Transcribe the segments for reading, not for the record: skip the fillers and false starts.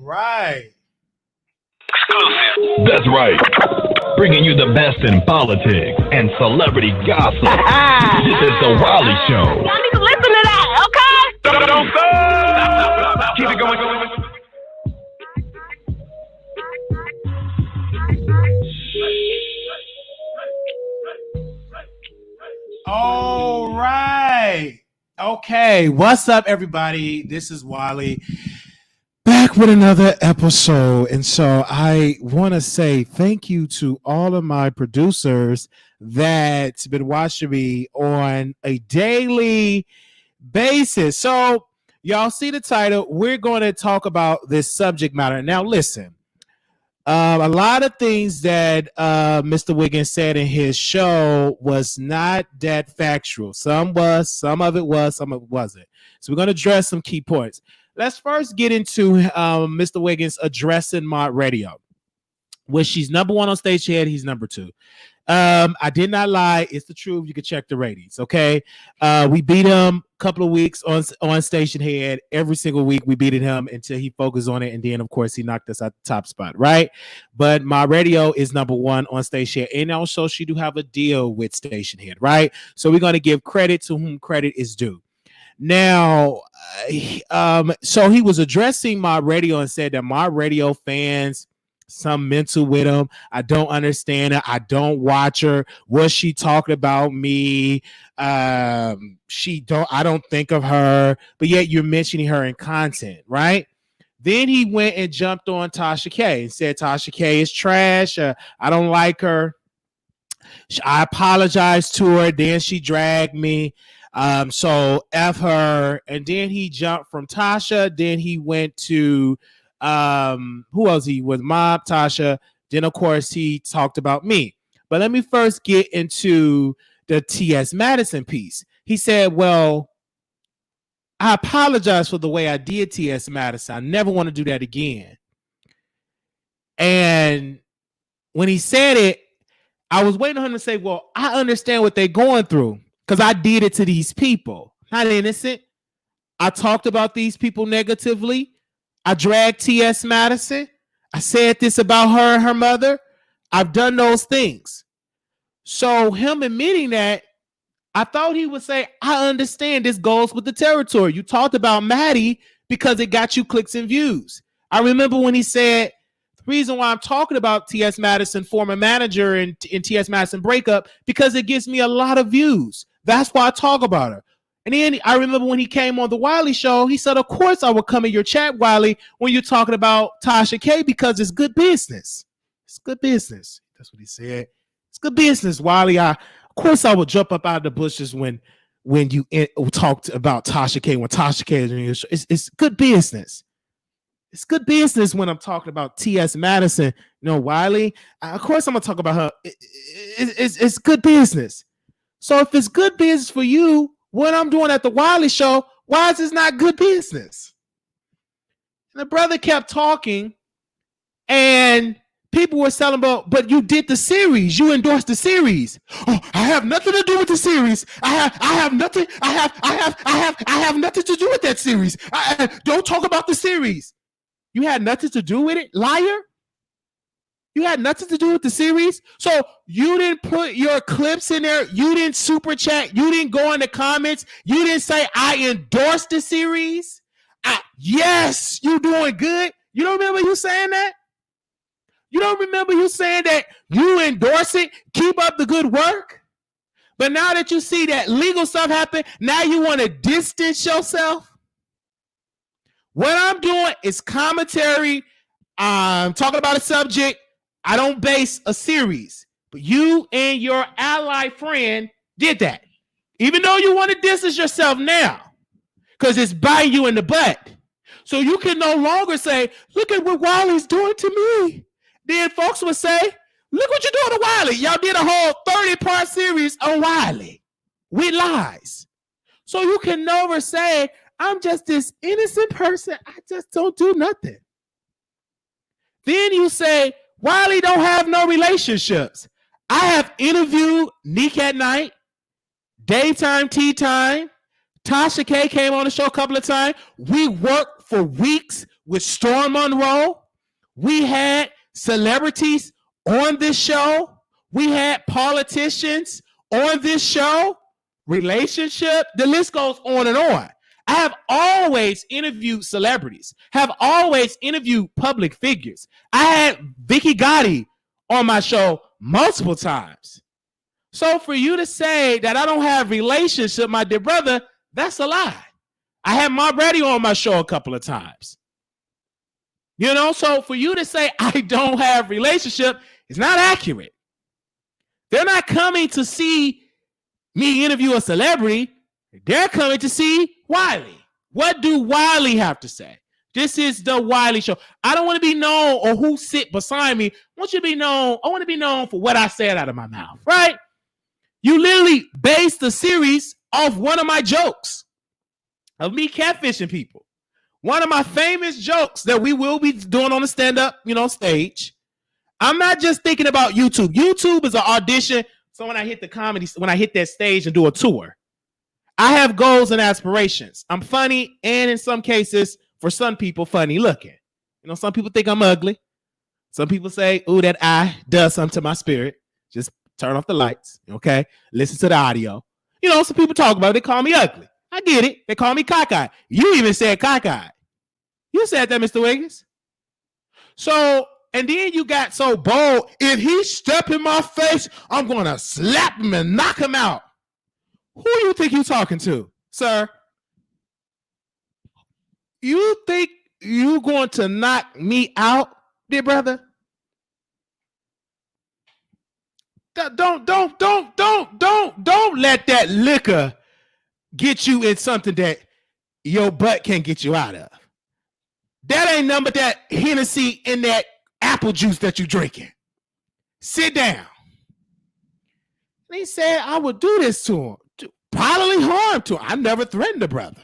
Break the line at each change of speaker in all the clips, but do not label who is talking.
right.
Exclusive. That's right. Bringing you the best in politics and celebrity gossip. This is the Wiley Show.
Y'all need to listen to that, okay?
Don't stop. Keep it going.
All right. Okay. What's up, everybody? This is Wiley back with another episode. And so I want to say thank you to all of my producers that's been watching me on a daily basis. So y'all see the title. We're going to talk about this subject matter. Now, listen. A lot of things that Mr. Wiggins said in his show was not that factual. Some was, some of it was, some of it wasn't. So we're going to address some key points. Let's first get into Mr. Wiggins addressing Mod Radio, which she's number one on Station Head. He's number two. I did not lie. It's the truth. You can check the ratings. Okay. We beat him a couple of weeks on Station Head. Every single week we beat him until he focused on it. And then, of course, he knocked us out the top spot. Right. But my radio is number one on Station Head. And also she do have a deal with Station Head. Right. So we're going to give credit to whom credit is due. Now, so he was addressing my radio and said that my radio fans, some mental with him. I don't understand her. I don't watch her. Was she talking about me? I don't think of her, but yet you're mentioning her in content, right? Then he went and jumped on Tasha K and said Tasha K is trash. I don't like her. I apologized to her. Then she dragged me. So F her. And then he jumped from Tasha. Then he went to who else he with Mob, Tasha. Then of course he talked about me. But let me first get into the T.S. Madison piece. He said, well, I apologize for the way I did T.S. Madison. I never want to do that again. And when he said it, I was waiting on him to say, well, I understand what they're going through because I did it to these people. Not innocent. I talked about these people negatively. I dragged T.S. Madison. I said this about her and her mother. I've done those things. So him admitting that, I thought he would say, I understand this goes with the territory. You talked about Maddie because it got you clicks and views. I remember when he said, the reason why I'm talking about T.S. Madison, former manager in T.S. Madison breakup, because it gives me a lot of views. That's why I talk about her. And then I remember when he came on the Wiley Show, he said, of course I will come in your chat, Wiley, when you're talking about Tasha K, because it's good business. It's good business. That's what he said. It's good business, Wiley. Of course I will jump up out of the bushes when you talked about Tasha K, when Tasha K is in your show. It's good business. It's good business when I'm talking about T.S. Madison. You know, Wiley, of course I'm going to talk about her. It's good business. So if it's good business for you, what I'm doing at the Wiley Show, why is this not good business? And the brother kept talking, and people were selling about, but you did the series. You endorsed the series. Oh, I have nothing to do with the series. I have nothing to do with that series. Don't talk about the series. You had nothing to do with it, liar? You had nothing to do with the series. So you didn't put your clips in there. You didn't super chat. You didn't go in the comments. You didn't say, I endorsed the series. Yes, you doing good. You don't remember you saying that? You don't remember you saying that you endorse it? Keep up the good work. But now that you see that legal stuff happen, now you want to distance yourself. What I'm doing is commentary. I'm talking about a subject. I don't base a series, but you and your ally friend did that. Even though you want to distance yourself now, because it's biting you in the butt. So you can no longer say, look at what Wiley's doing to me. Then folks would say, look what you're doing to Wiley. Y'all did a whole 30-part series on Wiley with lies. So you can never say, I'm just this innocent person. I just don't do nothing. Then you say, Wiley don't have no relationships. I have interviewed Neek at Night, Daytime, Tea Time. Tasha K came on the show a couple of times. We worked for weeks with Storm Monroe. We had celebrities on this show. We had politicians on this show. Relationship. The list goes on and on. I have always interviewed celebrities, have always interviewed public figures. I had Vicky Gotti on my show multiple times. So for you to say that I don't have relationship, my dear brother, that's a lie. I had Mark Brady on my show a couple of times. You know, so for you to say I don't have relationship is not accurate. They're not coming to see me interview a celebrity. They're coming to see Wiley. What do Wiley have to say? This is the Wiley Show. I don't want to be known or who sit beside me. I want you to be known. I want to be known for what I said out of my mouth, right? You literally based the series off one of my jokes of me catfishing people. One of my famous jokes that we will be doing on the stand-up, stage. I'm not just thinking about YouTube. YouTube is an audition. So when I hit that stage and do a tour, I have goals and aspirations. I'm funny, and in some cases, for some people, funny looking. Some people think I'm ugly. Some people say, ooh, that eye does something to my spirit. Just turn off the lights, okay? Listen to the audio. Some people talk about it. They call me ugly. I get it. They call me cockeyed. You even said cockeyed. You said that, Mr. Wiggins. So, and then you got so bold. If he step in my face, I'm going to slap him and knock him out. Who do you think you're talking to, sir? You think you going to knock me out, dear brother? Don't let that liquor get you in something that your butt can't get you out of. That ain't nothing but that Hennessy in that apple juice that you drinking. Sit down. And he said I would do this to him, bodily harm to him. I never threatened the brother.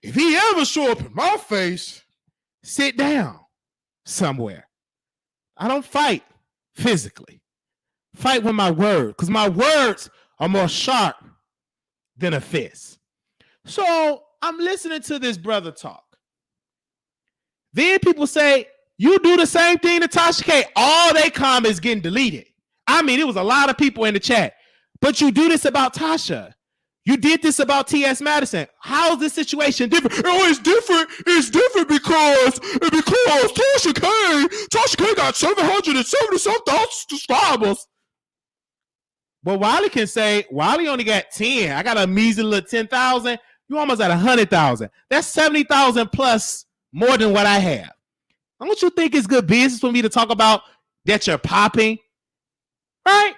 If he ever show up in my face, sit down somewhere. I don't fight physically. Fight with my words, because my words are more sharp than a fist. So I'm listening to this brother talk. Then people say, you do the same thing to Tasha K. All they comments getting deleted. I mean, it was a lot of people in the chat. But you do this about Tasha. You did this about T.S. Madison. How is this situation different? Oh, it's different. It's different because Tasha K got 770,000 subscribers. But Wiley can say, Wiley only got 10. I got a measly little 10,000. You almost at 100,000. That's 70,000 plus more than what I have. Don't you think it's good business for me to talk about that you're popping? Right?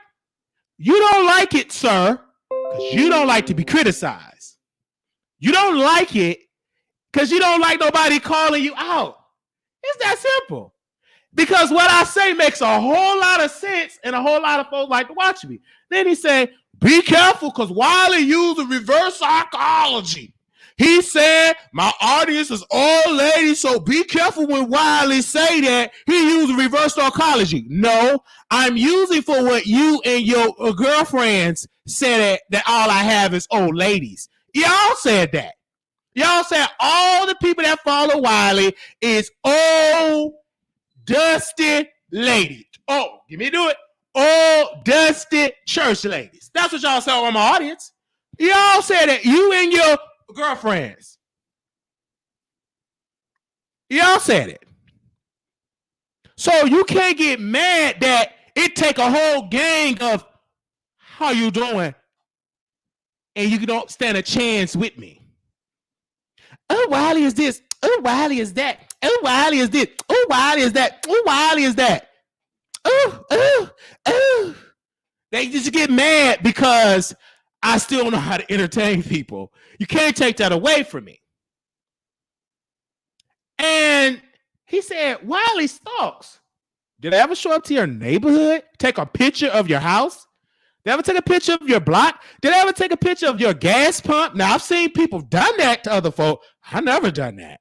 You don't like it, sir, because you don't like to be criticized. You don't like it because you don't like nobody calling you out. It's that simple. Because what I say makes a whole lot of sense and a whole lot of folks like to watch me. Then he said, be careful because Wiley used reverse psychology. He said, my audience is all ladies, so be careful when Wiley say that he used reverse psychology. No, I'm using for what you and your girlfriends said that all I have is old ladies. Y'all said that. Y'all said all the people that follow Wiley is old, dusty ladies. Oh, give me to do it. Old, dusty church ladies. That's what y'all said on my audience. Y'all said that you and your girlfriends. Y'all said it. So you can't get mad that it take a whole gang of how you doing and you don't stand a chance with me. Oh, Wiley is this. Oh, Wiley is that. Oh, Wiley is this. Oh, Wiley is that. Oh, Wiley is that. Oh. They just get mad because I still don't know how to entertain people. You can't take that away from me. And he said, Wiley stalks. Did I ever show up to your neighborhood? Take a picture of your house? Did I ever take a picture of your block? Did I ever take a picture of your gas pump? Now, I've seen people done that to other folk. I never done that.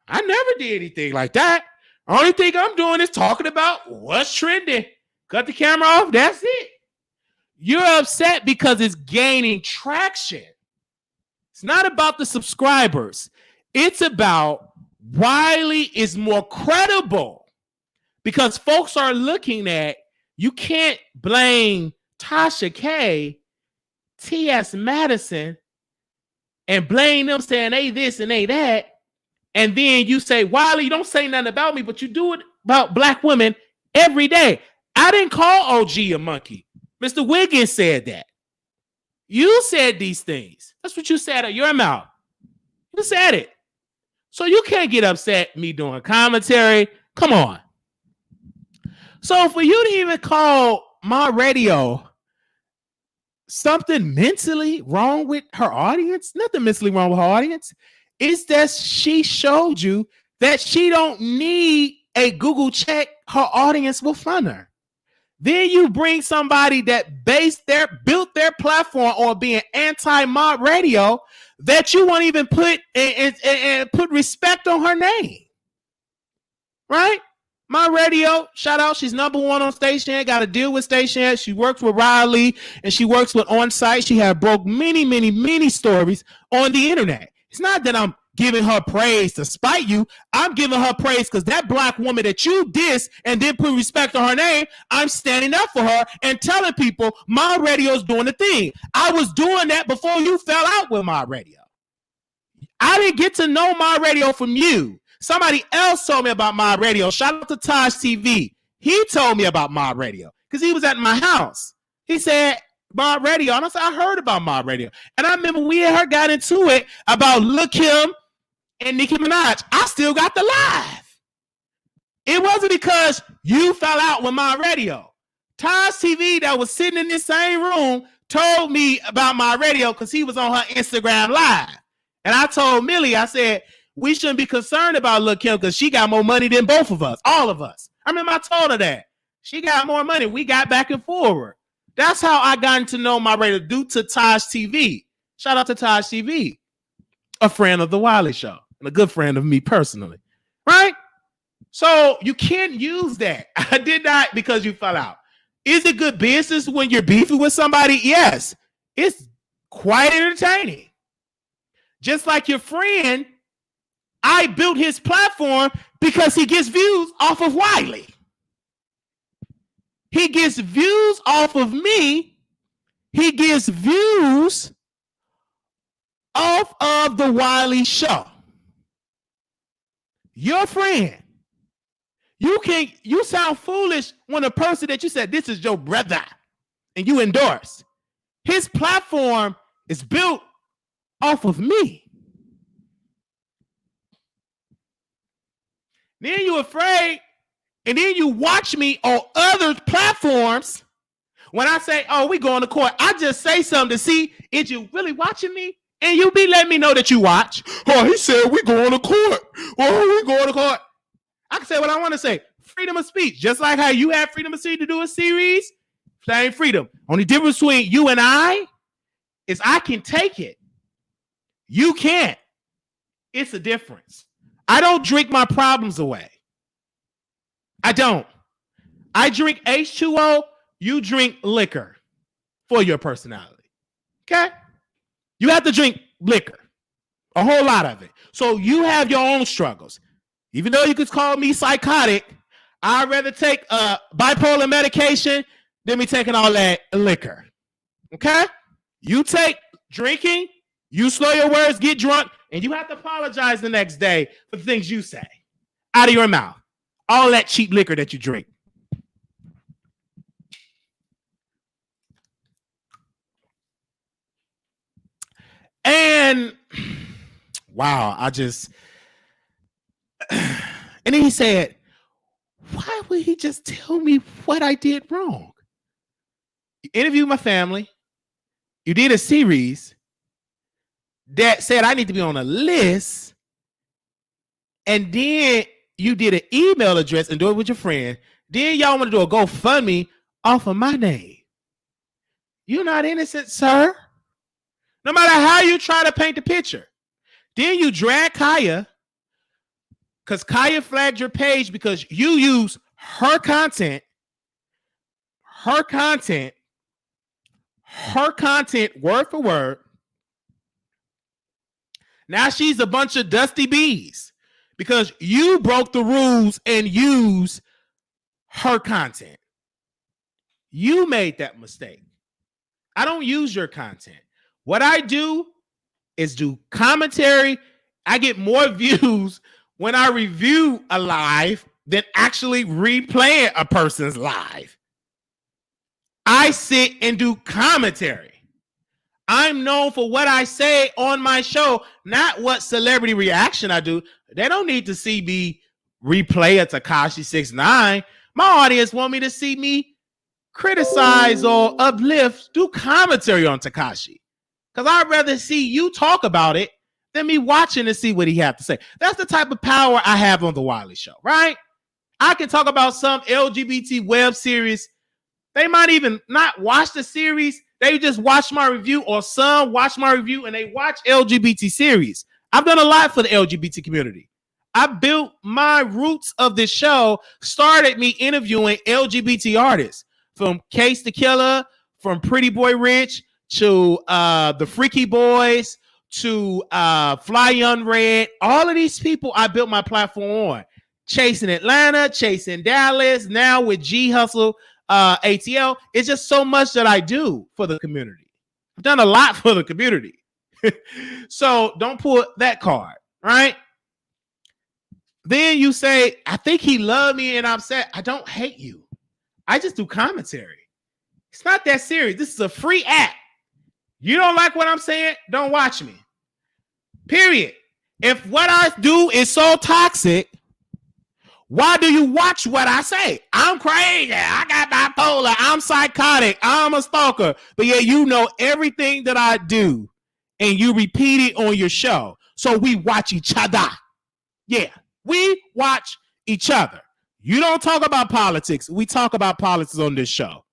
I never did anything like that. Only thing I'm doing is talking about what's trending. Cut the camera off. That's it. You're upset because it's gaining traction. It's not about the subscribers. It's about Wiley is more credible because folks are looking at, you can't blame Tasha K, T.S. Madison, and blame them saying they this and they that. And then you say, Wiley, you don't say nothing about me, but you do it about black women every day. I didn't call OG a monkey. Mr. Wiggins said that. You said these things. That's what you said out of your mouth. You said it. So you can't get upset me doing commentary. Come on. So for you to even call my radio something mentally wrong with her audience, nothing mentally wrong with her audience. It's that she showed you that she don't need a Google check. Her audience will fund her. Then you bring somebody that built their platform on being anti-mob radio that you won't even put and put respect on her name. Right? My radio, shout out, she's number one on Station. Got to deal with Station. She works with Riley and she works with On Site. She had broke many stories on the internet. It's not that I'm giving her praise to spite you. I'm giving her praise because that black woman that you diss and didn't put respect on her name, I'm standing up for her and telling people my radio's doing the thing. I was doing that before you fell out with my radio. I didn't get to know my radio from you. Somebody else told me about my radio. Shout out to Taj TV. He told me about my radio because he was at my house. He said, my radio. And I said, I heard about my radio. And I remember we and her got into it about Lil' Kim and Nicki Minaj. I still got the live. It wasn't because you fell out with my radio. Taj TV that was sitting in this same room told me about my radio because he was on her Instagram live. And I told Millie, I said, we shouldn't be concerned about Lil' Kim because she got more money than both of us, all of us. I remember I told her that. She got more money. We got back and forward. That's how I got to know my radio, due to Taj TV. Shout out to Taj TV, a friend of the Wiley Show and a good friend of me personally, right? So you can't use that. I did not because you fell out. Is it good business when you're beefing with somebody? Yes, it's quite entertaining. Just like your friend, I built his platform because he gets views off of Wiley. He gets views off of me. He gets views off of the Wiley Show. Your friend. You sound foolish when a person that you said, this is your brother, and you endorse. His platform is built off of me. Then you're afraid, and then you watch me on other platforms. When I say, oh, we going to court, I just say something to see, is you really watching me? And you be letting me know that you watch. Oh, he said we going to court. Oh, we going to court. I can say what I want to say. Freedom of speech. Just like how you have freedom of speech to do a series, same freedom. Only difference between you and I is I can take it. You can't. It's a difference. I don't drink my problems away. I don't. I drink H2O. You drink liquor for your personality. Okay? You have to drink liquor. A whole lot of it. So you have your own struggles. Even though you could call me psychotic, I'd rather take bipolar medication than me taking all that liquor. Okay? You take drinking, you slow your words, get drunk, and you have to apologize the next day for the things you say out of your mouth. All that cheap liquor that you drink. And wow, and then he said, why would he just tell me what I did wrong? You interviewed my family. You did a series that said I need to be on a list. And then you did an email address and do it with your friend. Then y'all want to do a GoFundMe off of my name. You're not innocent, sir. No matter how you try to paint the picture. Then you drag Kaya, because Kaya flagged your page because you use her content word for word. Now she's a bunch of dusty bees because you broke the rules and used her content. You made that mistake. I don't use your content. What I do is do commentary. I get more views when I review a live than actually replaying a person's live. I sit and do commentary. I'm known for what I say on my show, not what celebrity reaction I do. They don't need to see me replay a Tekashi 6ix9ine. My audience want me to see me criticize or uplift, do commentary on Tekashi. Because I'd rather see you talk about it than me watching to see what he had to say. That's the type of power I have on the Wiley Show, right? I can talk about some LGBT web series. They might even not watch the series. They just watch my review, or some watch my review and they watch LGBT series. I've done a lot for the LGBT community. I built my roots of this show, started me interviewing LGBT artists, from Case the Killer, from Pretty Boy Rich, to the Freaky Boys, to Fly Young Red. All of these people I built my platform on. Chasing Atlanta, Chasing Dallas, now with G Hustle, ATL. It's just so much that I do for the community. I've done a lot for the community. So don't pull that card, right? Then you say, I think he loved me and I'm sad. I don't hate you. I just do commentary. It's not that serious. This is a free app. You don't like what I'm saying? Don't watch me. Period. If what I do is so toxic, why do you watch what I say? I'm crazy. I got bipolar. I'm psychotic. I'm a stalker. But yeah, you know everything that I do and you repeat it on your show. So we watch each other. Yeah, we watch each other. You don't talk about politics. We talk about politics on this show.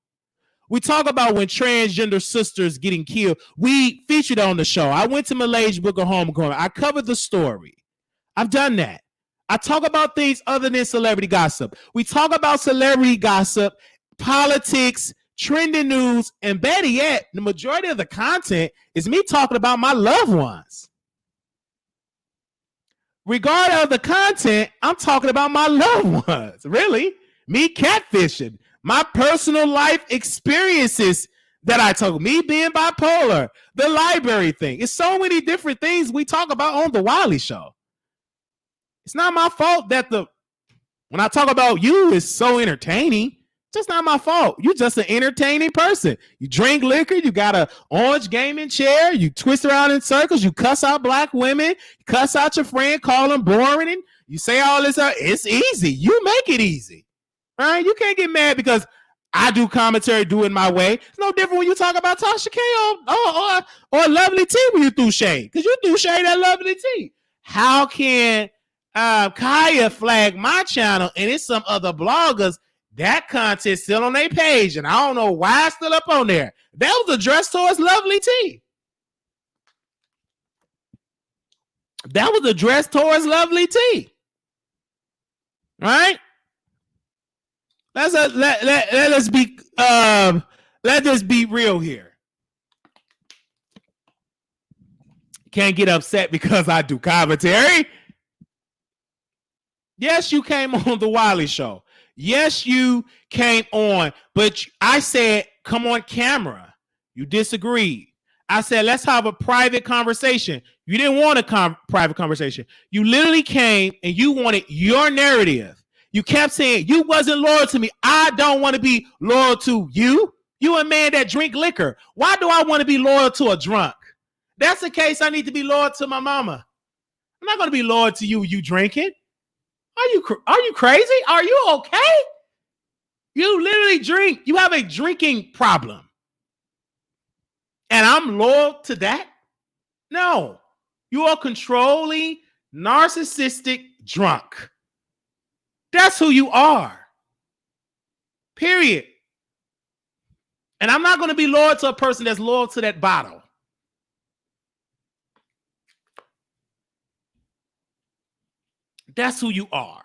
We talk about when transgender sisters getting killed. We featured on the show. I went to Malaysia Book of Homecoming. I covered the story. I've done that. I talk about things other than celebrity gossip. We talk about celebrity gossip, politics, trending news, and better yet, the majority of the content is me talking about my loved ones. Regardless of the content, I'm talking about my loved ones. Really? Me catfishing. My personal life experiences that I talk, me being bipolar, the library thing. It's so many different things we talk about on the Wiley Show. It's not my fault that when I talk about you, it's so entertaining. It's just not my fault. You're just an entertaining person. You drink liquor, you got an orange gaming chair, you twist around in circles, you cuss out black women, you cuss out your friend, call them boring, and you say all this. It's easy. You make it easy. All right, you can't get mad because I do commentary, do it my way. It's no different when you talk about Tasha K or Lovely T when you do shade, because you do shade at Lovely T. How can Kaya flag my channel and it's some other bloggers? That content still on their page, and I don't know why it's still up on there. That was addressed towards Lovely T. That was addressed towards Lovely T. All right. Let us be real here. Can't get upset because I do commentary. Yes, you came on the Wiley Show. Yes, you came on, but I said, come on camera. You disagreed. I said, let's have a private conversation. You didn't want a private conversation. You literally came and you wanted your narrative. You kept saying you wasn't loyal to me. I don't want to be loyal to you. You a man that drink liquor. Why do I want to be loyal to a drunk? That's the case. I need to be loyal to my mama. I'm not going to be loyal to you drinking. Are you crazy? Are you okay? You literally drink. You have a drinking problem. And I'm loyal to that? No. You are controlling, narcissistic drunk. That's who you are. Period. And I'm not going to be loyal to a person that's loyal to that bottle. That's who you are.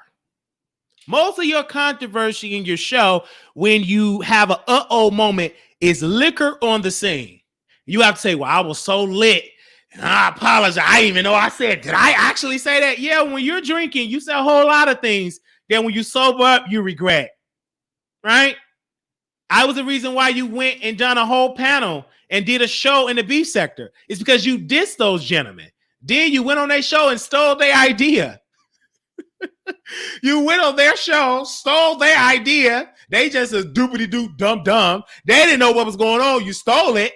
Most of your controversy in your show, when you have an uh-oh moment, is liquor on the scene. You have to say, well, I was so lit And I apologize. I didn't even know I said. Did I actually say that? Yeah. When you're drinking, you say a whole lot of things. Then when you sober up, you regret. Right? I was the reason why you went and done a whole panel and did a show in the beef sector. It's because you dissed those gentlemen. Then you went on their show and stole their idea. You went on their show, stole their idea. They just a doopity-doo dumb. They didn't know what was going on. You stole it,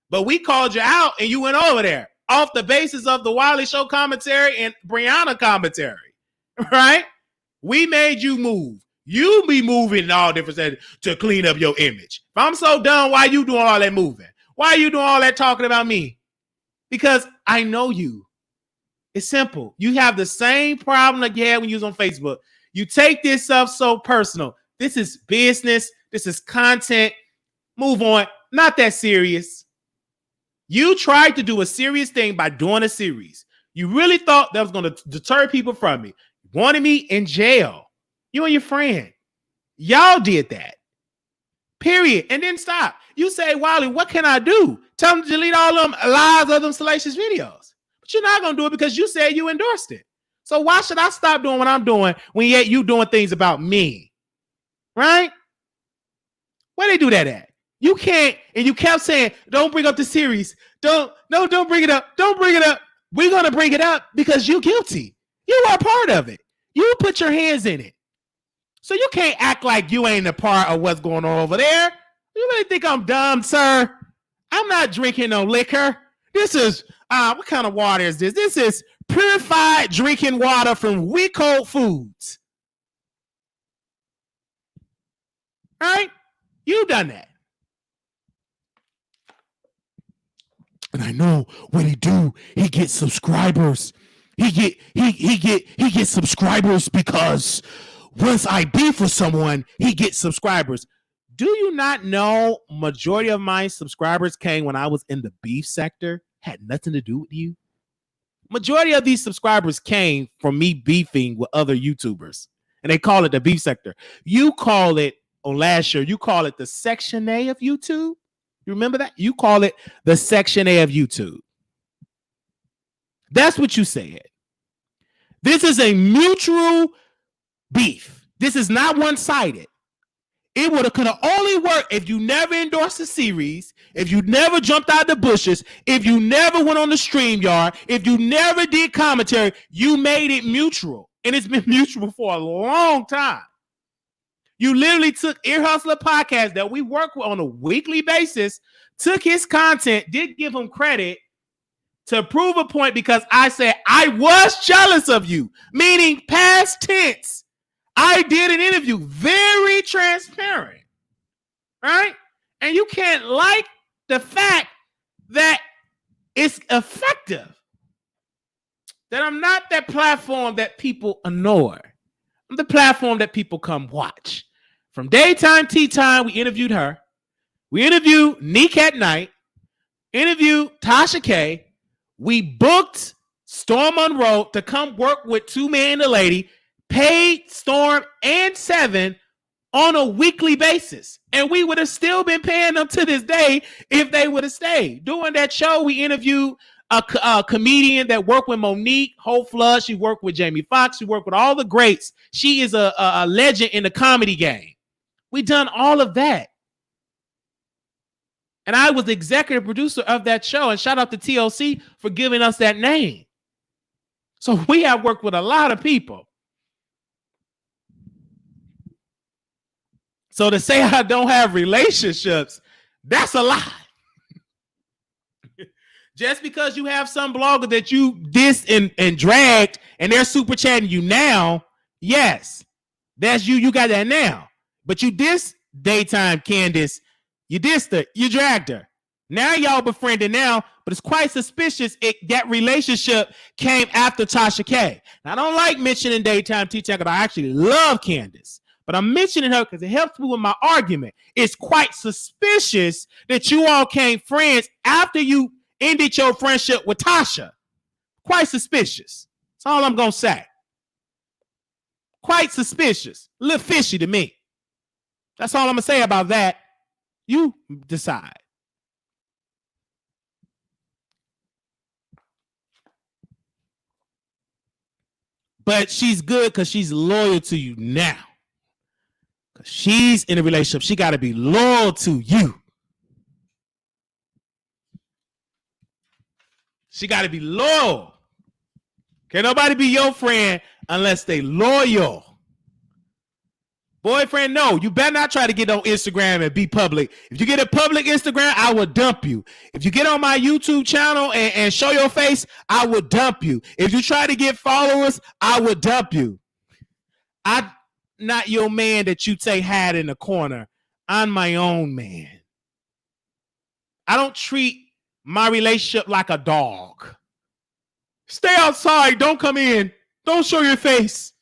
but we called you out and you went over there off the basis of the Wiley Show commentary and Brianna commentary, right? We made you move. You be moving in all different settings to clean up your image. If I'm so done, why you doing all that moving? Why are you doing all that talking about me? Because I know you. It's simple. You have the same problem like you had when you was on Facebook. You take this stuff so personal. This is business. This is content. Move on. Not that serious. You tried to do a serious thing by doing a series. You really thought that was going to deter people from me. You wanted me in jail. You and your friend. Y'all did that. Period. And then stop. You say, Wiley, what can I do? Tell them to delete all them lies of them salacious videos. But you're not going to do it because you said you endorsed it. So why should I stop doing what I'm doing when yet you doing things about me? Right? Where they do that at? You can't, and you kept saying, don't bring up the series. Don't bring it up. Don't bring it up. We're going to bring it up because you're guilty. You are part of it. You put your hands in it. So you can't act like you ain't a part of what's going on over there. You really think I'm dumb, sir? I'm not drinking no liquor. This is, what kind of water is this? This is purified drinking water from We Cold Foods. Right? You done that. And I know what he do. He gets subscribers. He gets subscribers because once I beef with someone, he gets subscribers. Do you not know majority of my subscribers came when I was in the beef sector? Had nothing to do with you. Majority of these subscribers came from me beefing with other YouTubers. And they call it the beef sector. You call it, on last year, you call it the Section A of YouTube. You remember that? You call it the Section A of YouTube. That's what you said. This is a mutual beef. This is not one-sided. It could have only worked if you never endorsed a series, if you never jumped out the bushes, if you never went on the StreamYard, if you never did commentary. You made it mutual, and it's been mutual for a long time. You literally took Ear Hustler podcast that we work with on a weekly basis, took his content, did give him credit to prove a point because I said I was jealous of you, meaning past tense. I did an interview, very transparent, right? And you can't like the fact that it's effective, that I'm not that platform that people ignore. I'm the platform that people come watch. From Daytime Tea Time, we interviewed her. We interviewed Neek at Night, interviewed Tasha K. We booked Storm Monroe to come work with Two Man and a Lady, paid Storm and Seven on a weekly basis. And we would have still been paying them to this day if they would have stayed. During that show, we interviewed a comedian that worked with Monique, Hope Flood. She worked with Jamie Foxx. She worked with all the greats. She is a legend in the comedy game. We done all of that. And I was the executive producer of that show. And shout out to TLC for giving us that name. So we have worked with a lot of people. So to say I don't have relationships, that's a lie. Just because you have some blogger that you dissed and dragged and they're super chatting you now, yes, that's you. You got that now. But you dissed Daytime Candace. You dissed her. You dragged her. Now y'all befriended now, but it's quite suspicious that relationship came after Tasha K. Now, I don't like mentioning Daytime Teacher because I actually love Candace. But I'm mentioning her because it helps me with my argument. It's quite suspicious that you all came friends after you ended your friendship with Tasha. Quite suspicious. That's all I'm going to say. Quite suspicious. A little fishy to me. That's all I'm going to say about that. You decide. But she's good because she's loyal to you now. Because she's in a relationship. She got to be loyal to you. She got to be loyal. Can't nobody be your friend unless they loyal. Boyfriend, no. You better not try to get on Instagram and be public. If you get a public Instagram, I will dump you. If you get on my YouTube channel and show your face, I will dump you. If you try to get followers, I will dump you. I'm not your man that you take hide in the corner. I'm my own man. I don't treat my relationship like a dog. Stay outside. Don't come in. Don't show your face.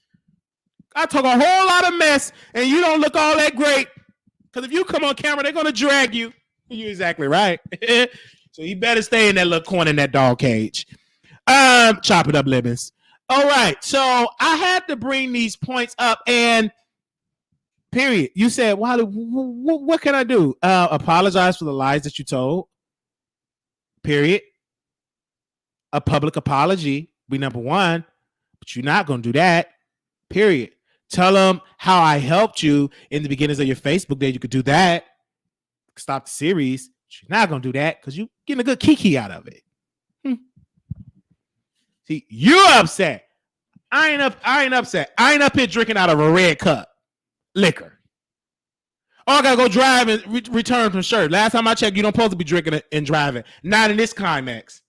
I talk a whole lot of mess, and you don't look all that great. Because if you come on camera, they're going to drag you. You're exactly right. So you better stay in that little corner in that dog cage. Chop it up, Libbins. All right. So I had to bring these points up, and period. You said, Wiley, what can I do? Apologize for the lies that you told. Period. A public apology be number one, but you're not going to do that. Period. Tell them how I helped you in the beginnings of your Facebook day. You could do that. Stop the series. But you're not going to do that because you're getting a good kiki out of it. See, you're upset. I ain't upset. I ain't up here drinking out of a red cup. Liquor. Oh, I got to go drive and return from shirt. Last time I checked, you don't supposed to be drinking and driving. Not in this climax.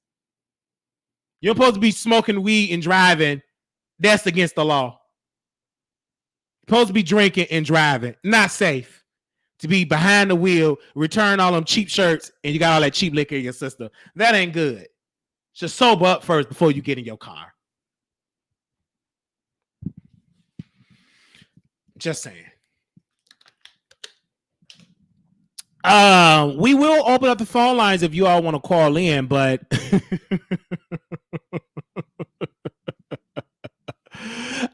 You're supposed to be smoking weed and driving. That's against the law. Supposed to be drinking and driving. Not safe. To be behind the wheel, return all them cheap shirts, and you got all that cheap liquor in your system. That ain't good. Just sober up first before you get in your car. Just saying. We will open up the phone lines if you all want to call in, but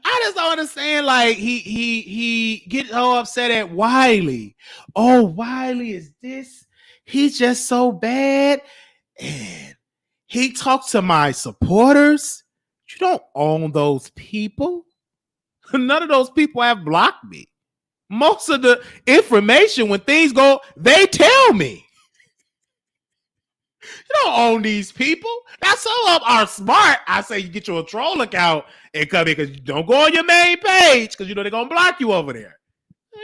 I just don't understand. Like he gets so upset at Wiley. Oh, Wiley is this? He's just so bad, and he talks to my supporters. You don't own those people. None of those people have blocked me. Most of the information, when things go, they tell me. You don't own these people. Now, some of them are smart. I say you get your troll account and come in because you don't go on your main page because you know they're going to block you over there.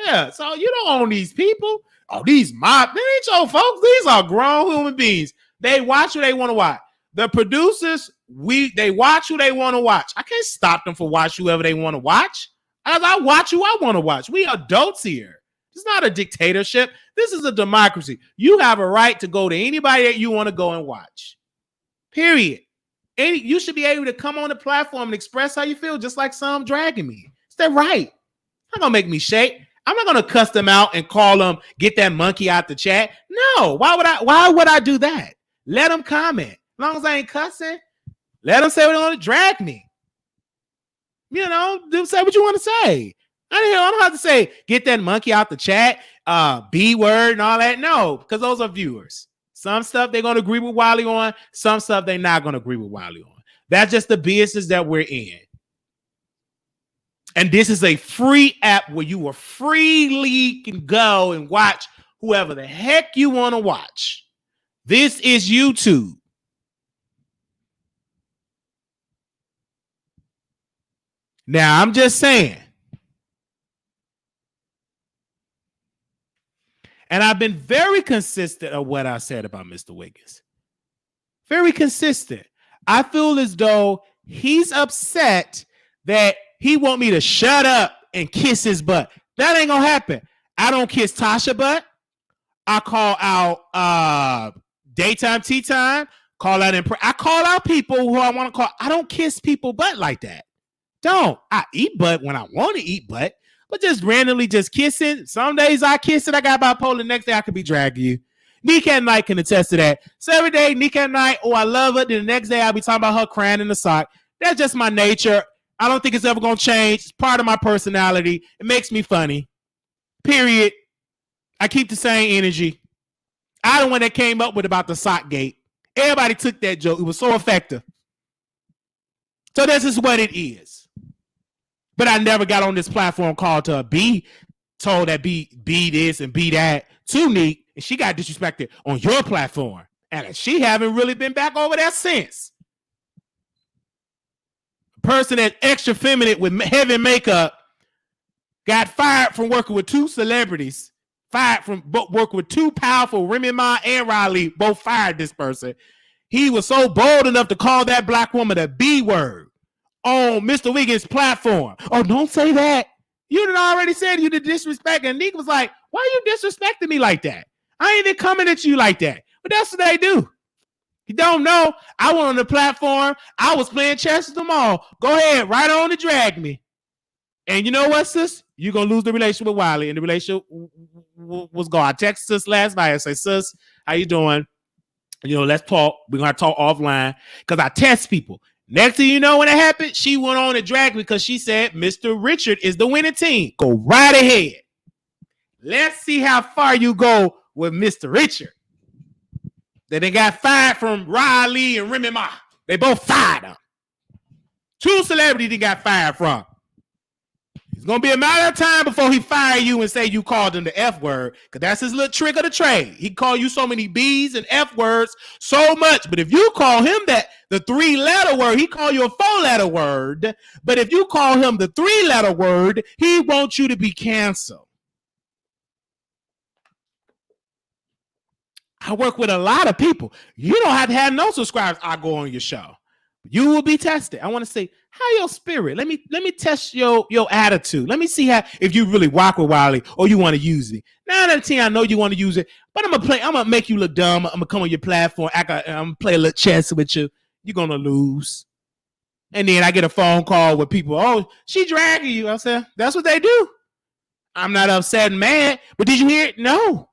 Yeah, so you don't own these people. Oh, these mob, they ain't your folks. These are grown human beings. They watch who they want to watch. The producers, they watch who they want to watch. I can't stop them for watching whoever they want to watch. As I watch who I want to watch. We adults here. It's not a dictatorship. This is a democracy. You have a right to go to anybody that you want to go and watch. Period. You should be able to come on the platform and express how you feel, just like some dragging me. Is that right? Not gonna make me shake. I'm not gonna cuss them out and call them, get that monkey out the chat. No, why would I do that? Let them comment. As long as I ain't cussing, let them say what they want to drag me. You know, say what you want to say. I don't have to say, get that monkey out the chat, B word and all that. No, because those are viewers. Some stuff they're going to agree with Wiley on. Some stuff they're not going to agree with Wiley on. That's just the business that we're in. And this is a free app where you will freely can go and watch whoever the heck you want to watch. This is YouTube. Now, I'm just saying. And I've been very consistent of what I said about Mr. Wiggins. Very consistent. I feel as though he's upset that he want me to shut up and kiss his butt. That ain't gonna happen. I don't kiss Tasha butt. I call out daytime, tea time. Call out I call out people who I want to call. I don't kiss people butt like that. Don't. I eat butt when I want to eat butt. But just randomly just kissing. Some days I kiss it. I got bipolar. The next day I could be dragging you. Nika at night can attest to that. So every day, Nika at night, oh, I love it. Then the next day I'll be talking about her crying in the sock. That's just my nature. I don't think it's ever going to change. It's part of my personality. It makes me funny. Period. I keep the same energy. I the one that came up with about the sock gate. Everybody took that joke. It was so effective. So this is what it is. But I never got on this platform called to be told that be this and be that to Neek, and she got disrespected on your platform. And she haven't really been back over there since. A person that's extra feminine with heavy makeup got fired from working with two celebrities, fired from working with two powerful, Remy Ma and Riley, both fired this person. He was so bold enough to call that black woman a B word on Mr. Wiggins' platform. Oh, don't say that. You done already said you did disrespect. And Nick was like, why are you disrespecting me like that? I ain't even coming at you like that. But that's what they do. You don't know. I went on the platform. I was playing chess with them all. Go ahead, right on to drag me. And you know what, sis? You're going to lose the relationship with Wiley. And the relationship was gone. I texted sis last night. I said, sis, how you doing? You know, let's talk. We're going to talk offline because I test people. Next thing you know, when it happened, she went on to drag me because she said Mr. Richard is the winning team. Go right ahead. Let's see how far you go with Mr. Richard. Then they got fired from Riley and Remy Ma. They both fired him. Two celebrities he got fired from. It's going to be a matter of time before he fire you and say you called him the F word, because that's his little trick of the trade. He call you so many B's and F words so much, but if you call him that the 3-letter word, he call you a 4-letter word, but if you call him the 3-letter word, he wants you to be canceled. I work with a lot of people. You don't have to have no subscribers. I go on your show. You will be tested. I want to say, how your spirit? Let me test your attitude. Let me see how if you really rock with Wiley or you want to use it. 9 out of 10, I know you want to use it, but I'm gonna make you look dumb. I'm gonna come on your platform. I'm gonna play a little chess with you. You're gonna lose. And then I get a phone call with people. Oh, she dragging you. I said, that's what they do. I'm not upset and mad, but did you hear it? No.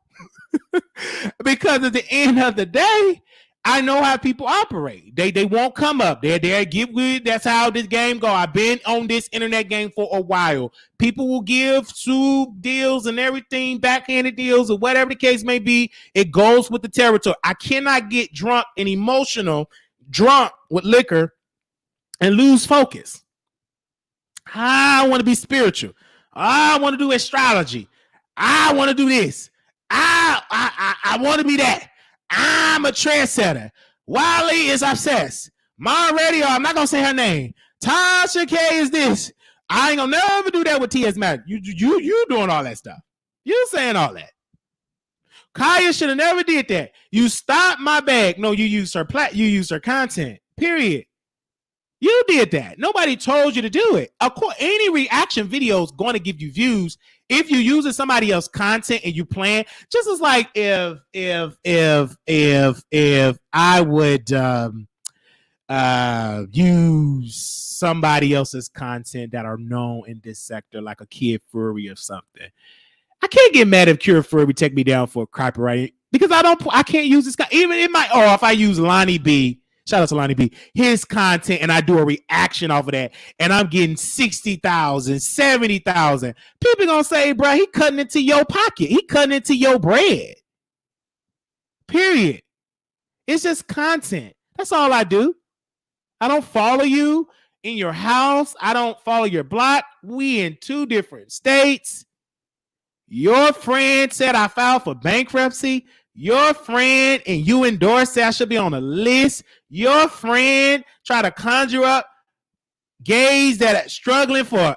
Because at the end of the day, I know how people operate. They won't come up. They get with. That's how this game go. I've been on this internet game for a while. People will give sub deals and everything, backhanded deals or whatever the case may be. It goes with the territory. I cannot get drunk and emotional, drunk with liquor and lose focus. I want to be spiritual. I want to do astrology. I want to do this. I want to be that. I'm a trendsetter. Wiley is obsessed. My radio, I'm not gonna say her name. Tasha K is this. I ain't gonna never do that with T.S. Matter. You doing all that stuff. You saying all that. Kaya should have never did that. You stopped my bag. No, you used her content. Period. You did that. Nobody told you to do it. Of course, any reaction video is going to give you views if you're using somebody else's content and you plan. Just as like if I would use somebody else's content that are known in this sector, like a Kid Fury or something. I can't get mad if Kid Fury take me down for copyright because I can't use this guy. Even in my if I use Lonnie B. Shout out to Lonnie B. His content, and I do a reaction off of that, and I'm getting 60,000, 70,000. People gonna say, bro, he cutting into your pocket. He cutting into your bread. Period. It's just content. That's all I do. I don't follow you in your house. I don't follow your block. We in 2 different states. Your friend said I filed for bankruptcy. Your friend and you endorsed I should be on a list. Your friend try to conjure up gays that are struggling for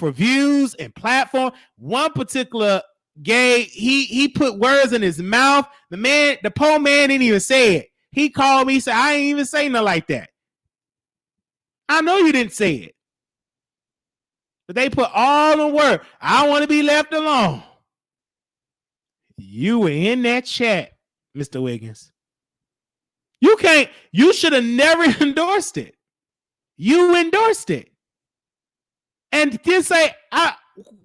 views and platform. One particular gay, he put words in his mouth. The poor man didn't even say it. He called me, said, I ain't even say nothing like that. I know you didn't say it. But they put all the word. I want to be left alone. You were in that chat, Mr. Wiggins. You should have never endorsed it. You endorsed it. And then say,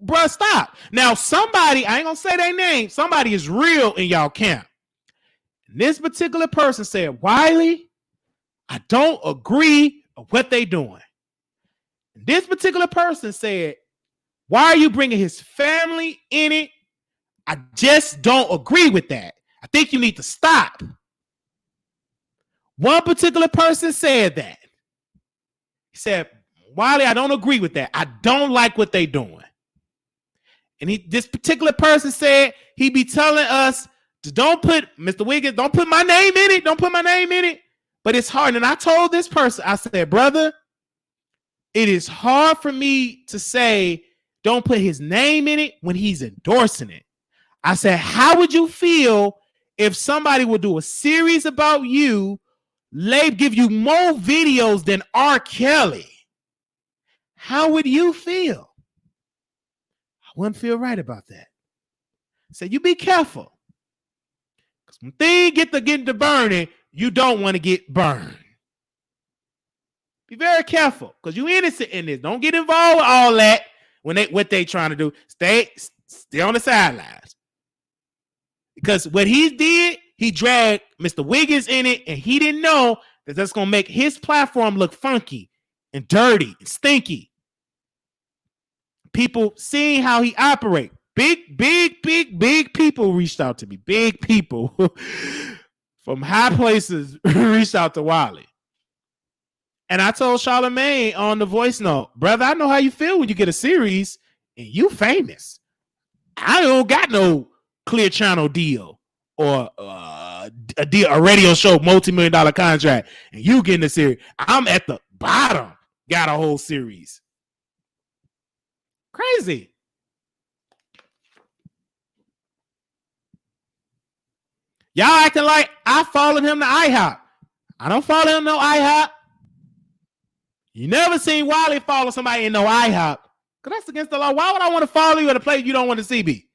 bro, stop. Now, somebody, I ain't going to say their name, somebody is real in y'all camp. And this particular person said, Wiley, I don't agree with what they doing. And this particular person said, why are you bringing his family in it? I just don't agree with that. I think you need to stop. One particular person said that. He said, Wiley, I don't agree with that. I don't like what they doing. And this particular person said he be telling us to don't put Mr. Wiggins, don't put my name in it. Don't put my name in it. But it's hard. And I told this person, I said, brother, it is hard for me to say don't put his name in it when he's endorsing it. I said, how would you feel if somebody would do a series about you, give you more videos than R. Kelly? How would you feel? I wouldn't feel right about that. I said, you be careful. Because when things get to burning, you don't want to get burned. Be very careful because you innocent in this. Don't get involved with all that when what they trying to do. Stay on the sidelines. Because what he did, he dragged Mr. Wiggins in it, and he didn't know that that's going to make his platform look funky and dirty and stinky. People seeing how he operate. Big people reached out to me. Big people from high places reached out to Wiley. And I told Charlamagne on the voice note, brother, I know how you feel when you get a series and you famous. I don't got no Clear Channel deal or a radio show, multi-million-dollar contract, and you getting a series. I'm at the bottom, got a whole series. Crazy. Y'all acting like I followed him to IHOP. I don't follow him no IHOP. You never seen Wiley follow somebody in no IHOP. Because that's against the law. Why would I want to follow you at a place you don't want to see me?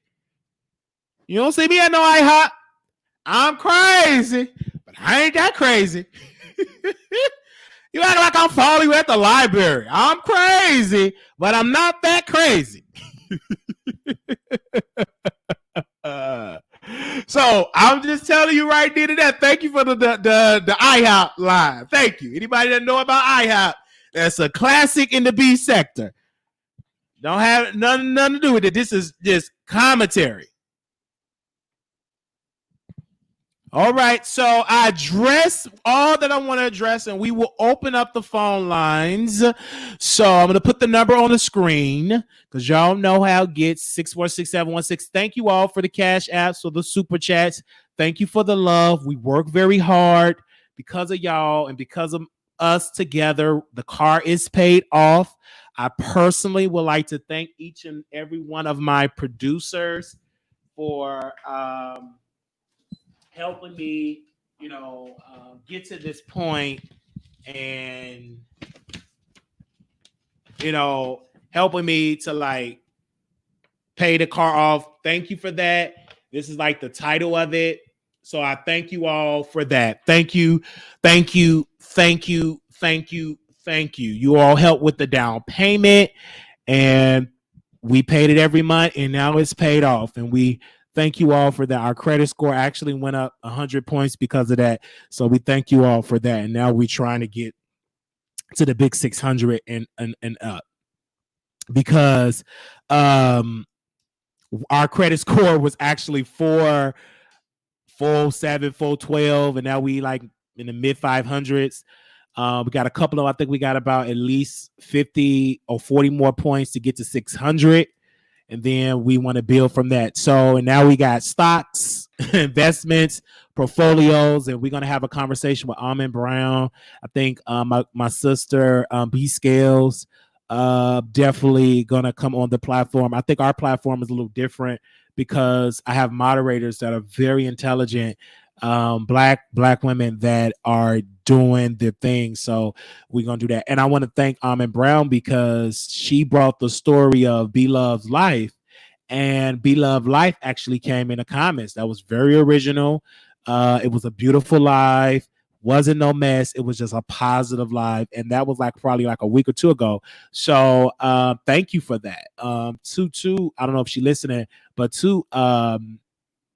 You don't see me at no IHOP. I'm crazy, but I ain't that crazy. You act like I'm following you at the library. I'm crazy, but I'm not that crazy. So I'm just telling you right there to that. Thank you for the IHOP line. Thank you. Anybody that know about IHOP, that's a classic in the B sector. Don't have nothing to do with it. This is just commentary. All right, so I address all that I want to address, and we will open up the phone lines. So I'm going to put the number on the screen because y'all know how it gets, 646-716. Thank you all for the cash apps, for the super chats. Thank you for the love. We work very hard because of y'all and because of us together. The car is paid off. I personally would like to thank each and every one of my producers for helping me, get to this point and, helping me to pay the car off. Thank you for that. This is the title of it. So I thank you all for that. Thank you. Thank you. Thank you. Thank you. Thank you. You all help with the down payment and we paid it every month and now it's paid off. And we thank you all for that. Our credit score actually went up 100 points because of that. So we thank you all for that. And now we're trying to get to the big 600 and up because our credit score was actually 407, 412, and now we in the mid 500s. We got a couple of, I think we got about at least 50 or 40 more points to get to 600. And then we want to build from that. So, and now we got stocks, investments, portfolios, and we're going to have a conversation with Armon Brown. I think my sister, B Scales, definitely going to come on the platform. I think our platform is a little different because I have moderators that are very intelligent, black women that are doing their thing. So we're gonna do that. And I want to thank Armon Brown because she brought the story of Be Love's life, and Be Love Life actually came in the comments. That was very original. It was a beautiful live, wasn't no mess. It was just a positive live, and that was probably a week or two ago. So thank you for that. To I don't know if she's listening, but to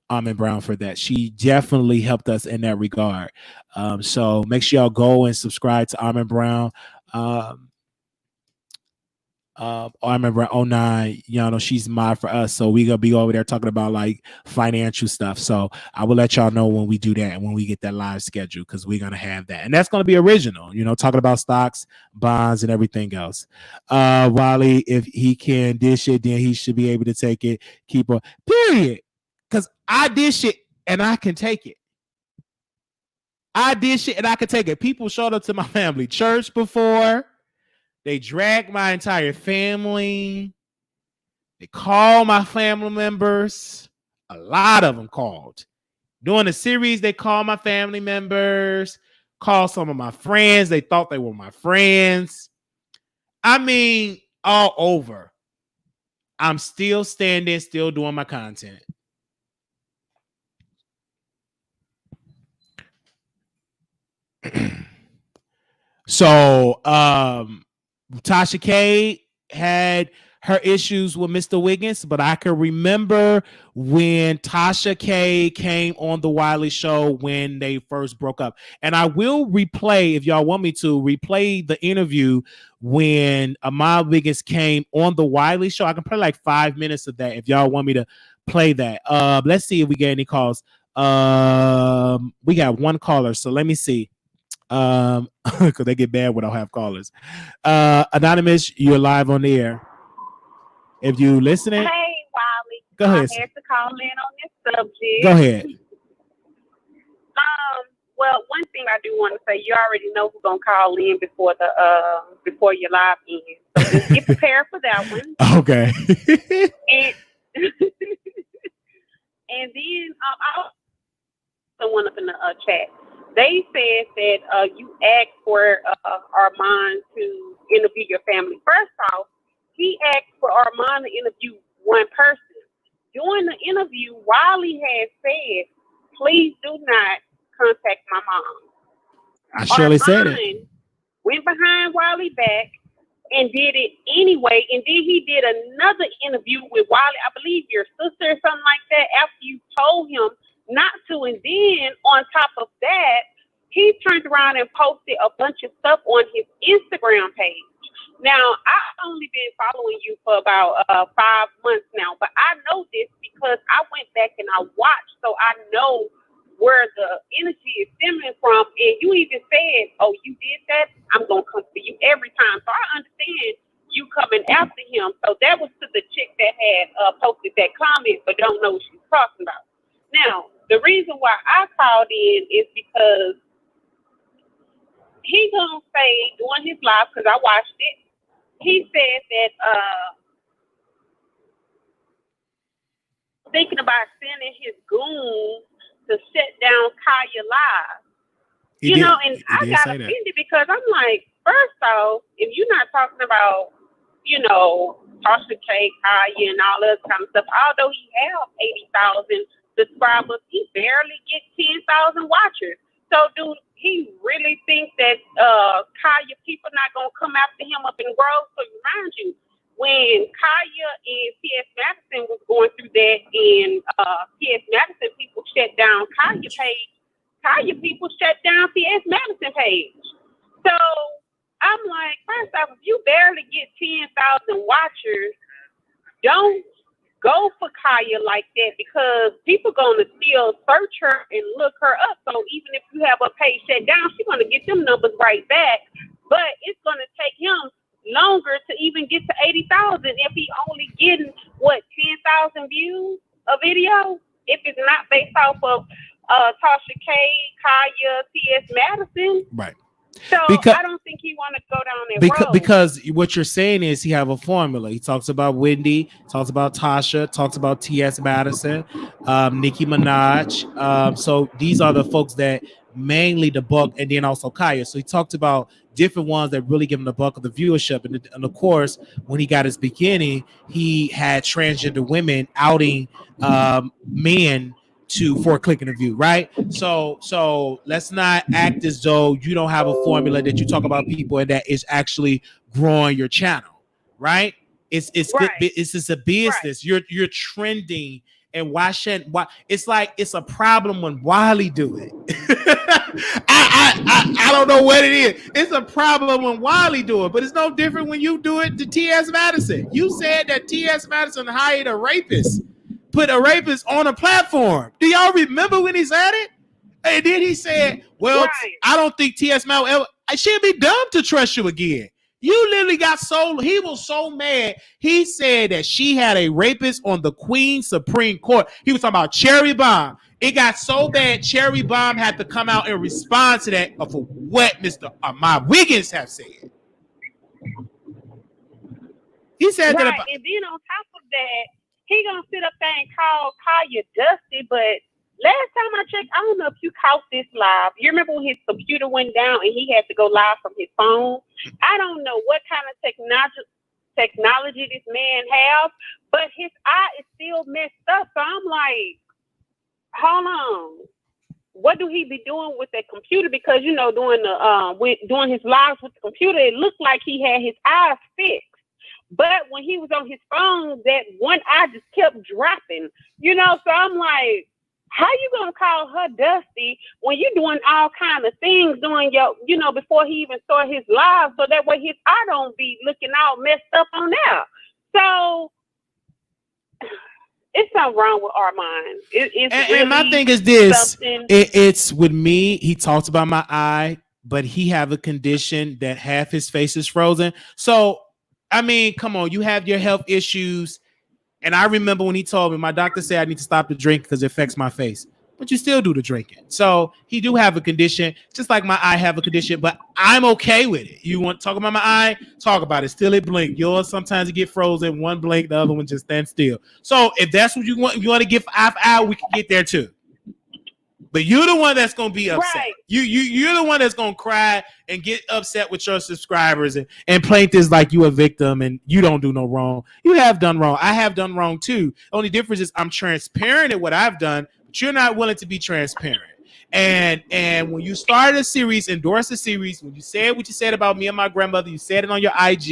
Armon Brown for that. She definitely helped us in that regard. So make sure y'all go and subscribe to Armon Brown. I remember in '09, she's mod for us. So we gonna be over there talking about like financial stuff. So I will let y'all know when we do that, when we get that live schedule, because we're gonna have that. And that's gonna be original, talking about stocks, bonds, and everything else. Wiley, if he can dish it, then he should be able to take it. Keep on period. Because I dish it and I can take it. I did shit and I could take it. People showed up to my family church before. They dragged my entire family. They called my family members. A lot of them called. During the series, they called my family members, called some of my friends. They thought they were my friends. I mean, all over. I'm still standing, still doing my content. So, Tasha K had her issues with Mr. Wiggins, but I can remember when Tasha K came on the Wiley Show when they first broke up. And I will replay, if y'all want me to, replay the interview when Armon Wiggins came on the Wiley Show. I can play like 5 minutes of that if y'all want me to play that. Let's see if we get any calls. We got one caller, so let me see. Because they get bad when I don't have callers. Anonymous, you're live on the air. If you listening,
Hey, Wiley.
Go ahead.
I'm here to call in on this subject.
Go ahead.
Well, one thing I do want to say, you already know who's gonna call in before your live ends. So just get prepared for that one.
Okay.
And and then I someone up in the chat. They said that you asked for Armon to interview your family. First off, he asked for Armon to interview one person. During the interview, Wiley had said, please do not contact my mom.
I surely said it.
Went behind Wiley back and did it anyway. And then he did another interview with Wiley, I believe your sister or something like that, after you told him not to. And then on top of that, he turned around and posted a bunch of stuff on his Instagram page. Now, I've only been following you for about 5 months now, but I know this because I went back and I watched, so I know where the energy is stemming from. And you even said, oh, you did that? I'm going to come for you every time. So I understand you coming after him. So that was to the chick that had posted that comment, but don't know what she's talking about. Now, the reason why I called in is because he's going to say during his live, because I watched it, he said that thinking about sending his goons to shut down Kaya live. And I got offended because I'm like, first off, if you're not talking about, Tasha K, Kaya, and all that kind of stuff, although he have 80,000 subscribers, he barely get 10,000 watchers. So, dude, he really think that Kaya people not gonna come after him up in Grove. So remind you, when Kaya and T.S. Madison was going through that, and T.S. Madison people shut down Kaya page, Kaya people shut down T.S. Madison page. So I'm like, first off, if you barely get 10,000 watchers, don't go for Kaya like that, because people gonna still search her and look her up. So even if you have a page shut down, she's gonna get them numbers right back. But it's gonna take him longer to even get to 80,000 if he only getting 10,000 views a video. If it's not based off of Tasha K, Kaya, T.S. Madison,
right?
So I don't think he want to go down that road. Because
what you're saying is he have a formula. He talks about Wendy, talks about Tasha, talks about T.S. Madison, Nicki Minaj. So these are the folks that mainly the bulk, and then also Kaya. So he talked about different ones that really give him the bulk of the viewership. And of course, when he got his beginning, he had transgender women outing men for a click and a view, right? So let's not act as though you don't have a formula that you talk about people and that is actually growing your channel, right? It's just a business. Right. You're trending And why it's like it's a problem when Wiley do it. I don't know what it is. It's a problem when Wiley do it, but it's no different when you do it to T.S. Madison. You said that T.S. Madison hired a rapist, put a rapist on a platform. Do y'all remember when he said it? And then he said, well, right. I don't think T.S. Madison she'd be dumb to trust you again. You literally he was so mad. He said that she had a rapist on the Queen's Supreme Court. He was talking about Cherry Bomb. It got so bad, Cherry Bomb had to come out and respond to that for what Mr. Armon Wiggins have said. He said
right.
that.
And then on top of that, he gonna sit up there and call you dusty, but last time I checked, I don't know if you caught this live. You remember when his computer went down and he had to go live from his phone? I don't know what kind of technology this man has, but his eye is still messed up. So I'm like, hold on. What do he be doing with that computer? Because, you know, doing his lives with the computer, it looked like he had his eyes fixed. But when he was on his phone, that one eye just kept dropping. You know, so I'm like, how you gonna call her dusty when you doing all kind of things doing before he even started his live, so that way his eye don't be looking all messed up on there. So it's something wrong with Armon.
And my thing is this: it's with me. He talks about my eye, but he have a condition that half his face is frozen. So I mean, come on, you have your health issues. And I remember when he told me, my doctor said I need to stop the drink because it affects my face. But you still do the drinking. So he do have a condition, just like my eye have a condition, but I'm okay with it. You want to talk about my eye? Talk about it. Still it blink. Yours sometimes it get frozen. One blink, the other one just stand still. So if that's what you want, if you want to get 5 hours, we can get there too. But you're the one that's going to be upset. Right. You're the one that's going to cry and get upset with your subscribers and paint this like you a victim and you don't do no wrong. You have done wrong. I have done wrong too. The only difference is I'm transparent at what I've done, but you're not willing to be transparent. And when you started a series, endorsed a series, when you said what you said about me and my grandmother, you said it on your IG,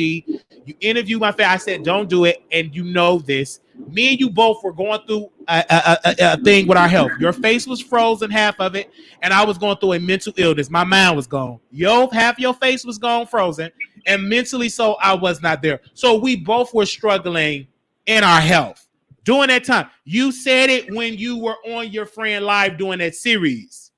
you interviewed my family, I said, don't do it. And you know this. Me and you both were going through a thing with our health. Your face was frozen, half of it, and I was going through a mental illness. My mind was gone. Half your face was gone, frozen, and mentally so I was not there. So we both were struggling in our health during that time. You said it when you were on your friend live doing that series.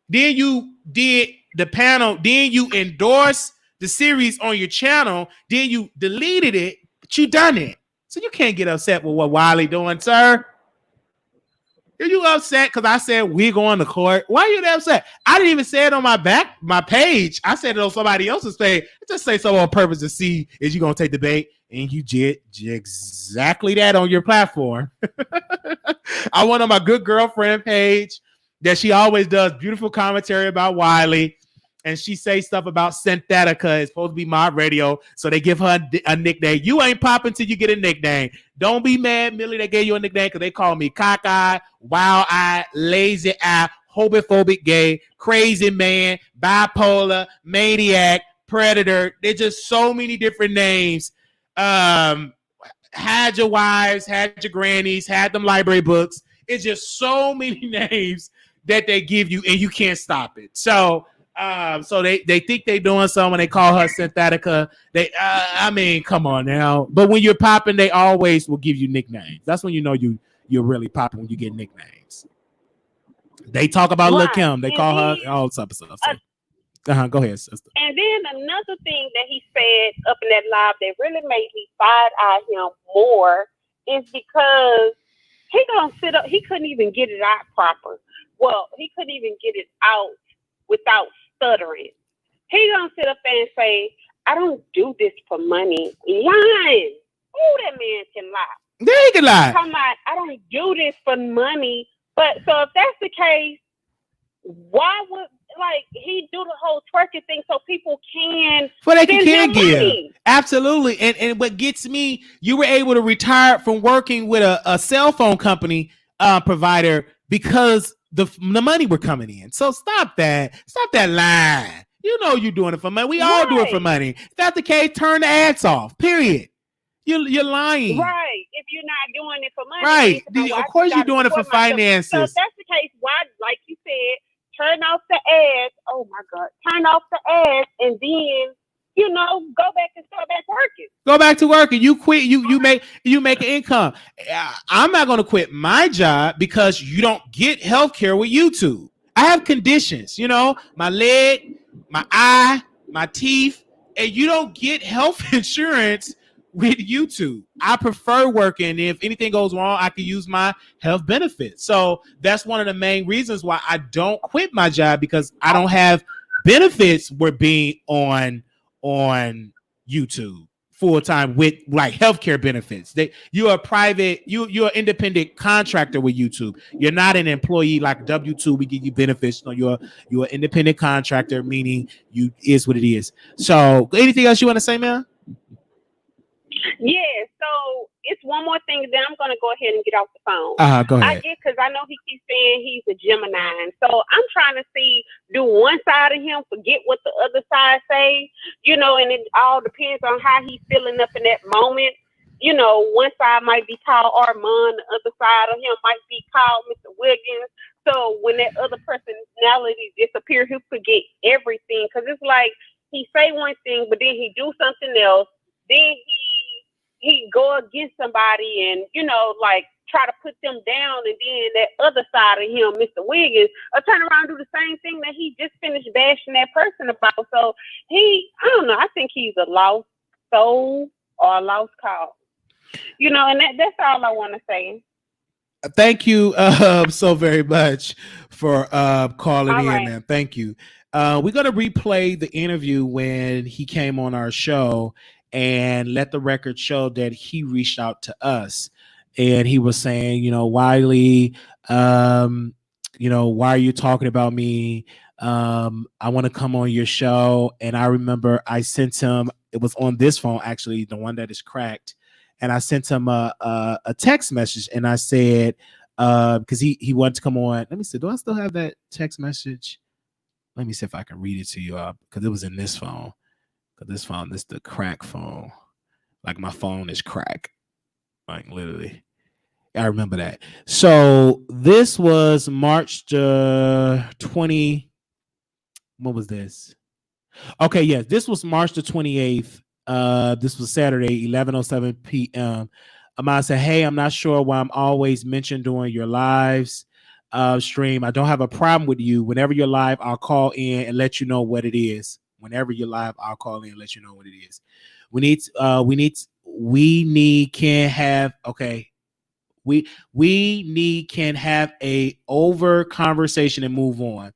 Then you did the panel. Then you endorsed the series on your channel. Then you deleted it, but you done it. So you can't get upset with what Wiley doing, sir. Are you upset because I said we going to court? Why are you that upset? I didn't even say it on my page. I said it on somebody else's page. I just say so on purpose to see is you going to take the bait. And you did exactly that on your platform. I went on my good girlfriend page that she always does beautiful commentary about Wiley. And she say stuff about Synthetica. It's supposed to be my radio. So they give her a nickname. You ain't popping till you get a nickname. Don't be mad, Millie, they gave you a nickname because they call me cockeye, wild eye, lazy eye, homophobic gay, crazy man, bipolar, maniac, predator. There's just so many different names. Had your wives, had your grannies, had them library books. It's just so many names that they give you and you can't stop it. So they think they doing something when they call her Synthetica. I mean, come on now. But when you're popping, they always will give you nicknames. That's when you know you're really popping, when you get nicknames. They talk about Lil' Kim. They call her all type of stuff. So. Go ahead, sister.
And then another thing that he said up in that live that really made me side-eye him more is because he gonna sit up. He couldn't even get it out proper. Well, he couldn't even get it out without stuttering. He gonna sit up there and say, I don't do this for money. Lying. Oh, that man can lie.
Yeah, he can lie.
Talking about, I don't do this for money. But so if that's the case, why would he do the whole twerking thing so people can
give money? Absolutely. And what gets me, you were able to retire from working with a cell phone company provider because the money were coming in. So stop that line. You know you're doing it for money. We all do it for money. If that's the case, turn the ads off. Period. You're lying.
Right. If you're not doing it for money.
Right. Of course you're doing it for finances.
So if that's the case, why, like you said, turn off the ads. Oh my God. Turn off the ads and then, go back and start back working.
Go back to work and you quit. You make an income. I'm not going to quit my job because you don't get healthcare with YouTube. I have conditions, my leg, my eye, my teeth, and you don't get health insurance with YouTube. I prefer working. If anything goes wrong, I can use my health benefits. So that's one of the main reasons why I don't quit my job, because I don't have benefits with being on YouTube full time with like healthcare benefits. You're a private, you're an independent contractor with YouTube. You're not an employee like W2. We give you benefits. No, you're an independent contractor, meaning you is what it is. So anything else you want to say, man?
Yeah, so it's one more thing, then I'm going to go ahead and get off the phone.
Go ahead.
I get, because I know he keeps saying he's a Gemini. And so I'm trying to see, do one side of him forget what the other side say? And it all depends on how he's feeling up in that moment. One side might be called Armon, the other side of him might be called Mr. Wiggins. So when that other personality disappears, he'll forget everything. Because it's like he say one thing, but then he do something else. Then he go against somebody and, like try to put them down. And then that other side of him, Mr. Wiggins, will turn around and do the same thing that he just finished bashing that person about. So I don't know. I think he's a lost soul or a lost cause. And that's all I want to say.
Thank you so very much for calling in, man. Thank you. We're going to replay the interview when he came on our show and let the record show that he reached out to us. And he was saying, Wiley, why are you talking about me? I want to come on your show. And I remember I sent him, it was on this phone, actually, the one that is cracked. And I sent him a text message, and I said, because he wanted to come on. Let me see, do I still have that text message? Let me see if I can read it to you, because it was in this phone. This phone, this is the crack phone. Like my phone is crack. Like literally. I remember that. So this was March 20. What was this? Okay, yes. This was March the 28th. This was Saturday, 11:07 p.m. Amanda said, hey, I'm not sure why I'm always mentioned during your lives stream. I don't have a problem with you. Whenever you're live, I'll call in and let you know what it is. Whenever you're live, I'll call in and let you know what it is. We can have a over conversation and move on.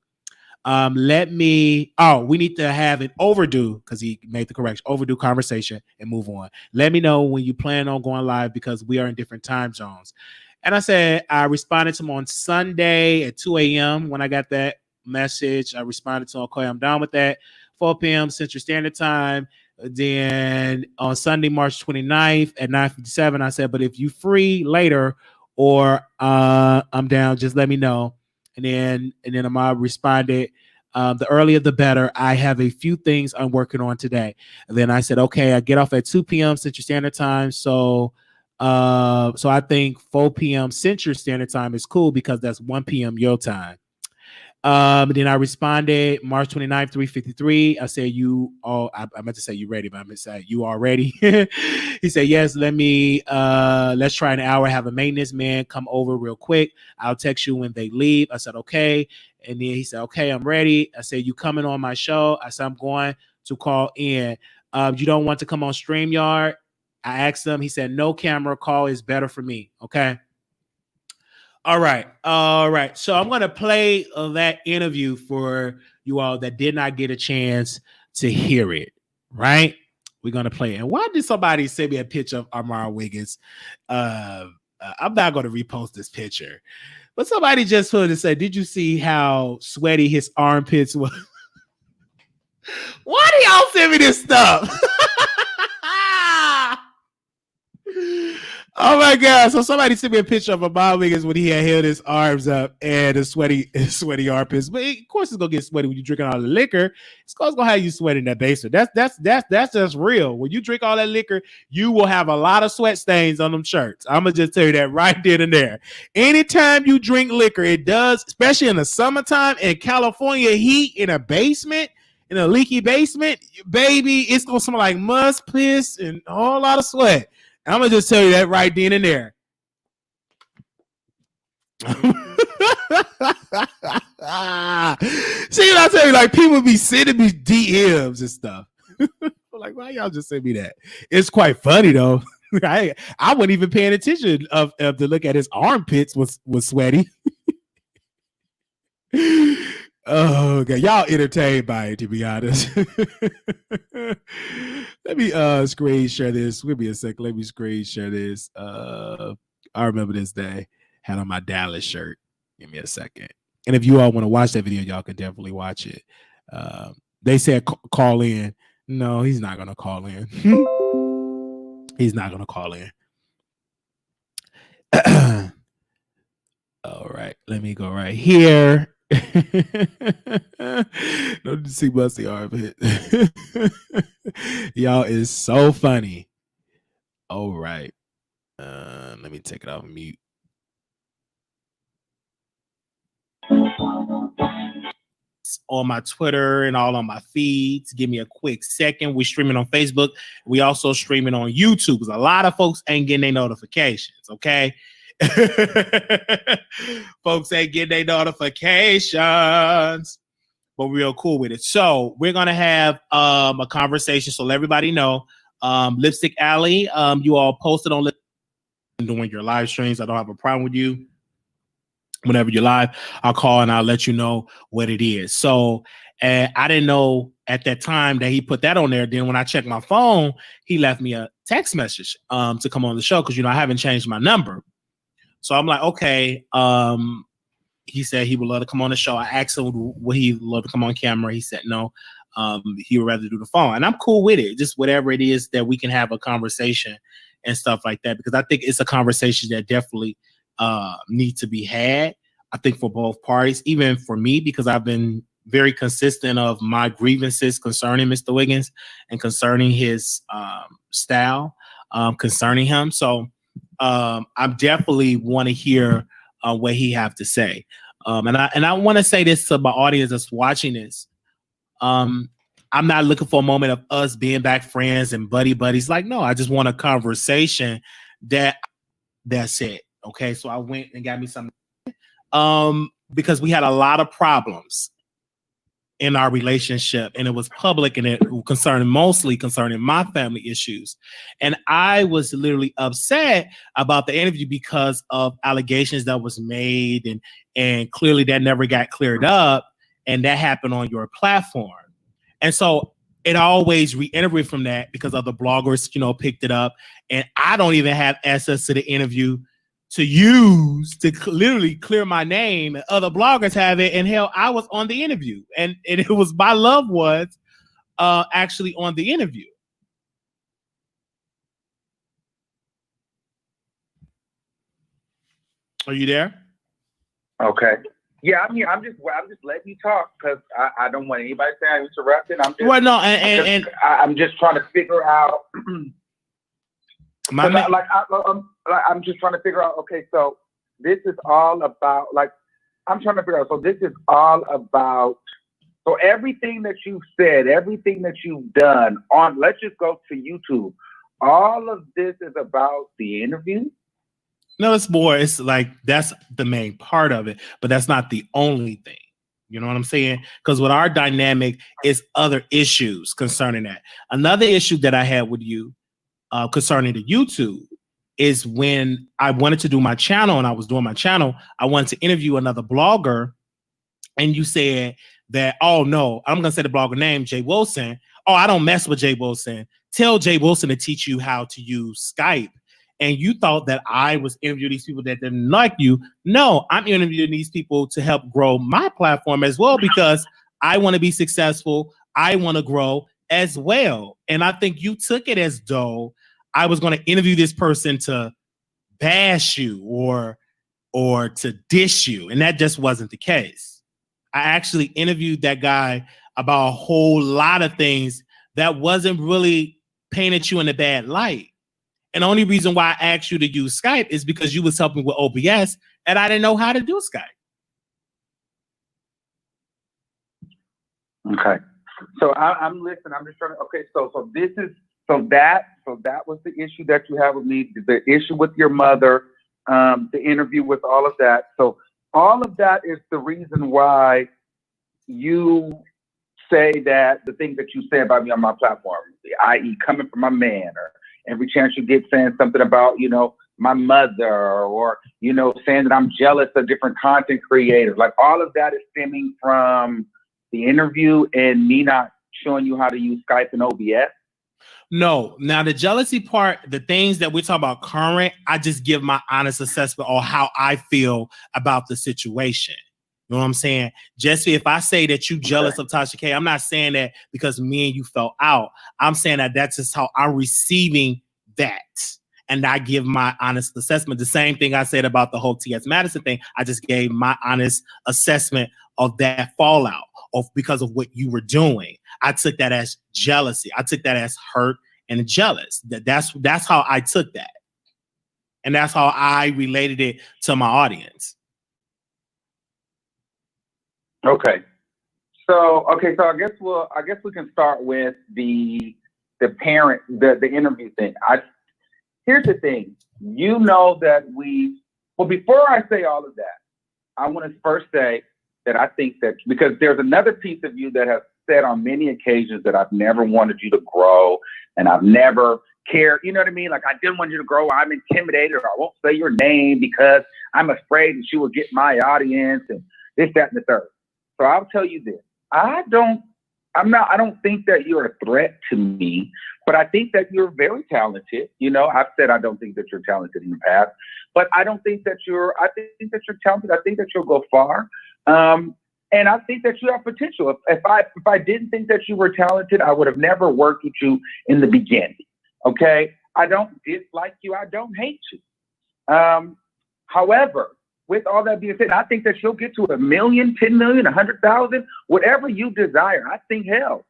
We need to have an overdue, because he made the correction, overdue conversation and move on. Let me know when you plan on going live, because we are in different time zones. And I responded to him on Sunday at 2 a.m. when I got that message. I responded to him, okay, I'm down with that. 4 p.m. Central Standard Time. Then on Sunday, March 29th at 9:57, I said, but if you free later or I'm down, just let me know. And then Ahmad responded, the earlier the better. I have a few things I'm working on today. And then I said, okay, I get off at 2 p.m. Central Standard Time. So I think 4 p.m. Central Standard Time is cool, because that's 1 p.m. your time. Then I responded March 29th, 3:53. I said, I meant to say you ready, but I meant to say you are ready. He said, yes, let's try an hour. Have a maintenance man come over real quick. I'll text you when they leave. I said, okay. And then he said, okay, I'm ready. I said, you coming on my show? I said, I'm going to call in. You don't want to come on StreamYard? I asked him. He said, no, camera call is better for me. Okay. All right. So I'm going to play that interview for you all that did not get a chance to hear it, right? We're going to play it. And why did somebody send me a picture of Armon Wiggins? I'm not going to repost this picture, but somebody just put it and said, did you see how sweaty his armpits were? Why do y'all send me this stuff? Oh my God. So somebody sent me a picture of Armon Wiggins when he had held his arms up and his sweaty armpits. But of course it's gonna get sweaty when you drinking all the liquor. It's gonna have you sweat in that basement. That's just real. When you drink all that liquor, you will have a lot of sweat stains on them shirts. I'm gonna just tell you that right then and there. Anytime you drink liquor, it does, especially in the summertime in California heat in a basement. In a leaky basement, baby, it's gonna smell like must, piss, and a whole lot of sweat. I'm gonna just tell you that right then and there. See what I tell you? Like people be sending me DMs and stuff. Like, why y'all just send me that? It's quite funny though. I wasn't even paying attention of to look at his armpits was sweaty. Oh, okay. Y'all entertained by it, to be honest. Let me screen share this. Give me a sec. Let me screen share this. I remember this day. Had on my Dallas shirt. Give me a second. And if you all want to watch that video, y'all can definitely watch it. They said call in. No, he's not gonna call in. He's not gonna call in. All right, let me go right here. Don't see Busty armpit. Y'all is so funny. All right. Let me take it off mute. On my Twitter and all on my feeds. Give me a quick second. We're streaming on Facebook. We also streaming on YouTube because a lot of folks ain't getting their notifications. Okay. Folks ain't getting their notifications, but we're real cool with it. So we're gonna have a conversation. So let everybody know. Lipstick Alley, you all posted on doing your live streams. I don't have a problem with you. Whenever you're live, I'll call and I'll let you know what it is. So I didn't know at that time that he put that on there. Then when I checked my phone, he left me a text message to come on the show because I haven't changed my number. So I'm like, okay. He said he would love to come on the show. I asked him would he love to come on camera. He said no. He would rather do the phone, and I'm cool with it. Just whatever it is that we can have a conversation and stuff like that, because I think it's a conversation that definitely need to be had. I think for both parties, even for me, because I've been very consistent of my grievances concerning Mr. Wiggins and concerning his style, concerning him. So I definitely want to hear what he have to say. And I want to say this to my audience that's watching this. I'm not looking for a moment of us being back friends and buddies. Like, no, I just want a conversation that's it. Okay. So I went and got me something because we had a lot of problems in our relationship, and it was public, and it mostly concerning my family issues. And I was literally upset about the interview because of allegations that was made, and clearly that never got cleared up, and that happened on your platform. And so it always reiterated from that because other bloggers, picked it up, and I don't even have access to the interview to use to literally clear my name. Other bloggers have it, and hell, I was on the interview, and it was my loved ones actually on the interview. Are you there?
Okay. Yeah, I'm here. I'm just letting you talk because I don't want anybody to say I'm interrupting. I'm just I'm just trying to figure out. I'm just trying to figure out. Okay, so this is all about I'm trying to figure out. So this is all about. So everything that you've said, everything that you've done on. Let's just go to YouTube. All of this is about the interview.
No, it's more. It's like that's the main part of it, but that's not the only thing. You know what I'm saying? Because with our dynamic is other issues concerning that. Another issue that I had with you concerning the YouTube is when I wanted to do my channel and I was doing my channel, I wanted to interview another blogger, and you said that, oh no, I'm gonna say the blogger name, Jay Wilson. Oh, I don't mess with Jay Wilson. Tell Jay Wilson to teach you how to use Skype. And you thought that I was interviewing these people that didn't like you. No, I'm interviewing these people to help grow my platform as well, because I want to be successful. I want to grow as well. And I think you took it as though I was going to interview this person to bash you or to dish you. And that just wasn't the case. I actually interviewed that guy about a whole lot of things that wasn't really painted you in a bad light. And the only reason why I asked you to use Skype is because you was helping with OBS and I didn't know how to do Skype.
Okay. So I'm listening. I'm just trying to, okay. So that was the issue that you have with me, the issue with your mother, the interview with all of that. So all of that is the reason why you say that the things that you say about me on my platform, i.e. coming from my man, or every chance you get saying something about, you know, my mother, or, you know, saying that I'm jealous of different content creators, like all of that is stemming from the interview and me not showing you how to use Skype and OBS?
No. Now, the jealousy part, the things that we're talking about current, I just give my honest assessment on how I feel about the situation. You know what I'm saying? Jesse, if I say that you jealous of Tasha K, I'm not saying that because me and you fell out. I'm saying that that's just how I'm receiving that. And I give my honest assessment. The same thing I said about the whole T.S. Madison thing. I just gave my honest assessment of that fallout of because of what you were doing. I took that as jealousy. I took that as hurt and jealous. That's how I took that. And that's how I related it to my audience.
Okay. So I guess we can start with the interview thing. Here's the thing. You know that before I say all of that, I want to first say that I think that because there's another piece of you that has said on many occasions that I've never wanted you to grow and I've never cared. You know what I mean? Like I didn't want you to grow. I'm intimidated, or I won't say your name because I'm afraid that you will get my audience and this, that, and the third. So I'll tell you this. I don't think that you're a threat to me, but I think that you're very talented. You know, I've said I don't think that you're talented in the past, but I think that you're talented. I think that you'll go far. And I think that you have potential. If I didn't think that you were talented, I would have never worked with you in the beginning. Okay. I don't dislike you. I don't hate you. However, with all that being said, I think that you'll get to 1 million, 10 million, 100,000, whatever you desire. I think, hell,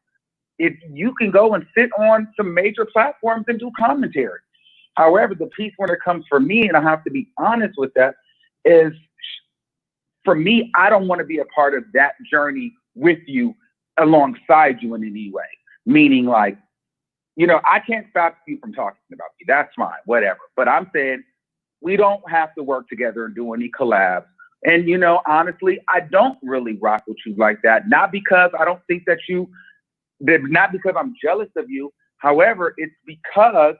if you can go and sit on some major platforms and do commentary. However, the piece when it comes for me, and I have to be honest with that, is for me, I don't want to be a part of that journey with you, alongside you in any way. Meaning like, you know, I can't stop you from talking about you. That's fine, whatever. But I'm saying, we don't have to work together and do any collabs. And, you know, honestly, I don't really rock with you like that. Not because I don't think that not because I'm jealous of you. However, it's because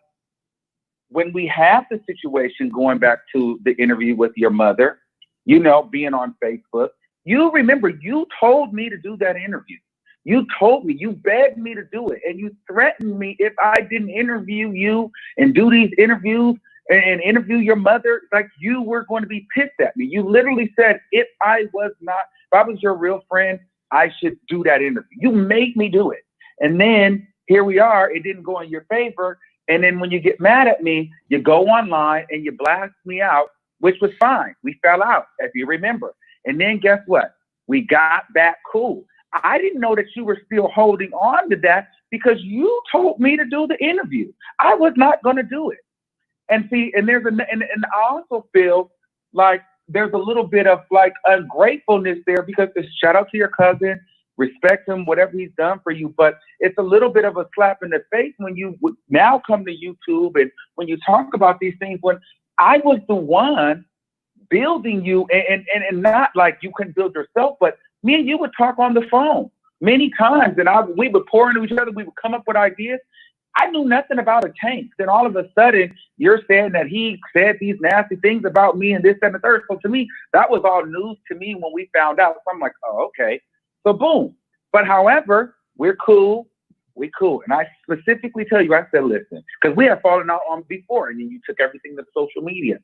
when we have the situation, going back to the interview with your mother, you know, being on Facebook, you remember you told me to do that interview. You told me, you begged me to do it. And you threatened me if I didn't interview you and do these interviews and interview your mother, like you were going to be pissed at me. You literally said, if I was your real friend, I should do that interview. You made me do it. And then here we are, it didn't go in your favor. And then when you get mad at me, you go online and you blast me out, which was fine. We fell out, if you remember. And then guess what? We got back cool. I didn't know that you were still holding on to that because you told me to do the interview. I was not going to do it. And see, and I also feel like there's a little bit of like ungratefulness there because it's shout out to your cousin, respect him, whatever he's done for you. But it's a little bit of a slap in the face when you would now come to YouTube and when you talk about these things, when I was the one building you and not like you couldn't build yourself, but me and you would talk on the phone many times and we would pour into each other. We would come up with ideas. I knew nothing about a tank. Then all of a sudden, you're saying that he said these nasty things about me and this and the third. So to me, that was all news to me when we found out. So I'm like, oh, okay. So boom. But however, we're cool. We cool. And I specifically tell you, I said, listen, because we had fallen out on before, and then you took everything to social media.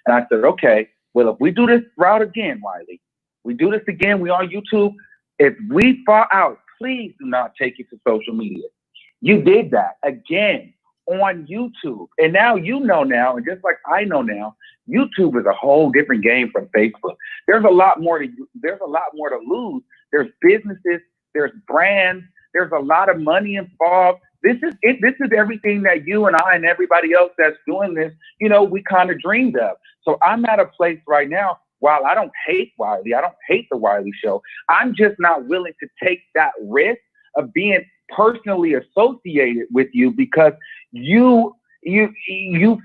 And I said, okay, well, if we do this route again, Wiley, we do this again, we on YouTube. If we fall out, please do not take it to social media. You did that again. on YouTube. And now you know now, and just like I know now, YouTube is a whole different game from Facebook. There's a lot more to lose. There's businesses, there's brands, there's a lot of money involved. This is it. This is everything that you and I and everybody else that's doing this, we kind of dreamed of. So I'm at a place right now, while I don't hate Wiley, I don't hate the Wiley Show, I'm just not willing to take that risk of being personally associated with you, because you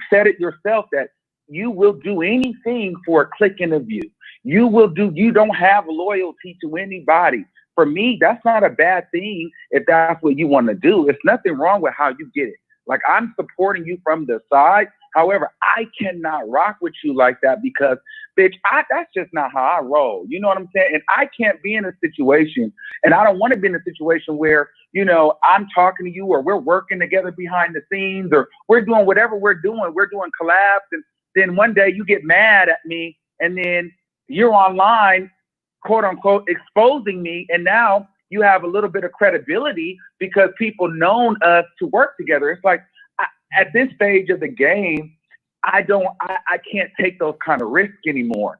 said it yourself that you will do anything for a click in a view. You don't have loyalty to anybody. For me, that's not a bad thing if that's what you want to do. It's nothing wrong with how you get it. Like, I'm supporting you from the side. However, I cannot rock with you like that because, bitch, that's just not how I roll. You know what I'm saying? And I can't be in a situation, and I don't want to be in a situation where, I'm talking to you or we're working together behind the scenes or we're doing whatever we're doing. We're doing collabs, and then one day you get mad at me and then you're online, quote unquote, exposing me. And now you have a little bit of credibility because people known us to work together. It's like, at this stage of the game, I can't take those kind of risks anymore.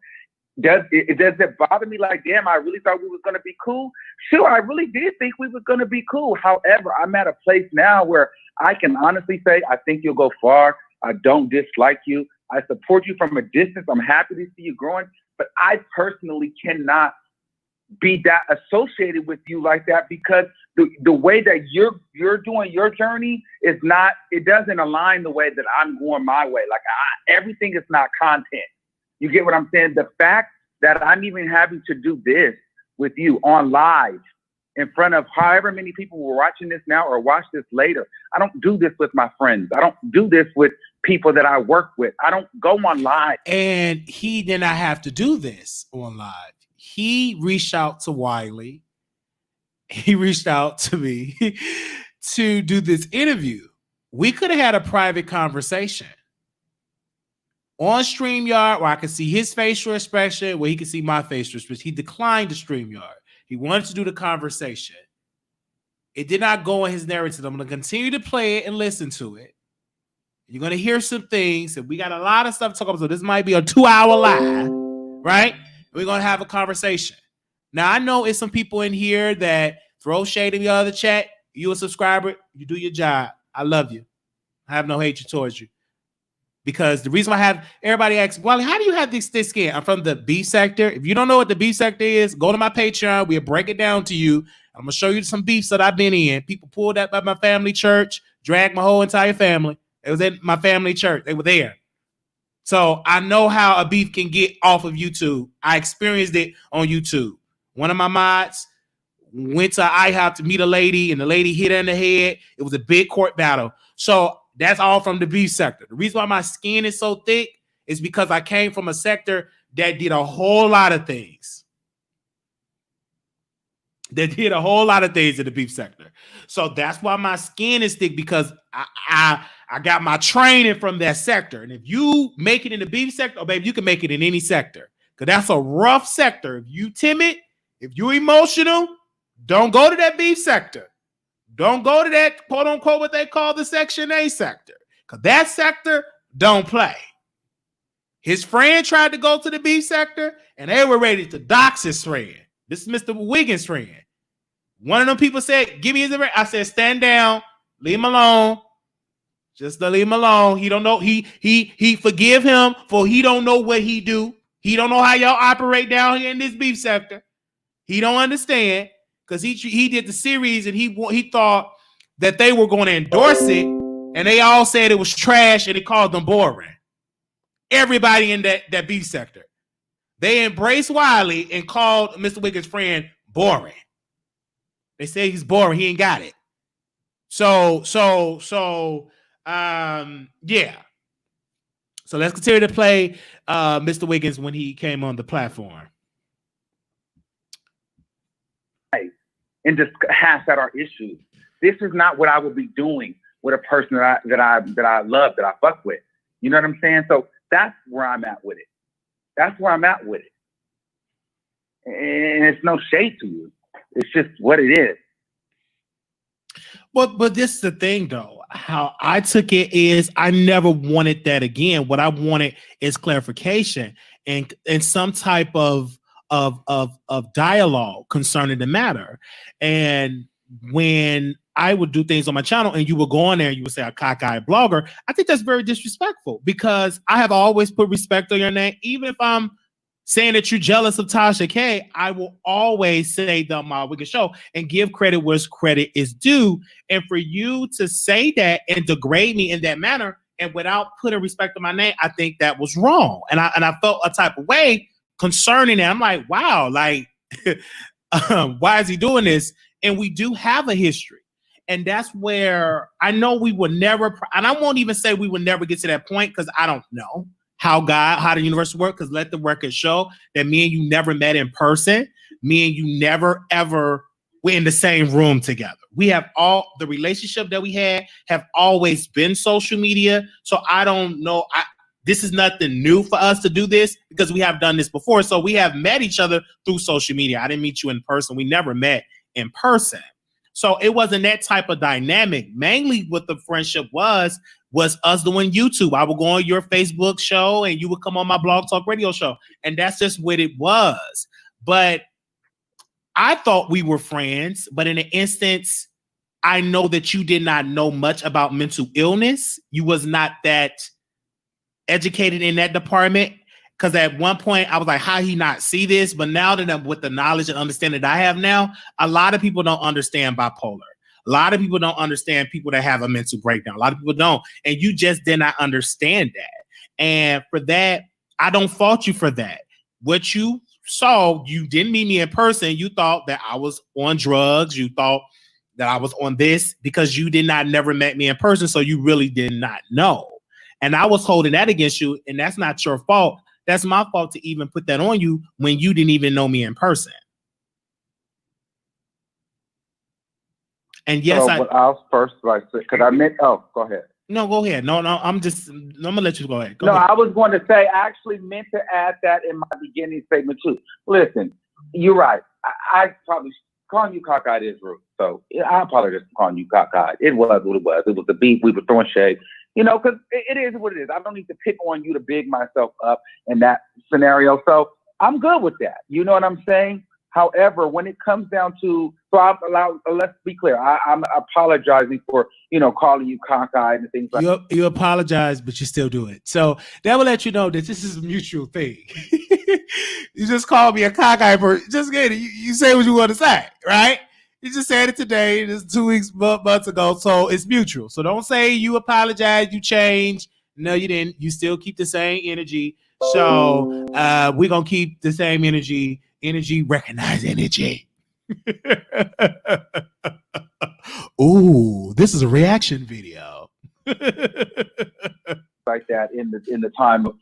Does it bother me? Like, damn, I really thought we was going to be cool. Sure, I really did think we was going to be cool. However, I'm at a place now where I can honestly say, I think you'll go far. I don't dislike you. I support you from a distance. I'm happy to see you growing, but I personally cannot be that associated with you like that, because the way that you're doing your journey is not, it doesn't align the way that I'm going my way. Like, everything is not content. You get what I'm saying? The fact that I'm even having to do this with you on live in front of however many people were watching this now or watch this later. I don't do this with my friends. I don't do this with people that I work with. I don't go on live.
And he did not have to do this on live. He reached out to Wiley. He reached out to me to do this interview. We could have had a private conversation on StreamYard where I could see his facial expression, where he could see my facial expression. He declined the StreamYard. He wanted to do the conversation. It did not go in his narrative. I'm going to continue to play it and listen to it. You're going to hear some things, and we got a lot of stuff to talk about. So this might be a 2-hour live, right? We're going to have a conversation. Now, I know it's some people in here that throw shade in the other chat. You a subscriber, you do your job. I love you. I have no hatred towards you. Because the reason why I have everybody asks, Wally, how do you have this skin? I'm from the B sector. If you don't know what the B sector is, go to my Patreon. We'll break it down to you. I'm going to show you some beefs that I've been in. People pulled up by my family church, dragged my whole entire family. It was in my family church. They were there. So I know how a beef can get off of YouTube. I experienced it on YouTube. One of my mods went to IHOP to meet a lady, and the lady hit her in the head. It was a big court battle. So that's all from the beef sector. The reason why my skin is so thick is because I came from a sector that did a whole lot of things. That did a whole lot of things in the beef sector. So that's why my skin is thick, because I got my training from that sector. And if you make it in the beef sector, oh baby, you can make it in any sector. Because that's a rough sector. If you timid, if you emotional, don't go to that beef sector. Don't go to that, quote unquote, what they call the Section A sector. Because that sector don't play. His friend tried to go to the beef sector, and they were ready to dox his friend. This is Mr. Wiggins' friend. One of them people said, give me his address. I said, stand down, leave him alone. Just to leave him alone. He don't know. He forgive him for he don't know what he do. He don't know how y'all operate down here in this beef sector. He don't understand. Because he did the series, and he thought that they were going to endorse it, and they all said it was trash, and it called them boring. Everybody in that beef sector. They embraced Wiley and called Mr. Wiggins' friend boring. They say he's boring. He ain't got it. So yeah. So let's continue to play Mr. Wiggins when he came on the platform.
And just hash out our issues. This is not what I would be doing with a person that I love, that I fuck with. You know what I'm saying? So that's where I'm at with it. That's where I'm at with it. And it's no shade to you. It's just what it is.
But this is the thing, though. How I took it is I never wanted that again. What I wanted is clarification and some type of dialogue concerning the matter. And when I would do things on my channel and you would go on there and you would say a cockeyed blogger, I think that's very disrespectful because I have always put respect on your name, even if I'm saying that you're jealous of Tasha K, I will always say the Armon Wiggins Show and give credit where credit is due. And for you to say that and degrade me in that manner and without putting respect on my name, I think that was wrong. And I felt a type of way concerning it. I'm like, wow, like, why is he doing this? And we do have a history. And that's where I know we will never, and I won't even say we will never get to that point because I don't know how the universe works, because let the record show that me and you never met in person. Me and you never, ever were in the same room together. We have all the relationship that we had have always been social media. So I don't know. This is nothing new for us to do this because we have done this before. So we have met each other through social media. I didn't meet you in person. We never met in person. So it wasn't that type of dynamic. Mainly what the friendship was us doing YouTube. I would go on your Facebook show and you would come on my Blog Talk Radio show. And that's just what it was. But I thought we were friends. But in an instance, I know that you did not know much about mental illness. You was not that educated in that department. Because at one point I was like, how he not see this? But now that I'm with the knowledge and understanding that I have now, a lot of people don't understand bipolar. A lot of people don't understand people that have a mental breakdown. A lot of people don't. And you just did not understand that. And for that, I don't fault you for that. What you saw, you didn't meet me in person. You thought that I was on drugs. You thought that I was on this because you did not never met me in person. So you really did not know. And I was holding that against you. And that's not your fault. That's my fault to even put that on you when you didn't even know me in person. And yes,
I'll first like because I meant. Oh, go ahead.
No, go ahead. No, I'm gonna let you go ahead. Go ahead.
I was going to say I actually meant to add that in my beginning statement too. Listen, you're right. I probably calling you cockeyed is rude. So I apologize for calling you cockeyed. It was what it was. It was the beef. We were throwing shade. Because it is what it is. I don't need to pick on you to big myself up in that scenario. So I'm good with that. You know what I'm saying? However, when it comes down to, let's be clear. I'm apologizing for, calling you cockeyed and things like that.
You apologize, but you still do it. So that will let you know that this is a mutual thing. You just called me a cockeyed person. Just get it. You say what you want to say, right? You just said it today. This 2 weeks, months ago. So it's mutual. So don't say you apologize, you changed. No, you didn't. You still keep the same energy. So we're going to keep the same energy. Energy, recognize energy. Ooh, this is a reaction video.
Like that in the time of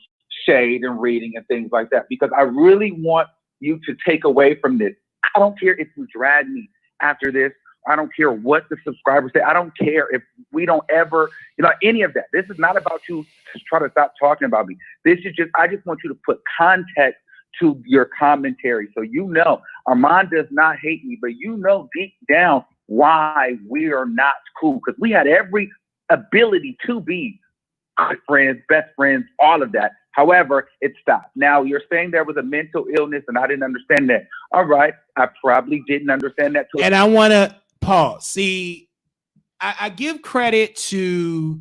shade and reading and things like that. Because I really want you to take away from this. I don't care if you drag me after this. I don't care what the subscribers say. I don't care if we don't ever, any of that. This is not about you to try to stop talking about me. I just want you to put context to your commentary. So Armon does not hate me, but deep down why we are not cool. Because we had every ability to be good friends, best friends, all of that. However, it stopped. Now, you're saying there was a mental illness and I didn't understand that. All right. I probably didn't understand that too.
And I want to pause. See, I give credit to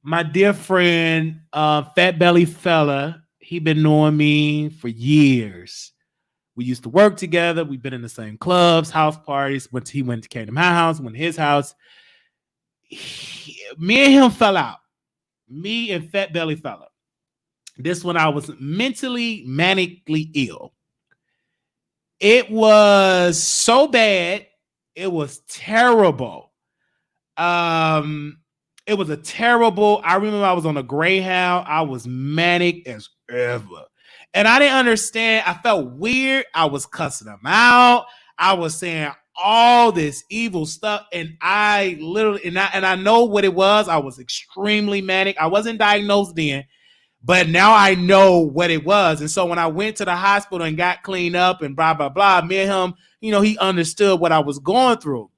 my dear friend, Fat Belly Fella. He been knowing me for years. We used to work together. We've been in the same clubs, house parties. He came to my house, went to his house. Me and him fell out. Me and Fat Belly Fella. This when I was mentally, manically ill. It was so bad. It was terrible. It was I remember I was on a Greyhound. I was manic as ever. And I didn't understand. I felt weird. I was cussing them out. I was saying all this evil stuff. And I literally, and I know what it was. I was extremely manic. I wasn't diagnosed then. But now I know what it was. And so when I went to the hospital and got cleaned up and blah, blah, blah, me and him, he understood what I was going through.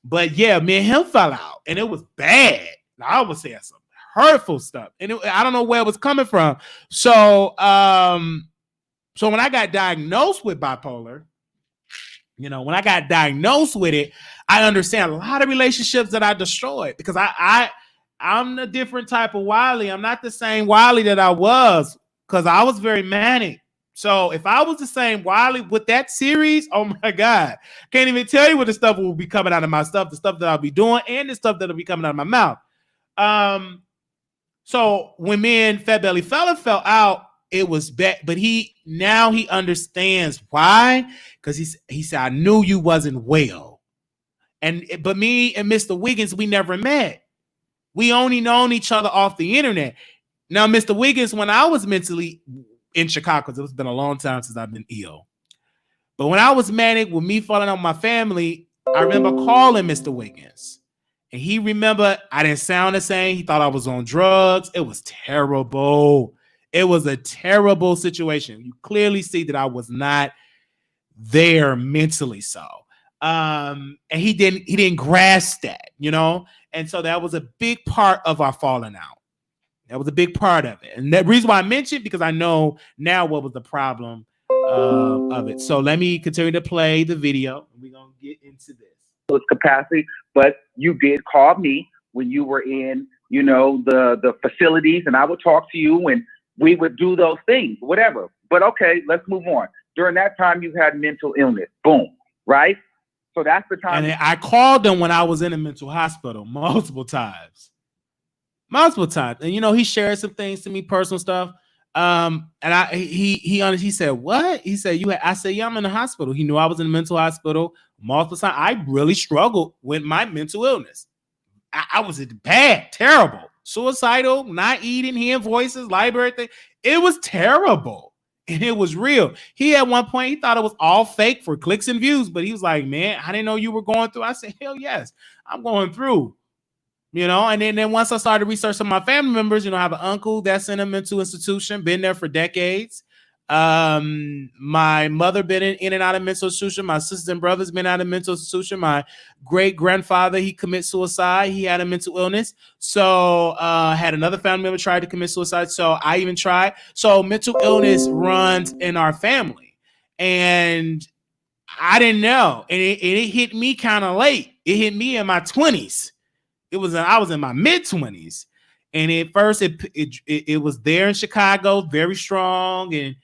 But yeah, me and him fell out, and it was bad. I was saying some hurtful stuff, and I don't know where it was coming from. So, so when I got diagnosed with bipolar, when I got diagnosed with it, I understand a lot of relationships that I destroyed because I'm a different type of Wiley. I'm not the same Wiley that I was because I was very manic. So if I was the same Wiley with that series, oh my God, can't even tell you what the stuff will be coming out of my stuff, the stuff that I'll be doing, and the stuff that'll be coming out of my mouth. So when me and Fat Belly Fella fell out, it was bad, but he understands why, because he said, I knew you wasn't well. But me and Mr. Wiggins, we never met. We only known each other off the internet. Now, Mr. Wiggins, when I was mentally in Chicago, because it's been a long time since I've been ill. But when I was manic with me falling on my family, I remember calling Mr. Wiggins. And he remembered I didn't sound the same. He thought I was on drugs. It was terrible. It was a terrible situation. You clearly see that I was not there mentally. So, and he didn't grasp that, And so that was a big part of our falling out. That was a big part of it. And that reason why I mentioned, because I know now what was the problem of it. So let me continue to play the video. We're going to get into this.
Capacity, but you did call me when you were in, the facilities, and I would talk to you and we would do those things, whatever. But okay, let's move on. During that time, you had mental illness. Boom. Right? So that's the time.
And I called him when I was in a mental hospital multiple times. And he shared some things to me, personal stuff. And he said, what? He said, I said, yeah, I'm in the hospital. He knew I was in a mental hospital multiple times. I really struggled with my mental illness. I was bad, terrible, suicidal, not eating, hearing voices, library thing. It was terrible. And it was real. He at one point, he thought it was all fake for clicks and views, but he was like, man, I didn't know you were going through. I said, hell yes, I'm going through. And then once I started researching my family members, I have an uncle that's in a mental institution, been there for decades. My mother been in and out of mental institution. My sisters and brothers been out of mental institution. My great grandfather, he committed suicide. He had a mental illness. So had another family member try to commit suicide. So I even tried. So mental illness runs in our family, and I didn't know. And it hit me kind of late. It hit me in my 20s. I was in my mid-20s, and at first it was there in Chicago, very strong, and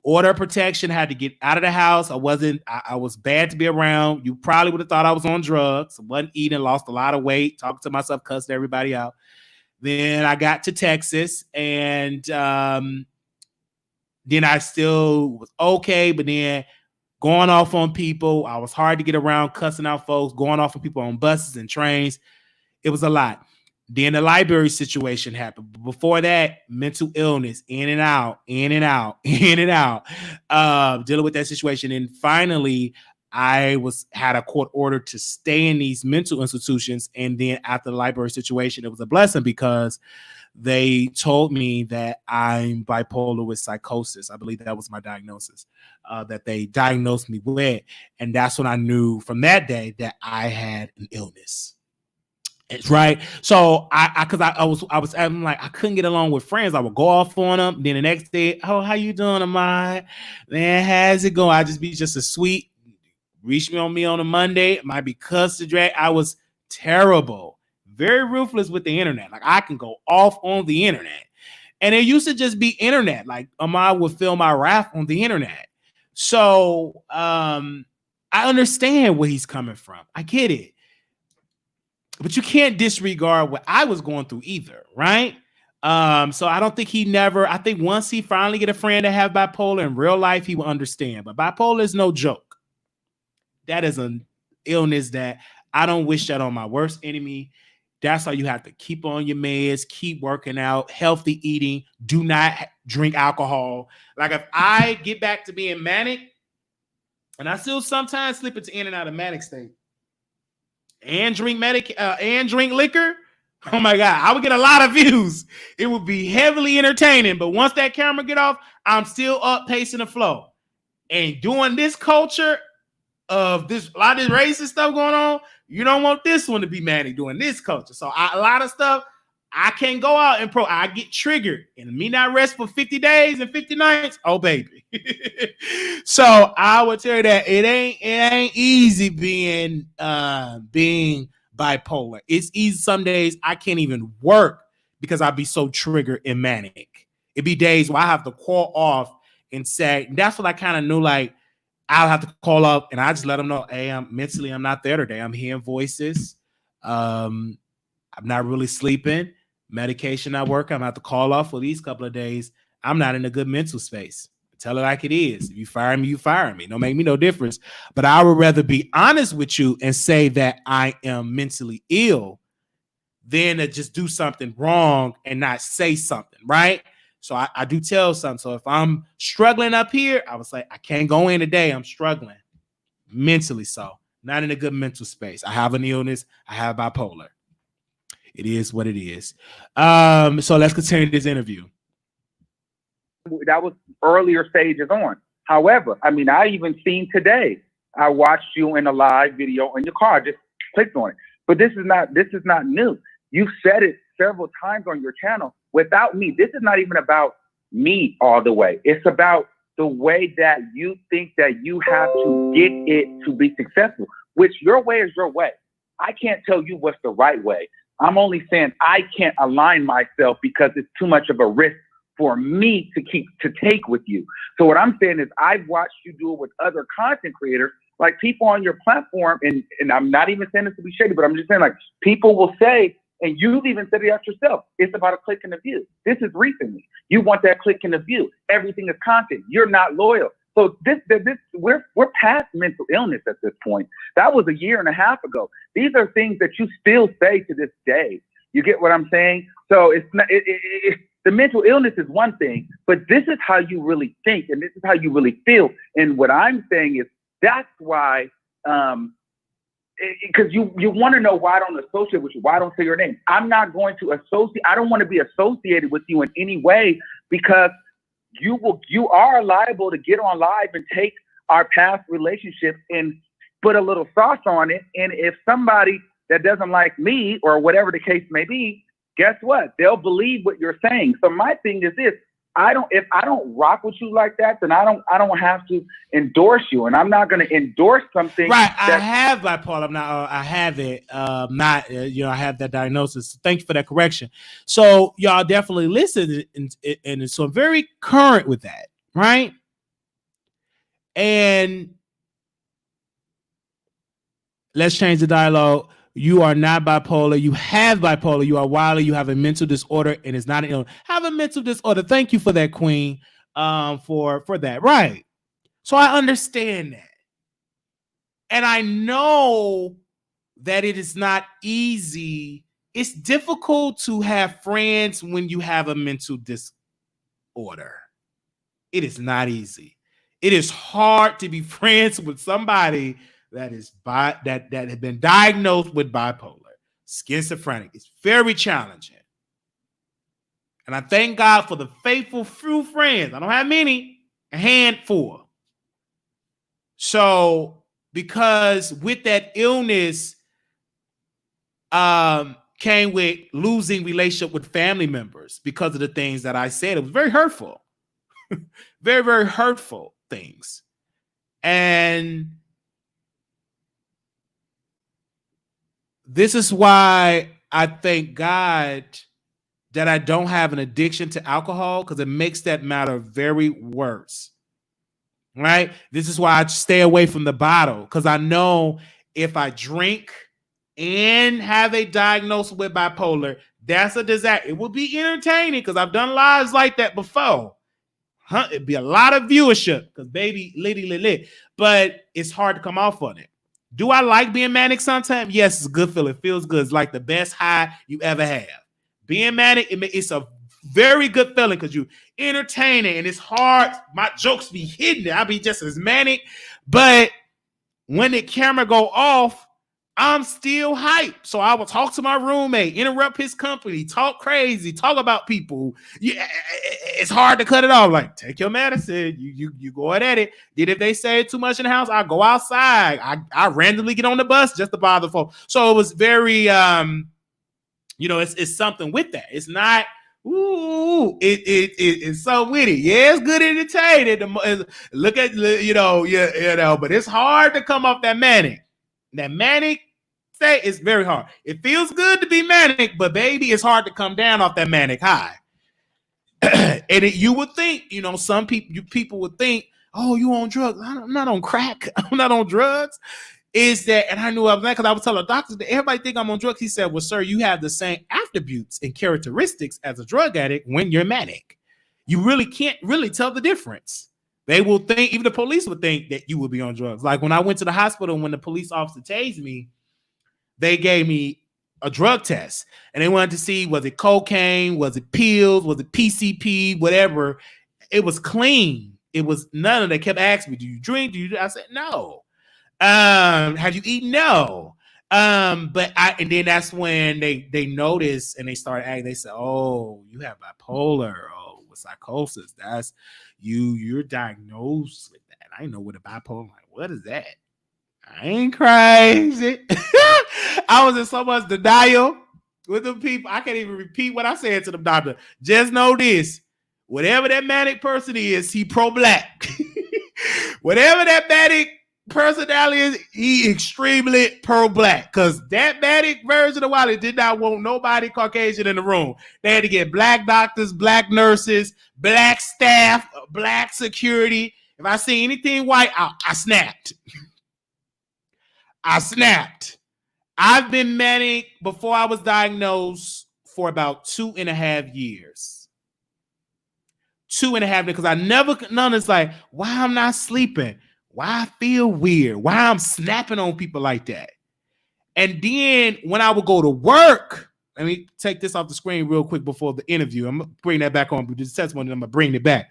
order of protection, had to get out of the house. I was bad to be around. You probably would have thought I was on drugs. I wasn't eating, lost a lot of weight, talking to myself, cussed everybody out. Then I got to Texas, and then I still was okay, but then going off on people. I was hard to get around, cussing out folks, going off on people on buses and trains. It was a lot. Then the library situation happened. But before that, mental illness, in and out, dealing with that situation. And finally, I had a court order to stay in these mental institutions. And then after the library situation, it was a blessing because they told me that I'm bipolar with psychosis. I believe that was my diagnosis that they diagnosed me with. And that's when I knew from that day that I had an illness. It's right. So I'm like, I couldn't get along with friends. I would go off on them. Then the next day, oh, how you doing, Amai? Man, how's it going? I just be just a sweet, reach me on a Monday. It might be cuss to drag. I was terrible. Very ruthless with the internet. Like I can go off on the internet. And it used to just be internet. Like Amai would feel my wrath on the internet. So I understand where he's coming from. I get it. But you can't disregard what I was going through either, right? So I don't think I think once he finally get a friend that have bipolar in real life, he will understand. But bipolar is no joke. That is an illness that I don't wish that on my worst enemy. That's why you have to keep on your meds, keep working out, healthy eating, do not drink alcohol. Like if I get back to being manic, and I still sometimes slip into in and out of manic state, and drink liquor, oh my God, I would get a lot of views. It would be heavily entertaining. But once that camera get off, I'm still up pacing the flow. And doing this culture, of this, a lot of this racist stuff going on. You don't want this one to be manic doing this culture. So a lot of stuff, I can't go out and I get triggered, and me not rest for 50 days and 50 nights. Oh, baby. So I would tell you that it ain't easy being bipolar. It's easy. Some days I can't even work because I'll be so triggered and manic. It'd be days where I have to call off and say, and that's what I kind of knew, like, I'll have to call up and I just let them know, hey, I'm not there today. I'm hearing voices. I'm not really sleeping. Medication not working. I'm going to have to call off for these couple of days. I'm not in a good mental space. Tell it like it is. If you fire me, you fire me. Don't make me no difference. But I would rather be honest with you and say that I am mentally ill than to just do something wrong and not say something, right? So I do tell something. So if I'm struggling up here, I would say I can't go in today. I'm struggling mentally. So not in a good mental space. I have an illness. I have bipolar. It is what it is. So let's continue this interview.
That was earlier stages on. However, I mean, I even seen today, I watched you in a live video in your car, just clicked on it. But this is not new. You said it several times on your channel. Without me, this is not even about me all the way. It's about the way that you think that you have to get it to be successful, which your way is your way. I can't tell you what's the right way. I'm only saying I can't align myself because it's too much of a risk for me to take with you. So what I'm saying is I've watched you do it with other content creators, like people on your platform, and I'm not even saying this to be shady, but I'm just saying, like, people will say, and you've even said it out yourself, it's about a click and a view. This is recently. You want that click and a view. Everything is content. You're not loyal. So we're past mental illness at this point. That was 1.5 years ago. These are things that you still say to this day. You get what I'm saying? So it's not, the mental illness is one thing, but this is how you really think, and this is how you really feel. And what I'm saying is that's why, because you want to know why I don't associate with you, why I don't say your name. I'm not going to associate. I don't want to be associated with you in any way, because you are liable to get on live and take our past relationship and put a little sauce on it. And if somebody that doesn't like me or whatever the case may be, guess what? They'll believe what you're saying. So my thing is this: if I don't rock with you like that, then I don't have to endorse you, and I'm not going to endorse something.
Right, I have bipolar. I'm not. I have it. I have that diagnosis. Thank you for that correction. So y'all definitely listen, and so I'm very current with that, right? And let's change the dialogue. You are not bipolar. You have bipolar. You are Wiley. You have a mental disorder, and it's not an illness. Have a mental disorder. Thank you for that, Queen. For that, right? So I understand that, and I know that it is not easy. It's difficult to have friends when you have a mental disorder. It is not easy. It is hard to be friends with somebody that have been diagnosed with bipolar, schizophrenic. It's very challenging. And I thank God for the faithful few friends. I don't have many, a handful. So, because with that illness came with losing relationship with family members because of the things that I said. It was very hurtful. Very, very hurtful things. And this is why I thank God that I don't have an addiction to alcohol, because it makes that matter very worse. Right? This is why I stay away from the bottle, because I know if I drink and have a diagnosis with bipolar, that's a disaster. It will be entertaining because I've done lives like that before. It'd be a lot of viewership because baby, lit. But it's hard to come off on it. Do I like being manic sometimes? Yes, it's a good feeling. It feels good. It's like the best high you ever have. Being manic, it's a very good feeling because you entertaining and it's hard. My jokes be hidden. I'll be just as manic. But when the camera go off, I'm still hyped. So I would talk to my roommate, interrupt his company, talk crazy, talk about people. Yeah, it's hard to cut it off. Like, take your medicine. You go at it. Then if they say too much in the house, I go outside. I randomly get on the bus just to bother folks. So it was very it's something with that. It's not it's so witty. Yeah, it's good entertaining. Look at but it's hard to come off that manic. That manic state is very hard. It feels good to be manic, but baby, it's hard to come down off that manic high. And you would think, some people would think, oh, you on drugs? I'm not on crack. I'm not on drugs. Is that, and I knew I was because I was telling doctors that everybody think I'm on drugs. He said, well, sir, you have the same attributes and characteristics as a drug addict when you're manic. You really can't really tell the difference. They will think, even the police would think that you would be on drugs. Like when I went to the hospital, when the police officer tased me, they gave me a drug test and they wanted to see, was it cocaine? Was it pills? Was it PCP? Whatever. It was clean. It was none of that. They kept asking me, do you drink? I said, no. Have you eaten? No. And then that's when they noticed and they started acting. They said, oh, you have bipolar. Oh, with psychosis. That's you're diagnosed with that. I know what a bipolar. I'm like, what is that? I ain't crazy. I was in so much denial with the people. I can't even repeat what I said to the doctor. Just know this. Whatever that manic person is, he pro-black. Whatever that manic personality is, he extremely pro-black. Because that manic version of Wiley did not want nobody Caucasian in the room. They had to get black doctors, black nurses, black staff, black security. If I see anything white, I snapped. I snapped. I've been manic before I was diagnosed for about 2.5 years. 2.5 because I never none. It's like, why I'm not sleeping, why I feel weird, why I'm snapping on people like that. And then when I would go to work, let me take this off the screen real quick before the interview. I'm gonna bring that back on, but this testimony, I'm gonna bring it back.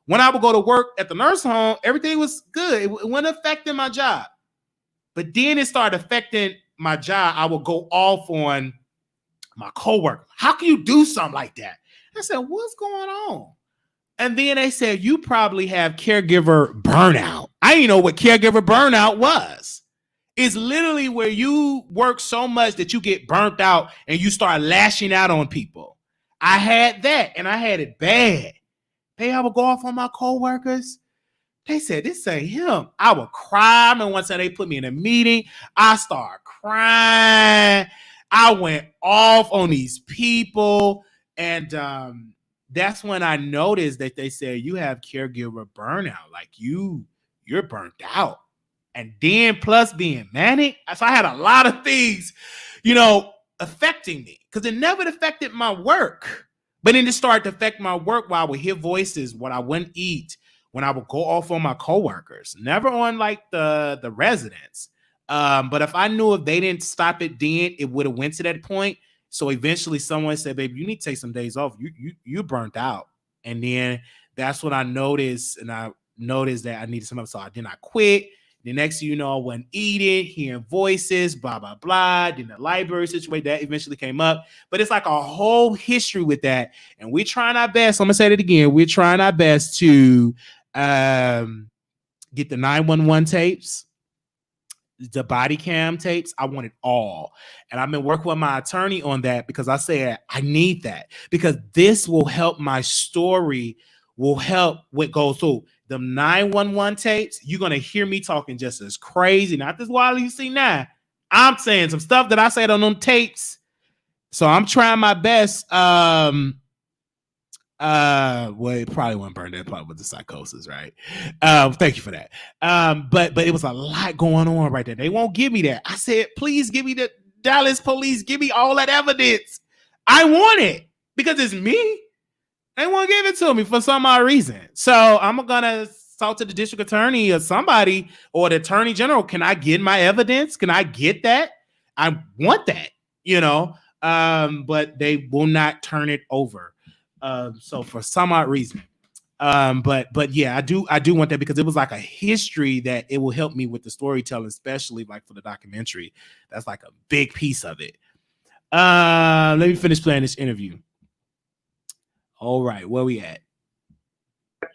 When I would go to work at the nurse home, everything was good. It wasn't affecting my job. But then it started affecting my job. I would go off on my coworker. How can you do something like that? I said, what's going on? And then they said, you probably have caregiver burnout. I didn't know what caregiver burnout was. It's literally where you work so much that you get burnt out and you start lashing out on people. I had that and I had it bad. I would go off on my coworkers. They said, this ain't him. I would cry. And once they put me in a meeting, I started crying. I went off on these people. And that's when I noticed that they said, you have caregiver burnout. Like you're burnt out. And then plus being manic. So I had a lot of things, affecting me. Because it never affected my work. But then it started to affect my work while I would hear voices, what I wouldn't eat, when I would go off on my coworkers, never on like the residents. But if I knew if they didn't stop it then, it would have went to that point. So eventually someone said, baby, you need to take some days off. You burnt out. And then that's what I noticed. And I noticed that I needed some help. So then I quit. The next thing you know, I wasn't eating, hearing voices, blah, blah, blah. Then the library situation, that eventually came up. But it's like a whole history with that. And we're trying our best. I'm going to say it again. We're trying our best to get the 911 tapes, the body cam tapes. I want it all. And I've been working with my attorney on that because I said, I need that because this will help my story, will help what goes through. The 911 tapes, you're going to hear me talking just as crazy. Not this Wiley you see now. I'm saying some stuff that I said on them tapes. So I'm trying my best. Well, it probably won't burn that part with the psychosis, right? Thank you for that. But it was a lot going on right there. They won't give me that. I said, please give me the Dallas police. Give me all that evidence. I want it because it's me. They won't give it to me for some odd reason. So I'm going to talk to the district attorney or somebody or the attorney general. Can I get my evidence? Can I get that? I want that, but they will not turn it over. So for some odd reason. But yeah, I do want that because it was like a history that it will help me with the storytelling, especially like for the documentary. That's like a big piece of it. Let me finish playing this interview. All right, where we at?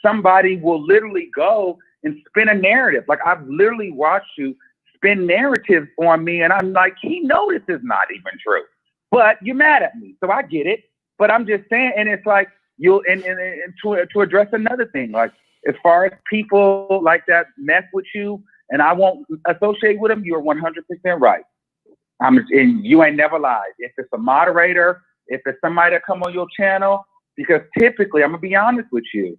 Somebody will literally go and spin a narrative. Like, I've literally watched you spin narratives on me, and I'm like, he knows this is not even true, but you're mad at me, so I get it. But I'm just saying, and it's like you'll and to address another thing, like as far as people like that mess with you, and I won't associate with them. You're 100% right. And you ain't never lied. If it's a moderator, if it's somebody that come on your channel, because typically, I'm gonna be honest with you,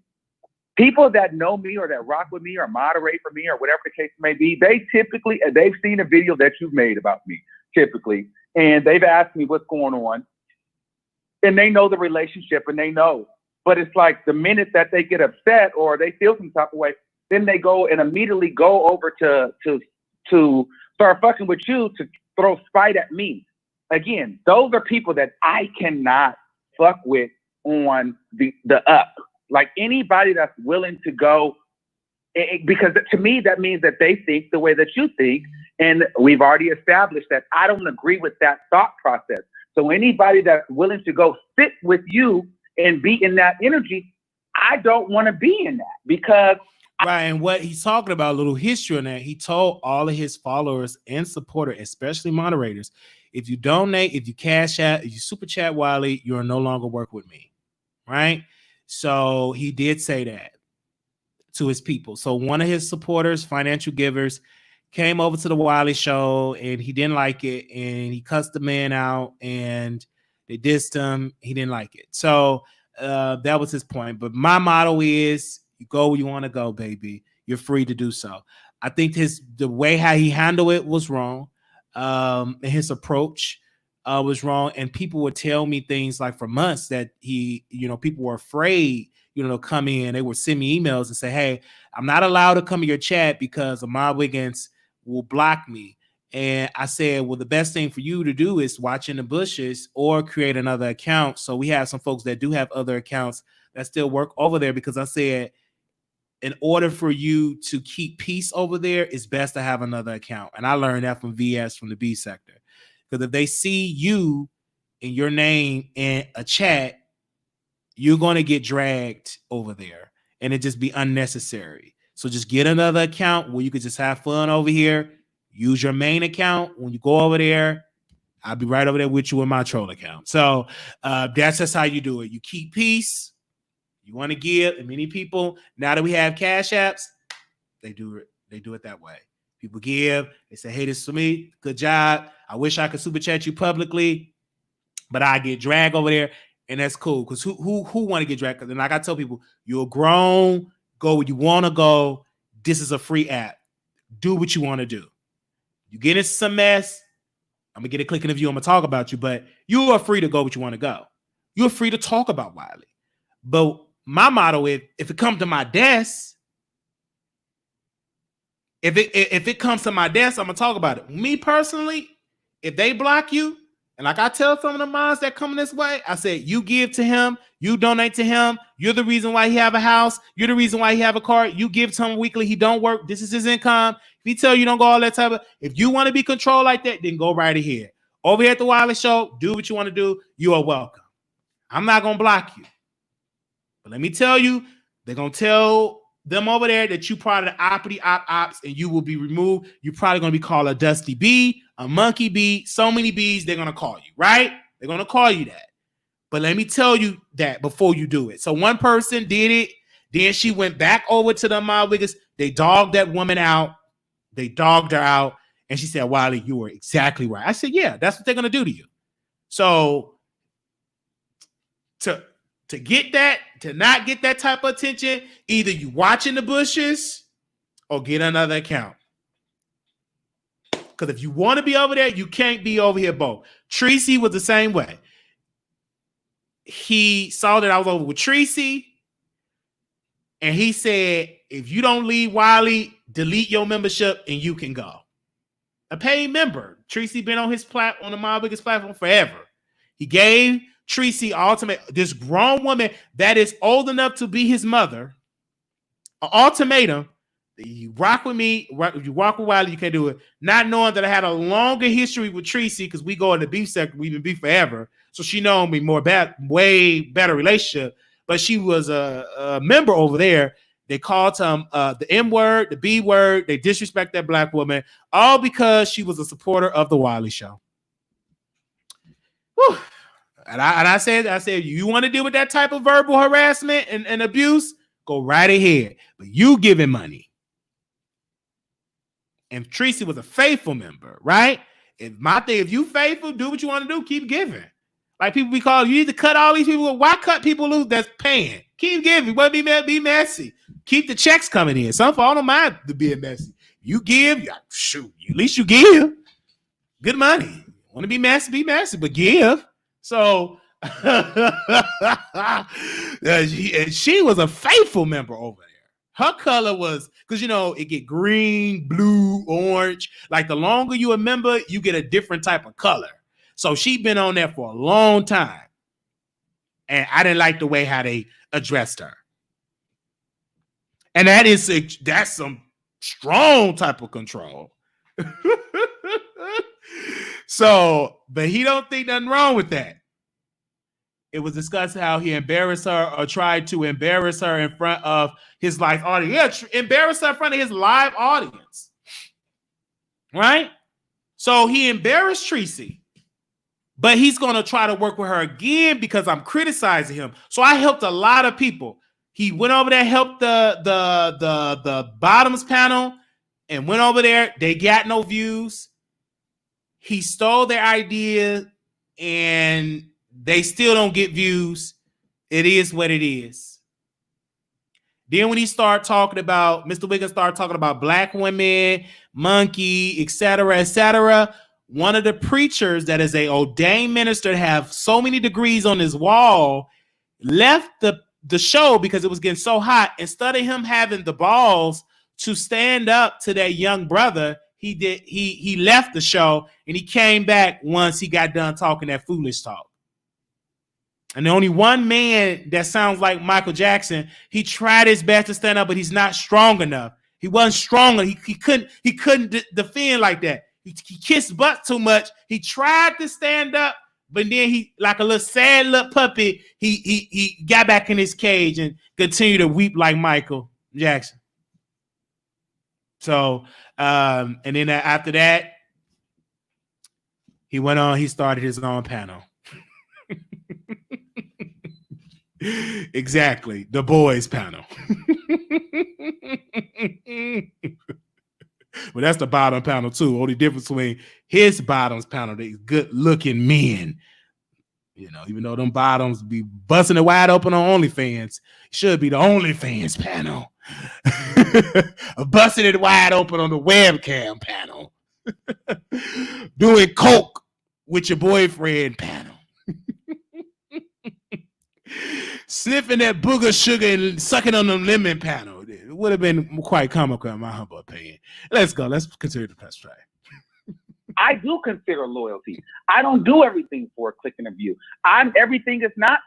people that know me or that rock with me or moderate for me or whatever the case may be, they've seen a video that you've made about me, typically, and they've asked me what's going on, and they know the relationship and they know. But it's like the minute that they get upset or they feel some type of way, then they go and immediately go over to start fucking with you to throw spite at me. Again, those are people that I cannot fuck with on the up. Like anybody that's willing to go, because to me, that means that they think the way that you think. And we've already established that I don't agree with that thought process. So anybody that's willing to go sit with you and be in that energy, I don't want to be in that because.
Right. And what he's talking about, a little history on that, he told all of his followers and supporters, especially moderators, if you donate, if you cash out, if you super chat Wiley, you'll no longer work with me. Right. So he did say that to his people. So one of his supporters, financial givers, came over to the Wiley Show and he didn't like it. And he cussed the man out and they dissed him. He didn't like it. So that was his point. But my motto is you go where you want to go, baby. You're free to do so. I think the way how he handled it was wrong. And his approach was wrong, and people would tell me things like for months that people were afraid, to come in. They would send me emails and say, "Hey, I'm not allowed to come in your chat because Armon Wiggins will block me." And I said, "Well, the best thing for you to do is watch in the bushes or create another account." So we have some folks that do have other accounts that still work over there because I said, in order for you to keep peace over there, it's best to have another account. And I learned that from VS from the B sector. Because if they see you and your name in a chat, you're going to get dragged over there and it just be unnecessary. So just get another account where you could just have fun over here. Use your main account. When you go over there, I'll be right over there with you in my troll account. So that's just how you do it. You keep peace. You want to give, and many people, now that we have cash apps, they do it that way. People give, they say, "Hey, this is for me. Good job. I wish I could super chat you publicly, but I get dragged over there." And that's cool. Because who want to get dragged? And like I tell people, you're grown, go where you want to go. This is a free app. Do what you want to do. You get into some mess, I'm gonna get a clicking of you, I'm gonna talk about you, but you are free to go where you want to go. You're free to talk about Wiley. But my motto is, if it comes to my desk, if it comes to my desk, I'm gonna talk about it. Me personally, if they block you, and like I tell some of the moms that come this way, I say, you give to him, you donate to him. You're the reason why he have a house. You're the reason why he have a car. You give to him weekly. He don't work. This is his income. If he tell you don't go all that type of, if you want to be controlled like that, then go right ahead. Over here at the Wiley Show, do what you want to do. You are welcome. I'm not gonna block you. But let me tell you, they're going to tell them over there that you part of the uppity ops and you will be removed. You're probably going to be called a dusty bee, a monkey bee, so many bees they're going to call you, right? They're going to call you that. But let me tell you that before you do it. So one person did it. Then she went back over to the Armon Wiggins. They dogged that woman out. They dogged her out. And she said, "Wiley, you were exactly right." I said, "Yeah, that's what they're going to do to you." So to get that, to not get that type of attention, either you watch in the bushes or get another account. Because if you want to be over there, you can't be over here both. Tracy was the same way. He saw that I was over with Tracy, and he said, "If you don't leave Wiley, delete your membership and you can go." A paid member. Tracy been on his on the Armon Wiggins platform forever. He gave Tracy ultimate, this grown woman that is old enough to be his mother, An ultimatum. You rock with me, you rock with Wiley, you can't do it. Not knowing that I had a longer history with Tracy because we go in the beef sector, we've been beef forever. So she known me way better relationship. But she was a member over there. They called him the M word, the B word. They disrespect that black woman, all because she was a supporter of the Wiley Show. Whew. And I said, you want to deal with that type of verbal harassment and abuse? Go right ahead. But you giving money. And Tracy was a faithful member, right? If you faithful, do what you want to do, keep giving. Like people be called, you need to cut all these people. Why cut people loose that's paying? Keep giving. What be messy? Keep the checks coming in. Some folk don't mind to being messy. You give, shoot, at least you give. Good money. Want to be messy, but give. So she was a faithful member over there. Her color was, because it get green, blue, orange. Like the longer you a member, you get a different type of color. So she been on there for a long time. And I didn't like the way how they addressed her. And that's some strong type of control. So, but he don't think nothing wrong with that. It was discussed how he embarrassed her or tried to embarrass her in front of his live audience. Yeah, embarrassed her in front of his live audience. Right? So he embarrassed Tracy, but he's going to try to work with her again because I'm criticizing him. So I helped a lot of people. He went over there, helped the bottoms panel and went over there. They got no views. He stole their idea and they still don't get views. It is what it is. Then when he started talking about, Mr. Wiggins started talking about black women, monkey, etc., one of the preachers that is a ordained minister to have so many degrees on his wall left the show because it was getting so hot. Instead of him having the balls to stand up to that young brother, he left the show and he came back once he got done talking that foolish talk. And the only one man that sounds like Michael Jackson, he tried his best to stand up, but he's not strong enough. He wasn't strong enough. He couldn't defend like that. He kissed butt too much. He tried to stand up, but then he, like a little sad little puppy, he got back in his cage and continued to weep like Michael Jackson. So, and then after that, he went on, he started his own panel. Exactly, the boys panel. But that's the bottom panel too. Only difference between his bottoms panel, they good looking men. Even though them bottoms be busting it wide open on OnlyFans, should be the OnlyFans panel. Busting it wide open on the webcam panel. Doing coke with your boyfriend panel. Sniffing that booger sugar and sucking on the lemon panel. It would have been quite comical in my humble opinion. Let's go. Let's continue the press try.
I do consider loyalty. I don't do everything for a click and a view. Everything is not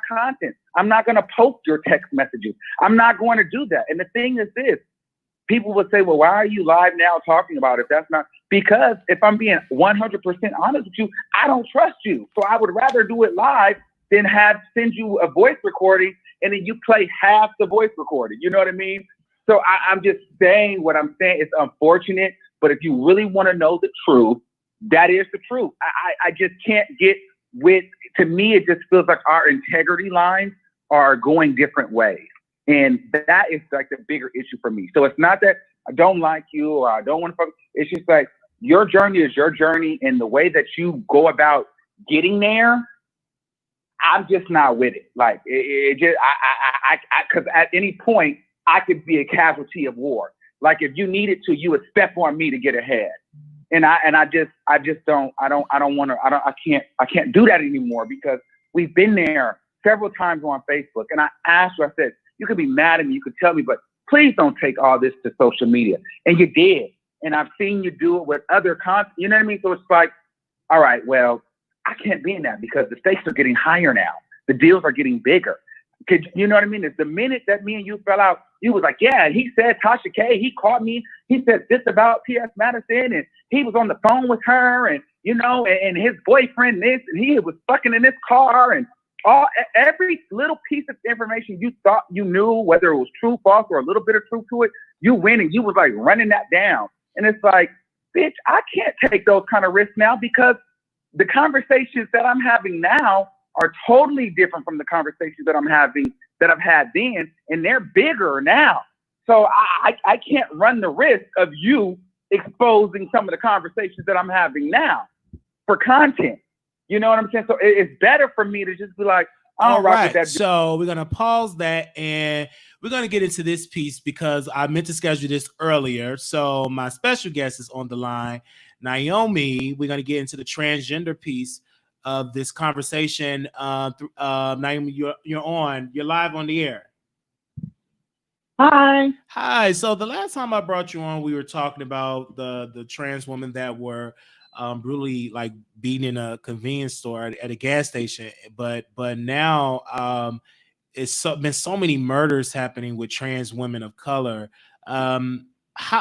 content. I'm not going to post your text messages. I'm not going to do that. And the thing is this, people would say, well, why are you live now talking about it? That's not, because if I'm being 100% honest with you, I don't trust you. So I would rather do it live than send you a voice recording and then you play half the voice recording. You know what I mean? So I'm just saying what I'm saying. It's unfortunate, but if you really want to know the truth, that is the truth. I just can't get with, to me, it just feels like our integrity lines are going different ways. And that is like the bigger issue for me. So it's not that I don't like you or I don't want to fuck. It's just like your journey is your journey, and the way that you go about getting there, I'm just not with it. Like because at any point I could be a casualty of war. Like if you needed to, you would step on me to get ahead. And I can't do that anymore, because we've been there several times on Facebook. And I asked her, I said, you could be mad at me, you could tell me, but please don't take all this to social media. And you did. And I've seen you do it with other content. You know what I mean? So it's like, all right, well, I can't be in that because the stakes are getting higher now. The deals are getting bigger. You know what I mean? It's the minute that me and you fell out, you was like, yeah, he said Tasha K, he called me, he said this about T.S. Madison, and he was on the phone with her, and you know, and his boyfriend this, and he was fucking in this car, and every little piece of information you thought you knew, whether it was true, false, or a little bit of truth to it, you went and you was like running that down. And it's like, bitch, I can't take those kind of risks now, because the conversations that I'm having now are totally different from the conversations that I've had then, and they're bigger now. So I can't run the risk of you exposing some of the conversations that I'm having now for content. You know what I'm saying? So it's better for me to just be like, I don't rock with that.
So we're gonna pause that, and we're gonna get into this piece because I meant to schedule this earlier. So my special guest is on the line, Naomi. We're gonna get into the transgender piece of this conversation. Naomi, you're live on the air. Hi. So the last time I brought you on, we were talking about the trans women that were brutally like beaten in a convenience store at a gas station. But now it's been so many murders happening with trans women of color. How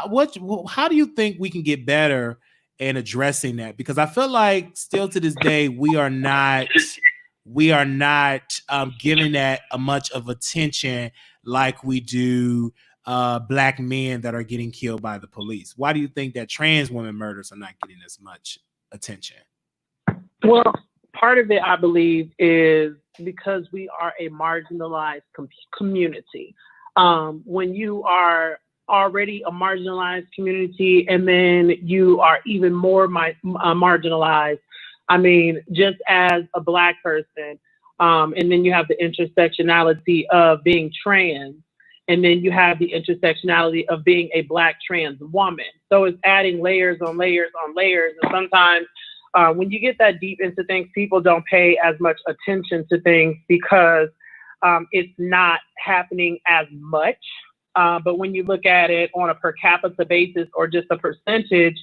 do you think we can get better in addressing that? Because I feel like still to this day we are not giving that a much of attention like we do Black men that are getting killed by the police. Why do you think that trans women murders are not getting as much attention?
Well, part of it, I believe, is because we are a marginalized community. When you are already a marginalized community and then you are even more marginalized, I mean, just as a Black person, and then you have the intersectionality of being trans, and then you have the intersectionality of being a Black trans woman. So it's adding layers on layers on layers. And sometimes when you get that deep into things, people don't pay as much attention to things because it's not happening as much. But when you look at it on a per capita basis or just a percentage,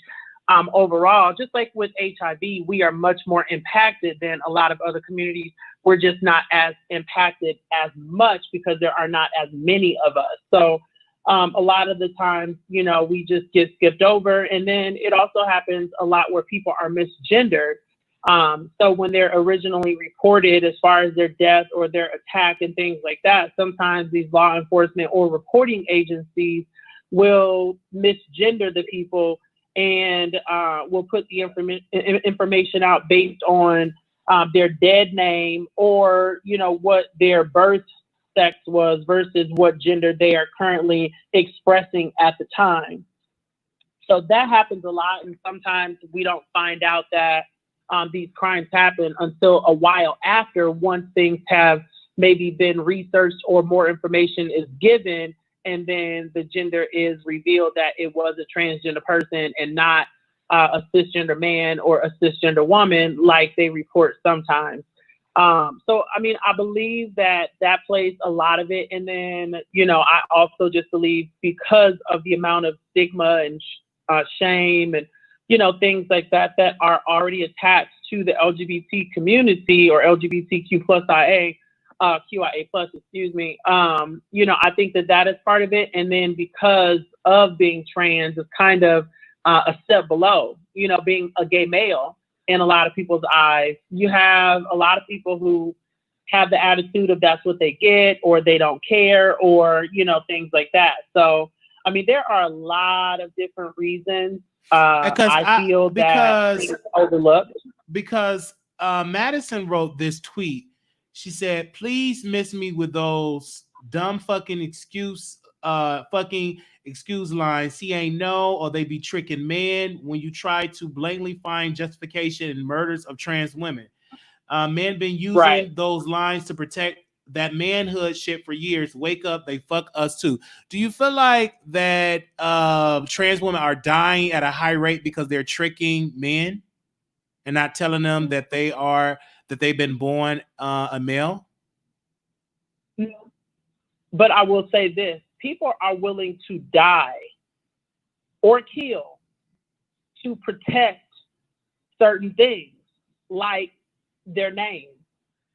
overall, just like with HIV, we are much more impacted than a lot of other communities. We're just not as impacted as much because there are not as many of us. So a lot of the times, you know, we just get skipped over. And then it also happens a lot where people are misgendered. So when they're originally reported as far as their death or their attack and things like that, sometimes these law enforcement or reporting agencies will misgender the people and will put the information out based on their dead name or, you know, what their birth sex was versus what gender they are currently expressing at the time. So that happens a lot, and sometimes we don't find out that these crimes happen until a while after, once things have maybe been researched or more information is given, and then the gender is revealed that it was a transgender person and not a cisgender man or a cisgender woman like they report sometimes. So, I mean, I believe that that plays a lot of it. And then, you know, I also just believe because of the amount of stigma and shame and, you know, things like that that are already attached to the LGBT community or LGBTQ plus QIA plus, excuse me. You know, I think that that is part of it. And then because of being trans is kind of a step below, you know, being a gay male in a lot of people's eyes. You have a lot of people who have the attitude of that's what they get, or they don't care, or, you know, things like that. So, I mean, there are a lot of different reasons I feel that it's overlooked.
Because Madison wrote this tweet. She said, please miss me with those dumb fucking excuse lines. He ain't know, or they be tricking men when you try to blatantly find justification in murders of trans women. Men been using those lines to protect that manhood shit for years. Wake up, they fuck us too. Do you feel like that trans women are dying at a high rate because they're tricking men and not telling them that they've been born a male?
But I will say this. People are willing to die or kill to protect certain things, like their name.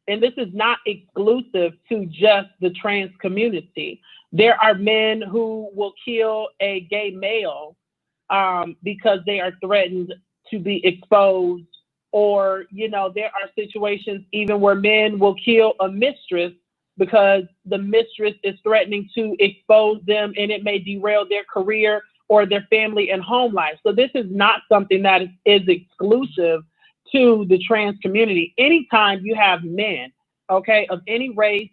and this is not exclusive to just the trans community. There are men who will kill a gay male because they are threatened to be exposed, or, you know, there are situations even where men will kill a mistress because the mistress is threatening to expose them, and it may derail their career or their family and home life. So this is not something that is exclusive to the trans community. Anytime you have men, okay, of any race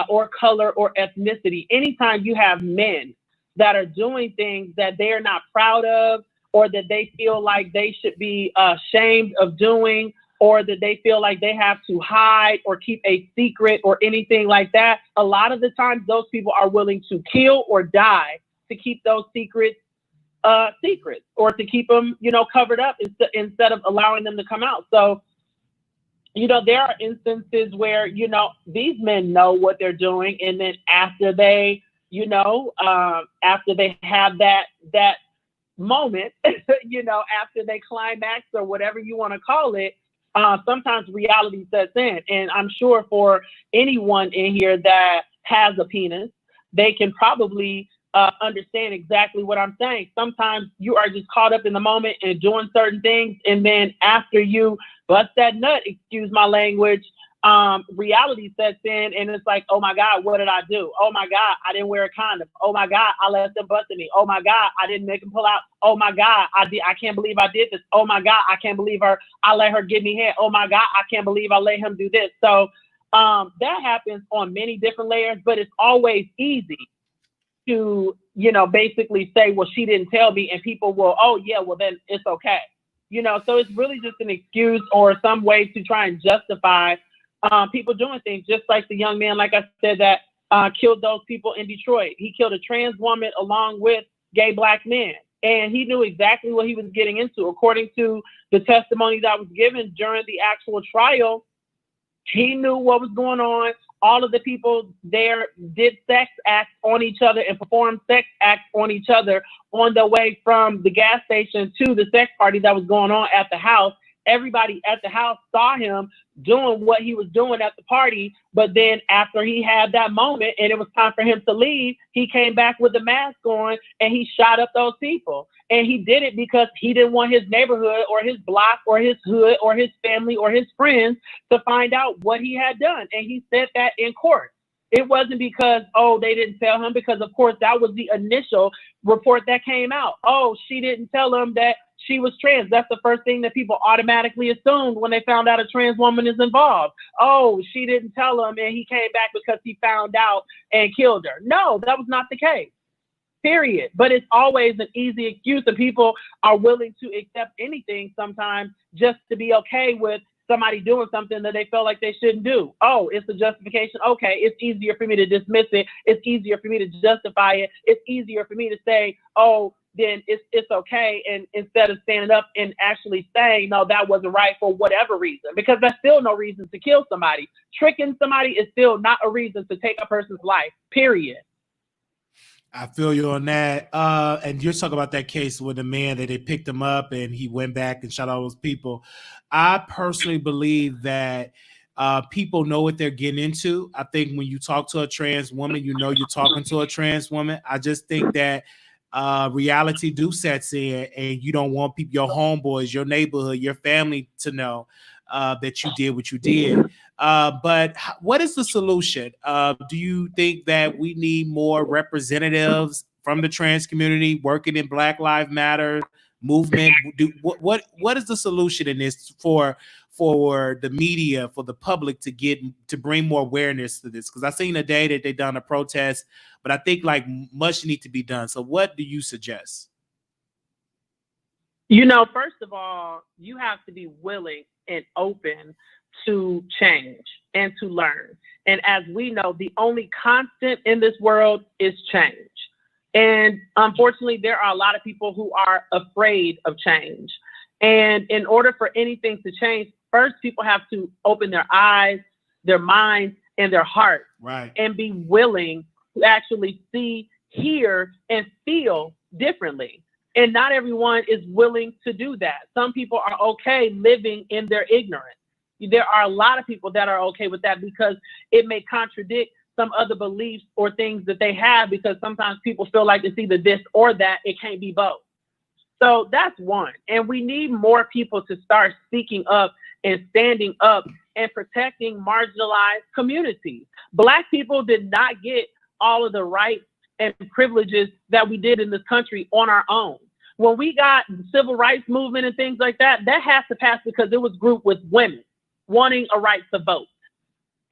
or color or ethnicity, anytime you have men that are doing things that they are not proud of, or that they feel like they should be ashamed of doing, or that they feel like they have to hide or keep a secret or anything like that, a lot of the times those people are willing to kill or die to keep those secrets secrets, or to keep them, you know, covered up instead of allowing them to come out. So, you know, there are instances where, you know, these men know what they're doing, and then after they, you know, after they have that moment, you know, after they climax or whatever you want to call it, sometimes reality sets in. And I'm sure for anyone in here that has a penis, they can probably understand exactly what I'm saying. Sometimes you are just caught up in the moment and doing certain things, and then after you bust that nut, excuse my language, reality sets in, and it's like, oh my God, what did I do? Oh my God, I didn't wear a condom. Oh my God, I let them bust me. Oh my God, I didn't make them pull out. Oh my God, I can't believe I did this. Oh my God, I can't believe I let her give me head. Oh my God, I can't believe I let him do this. So that happens on many different layers, but it's always easy to, you know, basically say, well, she didn't tell me, and people will, oh yeah, well then it's okay. You know, so it's really just an excuse or some way to try and justify people doing things, just like the young man, like I said, that killed those people in Detroit. He killed a trans woman along with gay black men, and he knew exactly what he was getting into. According to the testimony that was given during the actual trial, he knew what was going on. All of the people there did sex acts on each other and performed sex acts on each other on the way from the gas station to the sex party that was going on at the house. Everybody at the house saw him doing what he was doing at the party, but then after he had that moment and it was time for him to leave, he came back with the mask on and he shot up those people. And he did it because he didn't want his neighborhood or his block or his hood or his family or his friends to find out what he had done. And he said that in court. It wasn't because, oh, they didn't tell him, because of course that was the initial report that came out. Oh, she didn't tell him that she was trans. That's the first thing that people automatically assumed when they found out a trans woman is involved. Oh, she didn't tell him and he came back because he found out and killed her. No, that was not the case. Period. But it's always an easy excuse, and people are willing to accept anything sometimes just to be okay with somebody doing something that they felt like they shouldn't do. Oh, it's a justification. Okay, it's easier for me to dismiss it. It's easier for me to justify it. It's easier for me to say, oh, then it's okay. And instead of standing up and actually saying, no, that wasn't right for whatever reason, because that's still no reason to kill somebody. Tricking somebody is still not a reason to take a person's life, period.
I feel you on that. And you're talking about that case with the man that they picked him up and he went back and shot all those people. I personally believe that people know what they're getting into. I think when you talk to a trans woman, you know you're talking to a trans woman. I just think that reality do sets in, and you don't want people, your homeboys, your neighborhood, your family to know that you did what you did. But what is the solution? Do you think that we need more representatives from the trans community working in Black Lives Matter movement? What is the solution in this for the media, for the public to bring more awareness to this? Because I seen a day that they done a protest, but I think like much need to be done. So what do you suggest?
You know, first of all, you have to be willing and open to change and to learn. And as we know, the only constant in this world is change. And unfortunately, there are a lot of people who are afraid of change. And in order for anything to change, first people have to open their eyes, their minds, and their hearts,
right,
and be willing to actually see, hear, and feel differently. And not everyone is willing to do that. Some people are okay living in their ignorance. There are a lot of people that are okay with that because it may contradict some other beliefs or things that they have, because sometimes people feel like it's either this or that. It can't be both. So that's one. And we need more people to start speaking up and standing up and protecting marginalized communities. Black people did not get all of the rights and privileges that we did in this country on our own. When we got the civil rights movement and things like that, that has to pass because it was grouped with women wanting a right to vote.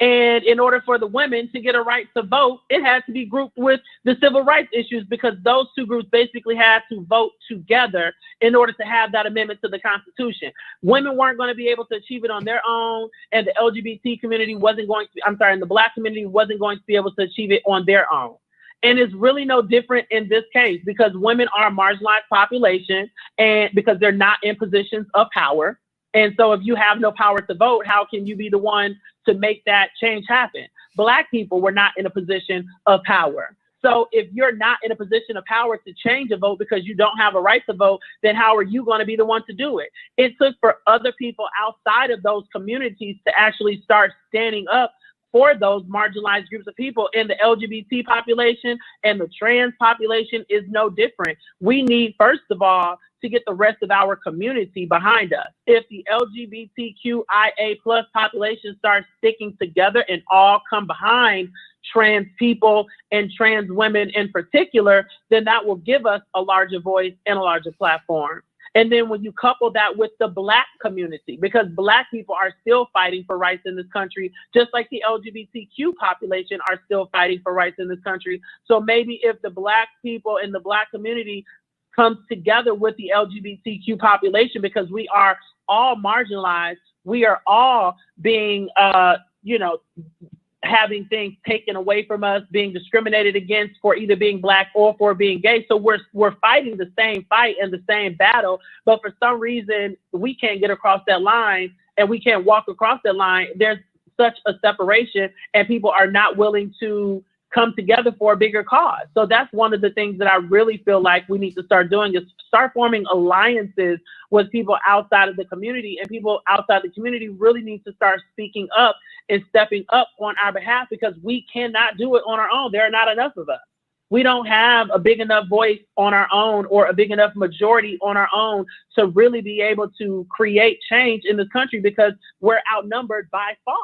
And in order for the women to get a right to vote, it had to be grouped with the civil rights issues, because those two groups basically had to vote together in order to have that amendment to the Constitution. Women weren't going to be able to achieve it on their own, and the LGBT community wasn't going to, and the Black community wasn't going to be able to achieve it on their own. And it's really no different in this case, because women are a marginalized population, and because they're not in positions of power. And so if you have no power to vote, how can you be the one to make that change happen? Black people were not in a position of power. So if you're not in a position of power to change a vote because you don't have a right to vote, then how are you going to be the one to do it? It took for other people outside of those communities to actually start standing up for those marginalized groups of people. And the LGBT population and the trans population is no different. We need, first of all, to get the rest of our community behind us. If the LGBTQIA plus population starts sticking together and all come behind trans people and trans women in particular, then that will give us a larger voice and a larger platform. And then when you couple that with the Black community, because Black people are still fighting for rights in this country, just like the LGBTQ population are still fighting for rights in this country. So maybe if the Black people in the Black community comes together with the LGBTQ population, because we are all marginalized, we are all being, having things taken away from us, being discriminated against for either being Black or for being gay. So we're fighting the same fight and the same battle, but for some reason we can't get across that line and we can't walk across that line. There's such a separation and people are not willing to come together for a bigger cause. So that's one of the things that I really feel like we need to start doing, is start forming alliances with people outside of the community, and people outside the community really need to start speaking up and stepping up on our behalf, because we cannot do it on our own. There are not enough of us. We don't have a big enough voice on our own or a big enough majority on our own to really be able to create change in this country, because we're outnumbered by far.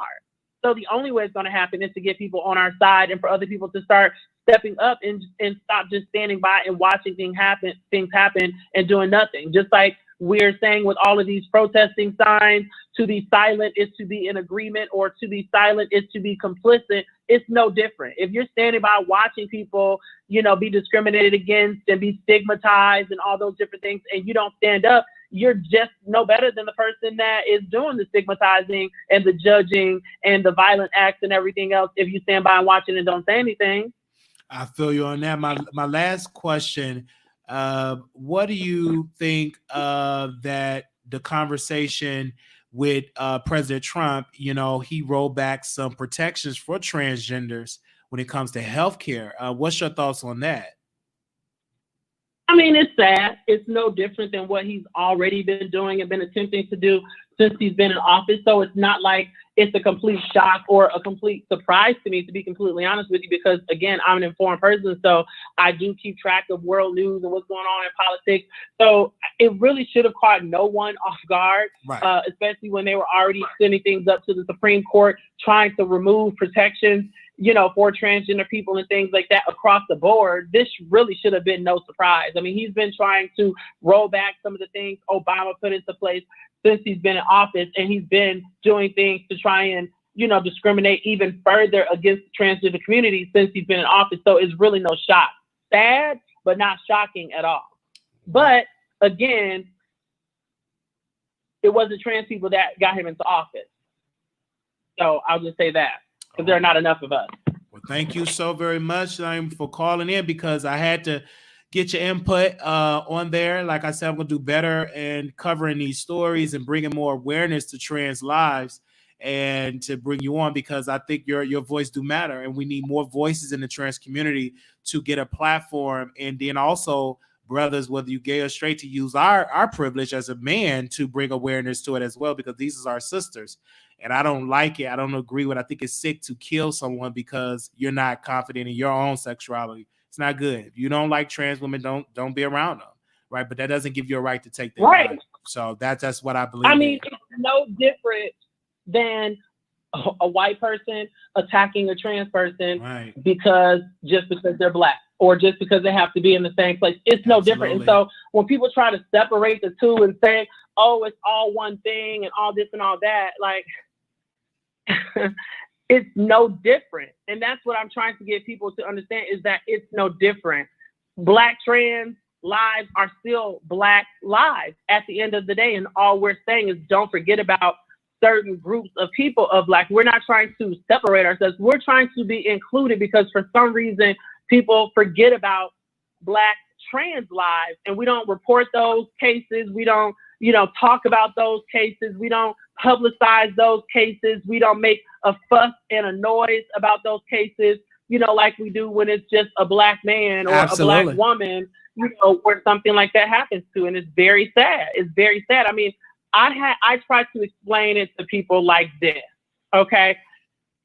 So the only way it's going to happen is to get people on our side and for other people to start stepping up and stop just standing by and watching things happen and doing nothing. Just like we're saying with all of these protesting signs, to be silent is to be in agreement, or to be silent is to be complicit. It's no different. If you're standing by watching people, be discriminated against and be stigmatized and all those different things, and you don't stand up, you're just no better than the person that is doing the stigmatizing and the judging and the violent acts and everything else, if you stand by and watch it and don't say anything.
I feel you on that. My last question, what do you think that the conversation with President Trump, he rolled back some protections for transgenders when it comes to healthcare. What's your thoughts on that?
I mean, it's sad. It's no different than what he's already been doing and been attempting to do since he's been in office. So it's not like it's a complete shock or a complete surprise to me, to be completely honest with you, because again, I'm an informed person. So I do keep track of world news and what's going on in politics. So it really should have caught no one off guard, right. Especially when they were already sending things up to the Supreme Court, trying to remove protections, for transgender people and things like that across the board. This really should have been no surprise. I mean, he's been trying to roll back some of the things Obama put into place since he's been in office, and he's been doing things to try and, discriminate even further against the transgender community since he's been in office. So it's really no shock. Sad, but not shocking at all. But again, it wasn't trans people that got him into office. So I'll just say that, because there are not enough of us.
Well, thank you so very much for calling in, because I had to get your input on there. Like I said, I'm going to do better in covering these stories and bringing more awareness to trans lives and to bring you on, because I think your voice do matter, and we need more voices in the trans community to get a platform, and then also brothers, whether you gay or straight, to use our privilege as a man to bring awareness to it as well, because these are our sisters. And I don't like it. I don't agree with it. I think it's sick to kill someone because you're not confident in your own sexuality. It's not good. If you don't like trans women, don't be around them, right? But that doesn't give you a right to take their life. So that's what I believe.
I mean, it's no different than a white person attacking a trans person because they're black, or just because they have to be in the same place. It's no different. And so when people try to separate the two and say, oh, it's all one thing and all this and all that, like, it's no different. And that's what I'm trying to get people to understand, is that it's no different. Black trans lives are still Black lives at the end of the day. And all we're saying is, don't forget about certain groups of people of Black. We're not trying to separate ourselves. We're trying to be included, because for some reason people forget about Black trans lives, and we don't report those cases. We don't, talk about those cases. We don't publicize those cases. We don't make a fuss and a noise about those cases, like we do when it's just a Black man or a Black woman, where something like that happens to. And it's very sad. It's very sad. I mean, I try to explain it to people like this, okay?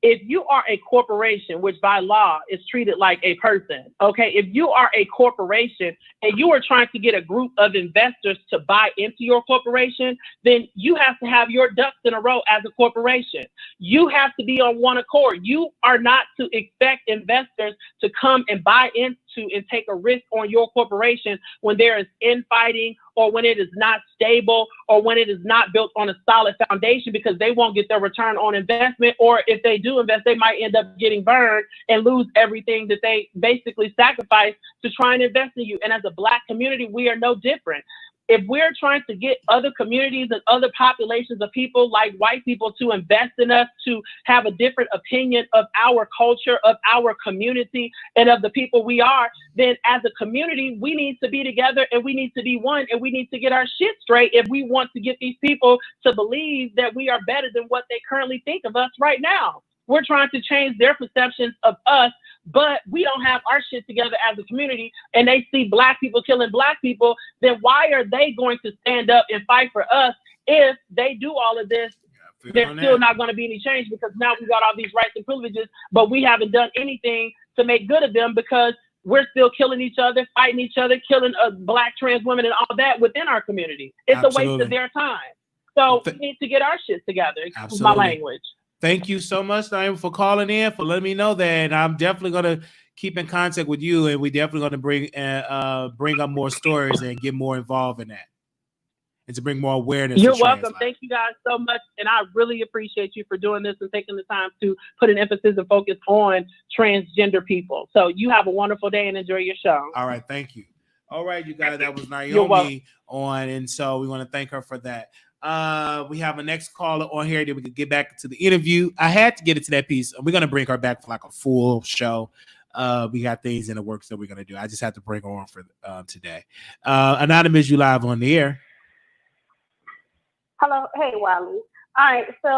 If you are a corporation, which by law is treated like a person, okay? If you are a corporation and you are trying to get a group of investors to buy into your corporation, then you have to have your ducks in a row as a corporation. You have to be on one accord. You are not to expect investors to come and buy into and take a risk on your corporation when there is infighting, or when it is not stable, or when it is not built on a solid foundation, because they won't get their return on investment. Or if they do invest, they might end up getting burned and lose everything that they basically sacrificed to try and invest in you. And as a Black community, we are no different. If we're trying to get other communities and other populations of people, like white people, to invest in us, to have a different opinion of our culture, of our community, and of the people we are, then as a community, we need to be together, and we need to be one, and we need to get our shit straight if we want to get these people to believe that we are better than what they currently think of us right now. We're trying to change their perceptions of us, but we don't have our shit together as a community, and they see Black people killing Black people. Then why are they going to stand up and fight for us if they do all of this? There's still not going to be any change, because now we got all these rights and privileges, but we haven't done anything to make good of them, because we're still killing each other, fighting each other, killing Black trans women and all that within our community. It's a waste of their time. So we need to get our shit together. Excuse my language.
Thank you so much, Naima, for calling in, for letting me know that. And I'm definitely going to keep in contact with you, and we definitely going to bring up more stories and get more involved in that, and to bring more awareness.
You're welcome. Thank you guys so much. And I really appreciate you for doing this and taking the time to put an emphasis and focus on transgender people. So you have a wonderful day and enjoy your show.
All right. Thank you. All right, you guys, that was Naomi on. And so we want to thank her for that. We have a next caller on here that we could get back to the interview. I had to get into that piece. We're going to bring her back for like a full show. We got things in the works that we're going to do. I just had to bring her on for today. Anonymous, you live on the air.
Hello. Hey, Wiley. All right. So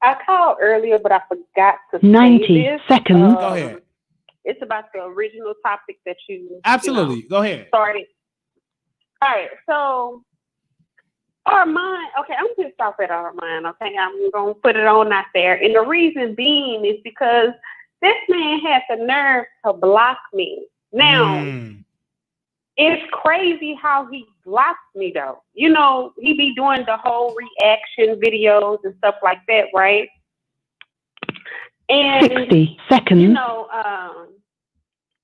I called earlier, but I forgot to
90 seconds.
Go ahead.
It's about the original topic that you...
Absolutely. Go ahead.
Sorry. All right. So... Armon, okay, I'm pissed off at Armon, okay? I'm going to put it on out there. And the reason being is because this man had the nerve to block me. Now, it's crazy how he blocks me, though. He be doing the whole reaction videos and stuff like that, right? And
60 seconds.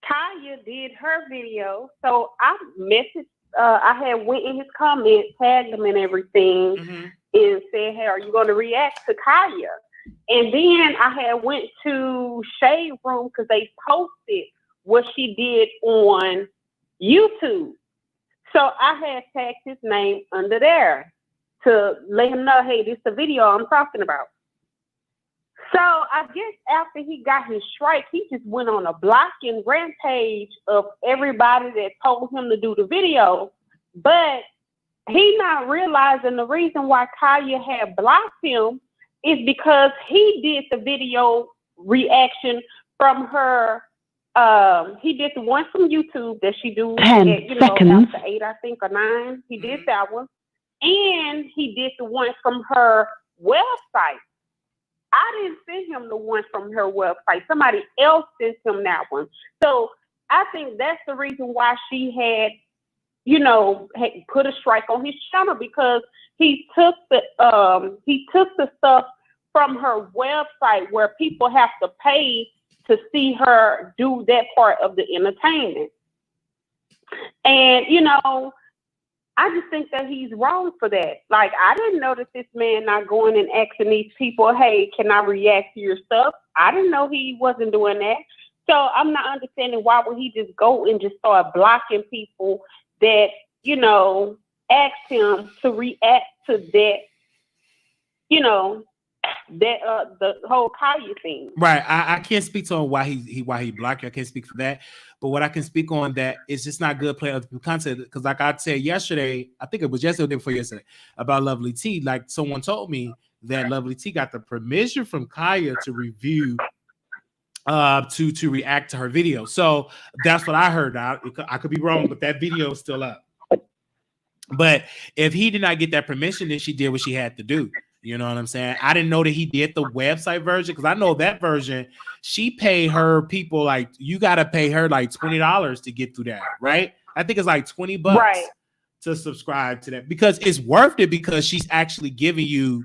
Kaya did her video, so I messaged I had went in his comments, tagged him and everything, and said, hey, are you going to react to Kaya? And then I had went to Shade Room because they posted what she did on YouTube. So I had tagged his name under there to let him know, hey, this is the video I'm talking about. So I guess after he got his strike, he just went on a blocking rampage of everybody that told him to do the video. But he not realizing the reason why Kaya had blocked him is because he did the video reaction from her He did the one from YouTube that she do
10 seconds.
after 8, I think, or 9. He did that one. And he did the one from her website. I didn't send him the one from her website. Somebody else sent him that one. So I think that's the reason why she had put a strike on his channel, because he took the stuff from her website where people have to pay to see her do that part of the entertainment. And, I just think that he's wrong for that. Like, I didn't notice this man not going and asking these people, hey, can I react to your stuff? I didn't know he wasn't doing that. So I'm not understanding why would he just go and just start blocking people that, asked him to react to that, the whole Kanye thing.
Right. I can't speak to why he blocked you. I can't speak for that. But what I can speak on that is just not good playing other people's content. Because like I said yesterday, I think it was yesterday before yesterday, about Lovely T. Like, someone told me that Lovely T got the permission from Kaya to review to react to her video. So that's what I heard. I could be wrong, but that video is still up. But if he did not get that permission, then she did what she had to do. You know what I'm saying? I didn't know that he did the website version, because I know that version, she paid her people, like, you got to pay her like $20 to get through that, right? I think it's like $20 to subscribe to that, because it's worth it, because she's actually giving you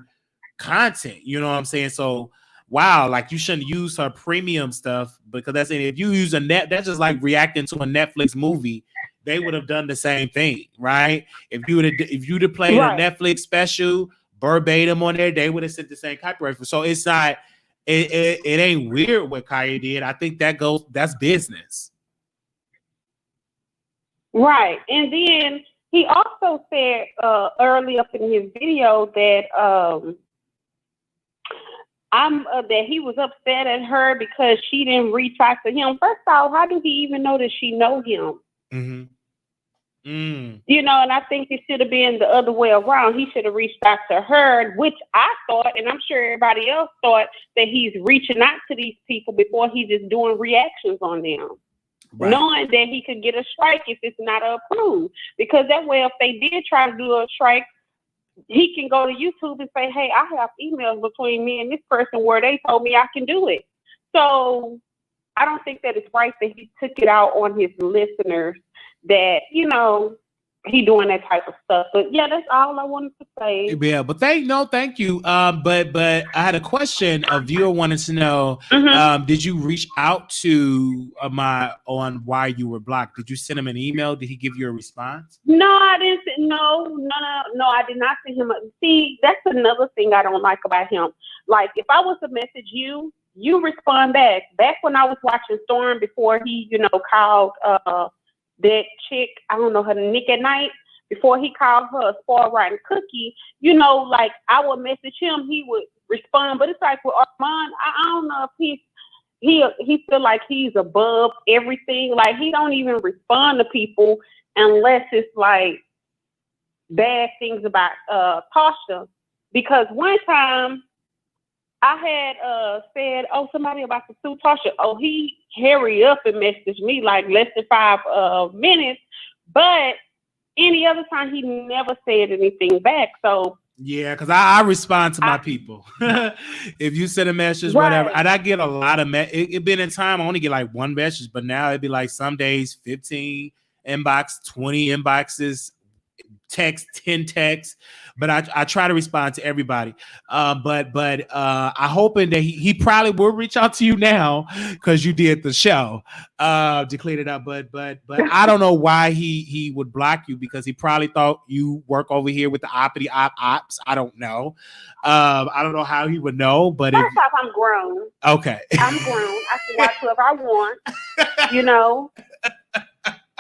content. You know what I'm saying? So, wow, like, you shouldn't use her premium stuff, because that's it. If you use that's just like reacting to a Netflix movie. They would have done the same thing, right? If you'd have played a Netflix special verbatim on there, they would have sent the same copyright for. So it's not, it ain't weird what Kaya did. I think that's business. Right. And then he also said early up in his video that that he was upset at her because she didn't reach out to him. First off, how did he even know that she know him? Mm-hmm. And I think it should have been the other way around. He should have reached out to her, which I thought, and I'm sure everybody else thought, that he's reaching out to these people before he's just doing reactions on them, knowing that he could get a strike if it's not approved. Because that way, if they did try to do a strike, he can go to YouTube and say, hey, I have emails between me and this person where they told me I can do it. So I don't think that it's right that he took it out on his listeners, that, he doing that type of stuff. But yeah, that's all I wanted to say. Yeah, but thank you. But I had a question. A viewer wanted to know, did you reach out to on why you were blocked? Did you send him an email? Did he give you a response? No, I didn't. No, I did not send him. See, that's another thing I don't like about him. Like, if I was to message you, you respond back. Back when I was watching Storm, before he, called that chick, I don't know her, Nick at Night, before he called her a spoiled rotten cookie, like, I would message him, he would respond. But it's like with Armon, I don't know if he feel like he's above everything. Like, he don't even respond to people unless it's like bad things about Tasha. Because one time I had said, somebody about to sue Tasha. He hurried up and messaged me like less than 5 minutes. But any other time, he never said anything back. So yeah, because I respond to my people. If you send a message, whatever, and I get a lot of it been in time, I only get like one message, but now it'd be like some days 15 inbox, 20 inboxes, text, 10 texts, but I try to respond to everybody. But I hoping that he probably will reach out to you now because you did the show to clean it up. But I don't know why he would block you, because he probably thought you work over here with the ops. I don't know. I don't know how he would know, but first off, I'm grown. Okay. I'm grown. I can watch whoever I want,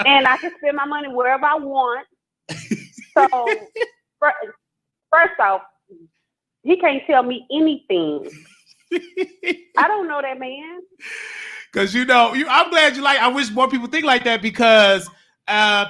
and I can spend my money wherever I want. So, first off, he can't tell me anything. I don't know that man. Because I'm glad you I wish more people think like that, because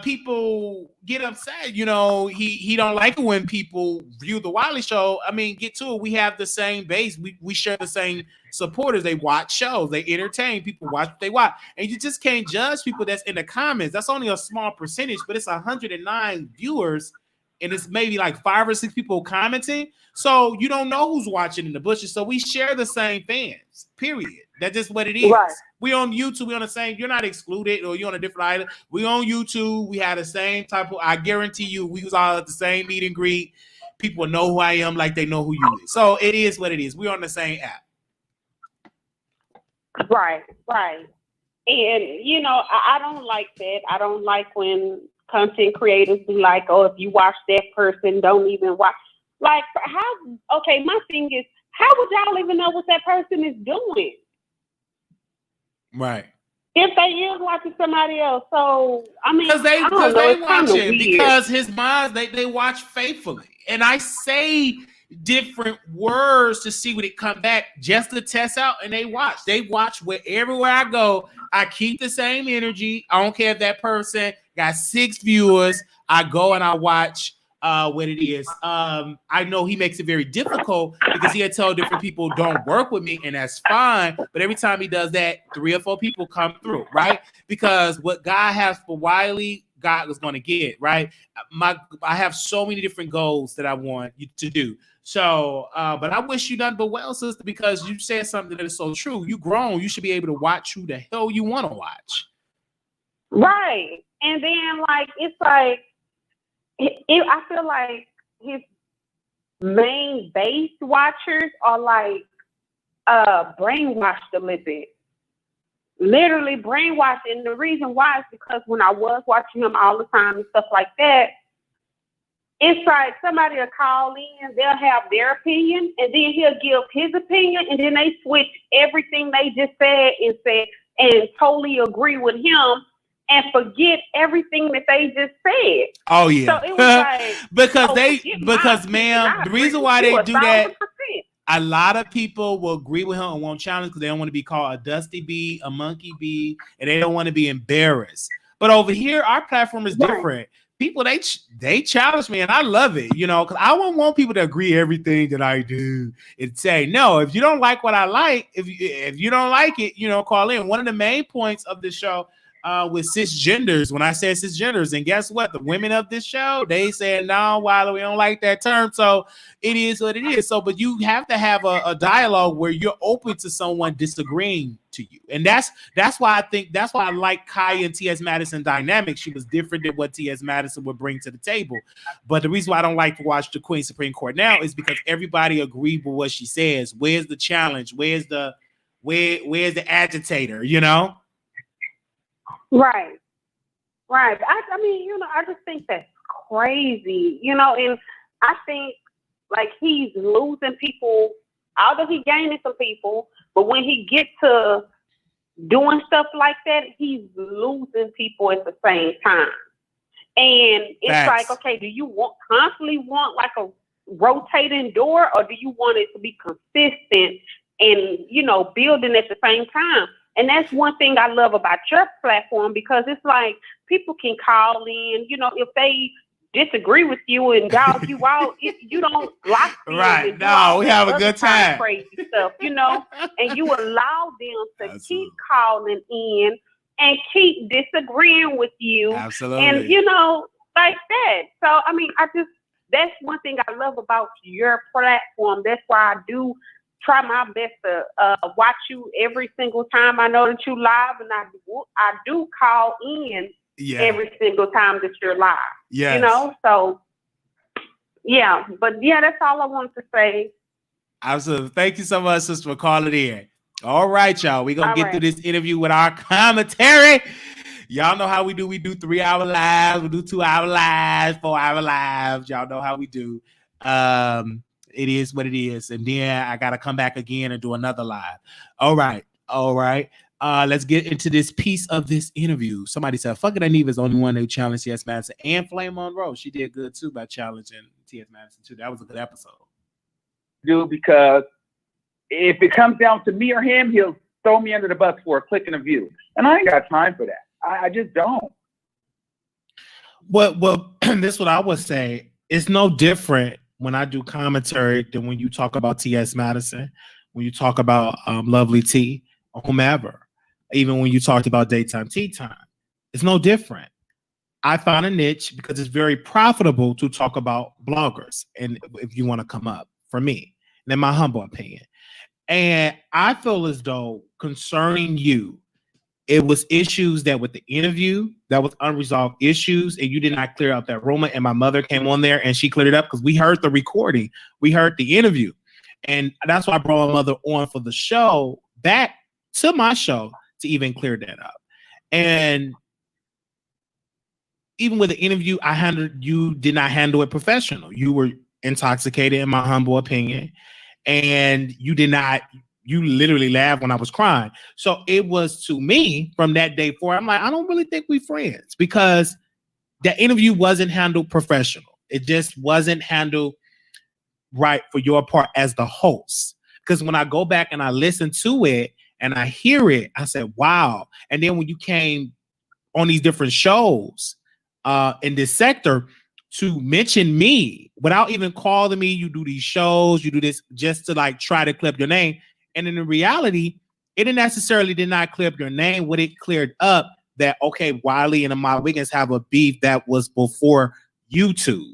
people get upset. You know, he don't like it when people view the Wiley Show. I mean, get to it. We have the same base. We share the same supporters. They watch shows. They entertain. People watch what they watch. And you just can't judge people that's in the comments. That's only a small percentage, but it's 109 viewers. And it's maybe like 5 or 6 people commenting. So you don't know who's watching in the bushes. So we share the same fans, period. That's just what it is.
Right.
We on YouTube, we on the same, you're not excluded or you're on a different island. We on YouTube, we had the same type of, I guarantee you, we was all at the same meet and greet. People know who I am like they know who you is. So it is what it is. We're on the same app.
Right. And, you know, I don't like that. I don't like when content creators be like, oh, if you watch that person, don't even watch. Like, how? Okay, my thing is, how would y'all even know what that person is doing?
Right.
If they is watching somebody else. So, I mean,
because they watch it.
Weird.
Because his minds, they watch faithfully. And I say different words to see when it come back just to test out, and they watch everywhere I go. I keep the same energy. I don't care if that person got 6 viewers. I go and I watch what it is. I know he makes it very difficult because he'll tell different people don't work with me, and that's fine. But every time he does that, 3 or 4 people come through, right? Because what God has for Wiley, God was going to get, right? I have so many different goals that I want you to do. So, but I wish you nothing but well, sister, because you said something that is so true. You grown, you should be able to watch who the hell you want to watch.
Right. And then, like, it's like, I feel like his main base watchers are like brainwashed a little bit. Literally brainwashed. And the reason why is because when I was watching him all the time and stuff like that, it's like somebody will call in, they'll have their opinion, and then he'll give his opinion, and then they switch everything they just said and totally agree with him and forget everything that they just said.
Oh yeah.
So it was like
because ma'am, the reason why they do that, a lot of people will agree with him and won't challenge because they don't want to be called a dusty bee, a monkey bee, and they don't want to be embarrassed. But over here, our platform is different. People, they challenge me, and I love it, you know, because I don't want people to agree everything that I do and say, no, if you don't like what I like, if you don't like it, you know, call in. One of the main points of the show with cisgenders, when I said cisgenders, and guess what? The women of this show, they said, no, Wiley, we don't like that term. So it is what it is. So, but you have to have a dialogue where you're open to someone disagreeing to you. And that's why I like Kaya and T.S. Madison dynamic. She was different than what T.S. Madison would bring to the table. But the reason why I don't like to watch the Queen Supreme Court now is because everybody agreed with what she says. Where's the challenge? Where's the agitator, you know?
Right. I mean, you know, I just think that's crazy, you know, and I think like he's losing people, although he's gaining some people, but when he gets to doing stuff like that, he's losing people at the same time. And it's like, okay, do you constantly want like a rotating door, or do you want it to be consistent and, you know, building at the same time? And that's one thing I love about your platform, because it's like people can call in, you know, if they disagree with you and dog you out, if you don't like them.
Right. No, we have a good time.
Crazy stuff, you know, and you allow them to keep calling in and keep disagreeing with you.
Absolutely.
And, you know, like that. So, I mean, that's one thing I love about your platform. That's why I do try my best to watch you every single time I know that you live, and I do call in every single time that you're live.
Yes.
You know, so yeah, but yeah, that's all I wanted to say.
Absolutely. Thank you so much, sister, for calling in. All right, y'all. We're going to get through this interview with our commentary. Y'all know how we do. We do 3-hour lives. We do 2-hour lives, 4-hour lives. Y'all know how we do. It is what it is. And then I got to come back again and do another live. All right. Let's get into this piece of this interview. Somebody said, fucking Aniva is the only one who challenged T.S. Madison, and Flame Monroe. She did good too by challenging T.S. Madison too. That was a good episode.
Dude, because if it comes down to me or him, he'll throw me under the bus for a click and a view. And I ain't got time for that. I just don't.
Well, this is what I would say. It's no different when I do commentary than when you talk about T.S. Madison, when you talk about Lovely T, or whomever, even when you talked about Daytime Tea Time. It's no different. I found a niche because it's very profitable to talk about bloggers, and if you want to come up, for me, in my humble opinion. And I feel as though concerning you, it was issues that with the interview that was unresolved issues, and you did not clear out that rumor. And my mother came on there and she cleared it up because we heard the recording, we heard the interview, and that's why I brought my mother on for the show, back to my show, to even clear that up. And even with the interview, you did not handle it professional. You were intoxicated, in my humble opinion, and you literally laughed when I was crying. So it was, to me, from that day forward, I'm like, I don't really think we're friends, because that interview wasn't handled professional. It just wasn't handled right for your part as the host. Because when I go back and I listen to it and I hear it, I said, wow. And then when you came on these different shows in this sector to mention me without even calling me, you do these shows, you do this just to like try to clip your name. And in reality, it didn't necessarily did not clear up your name. What it cleared up that, okay, Wiley and Armon Wiggins have a beef that was before YouTube.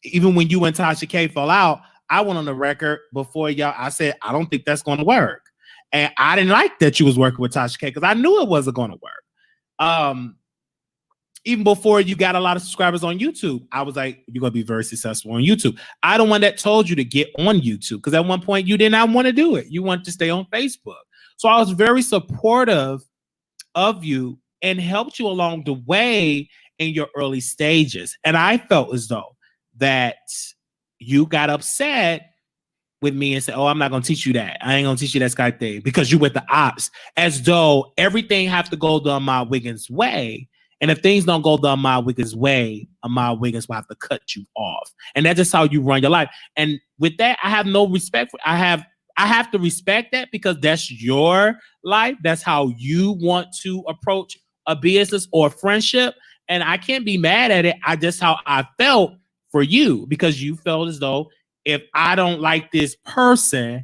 Even when you and Tasha K fell out, I went on the record before y'all. I said, I don't think that's going to work. And I didn't like that you was working with Tasha K because I knew it wasn't going to work. Even before you got a lot of subscribers on YouTube, I was like, you're going to be very successful on YouTube. I don't want that told you to get on YouTube, because at one point you did not want to do it. You wanted to stay on Facebook. So I was very supportive of you and helped you along the way in your early stages. And I felt as though that you got upset with me and said, oh, I'm not going to teach you that. I ain't going to teach you that Skype thing, because you with the ops, as though everything have to go the Armon Wiggins way. And if things don't go the Armon Wiggins way, Armon Wiggins will have to cut you off. And that's just how you run your life. And with that, I have no respect for. I have to respect that, because that's your life. That's how you want to approach a business or a friendship. And I can't be mad at it. Just how I felt for you, because you felt as though if I don't like this person,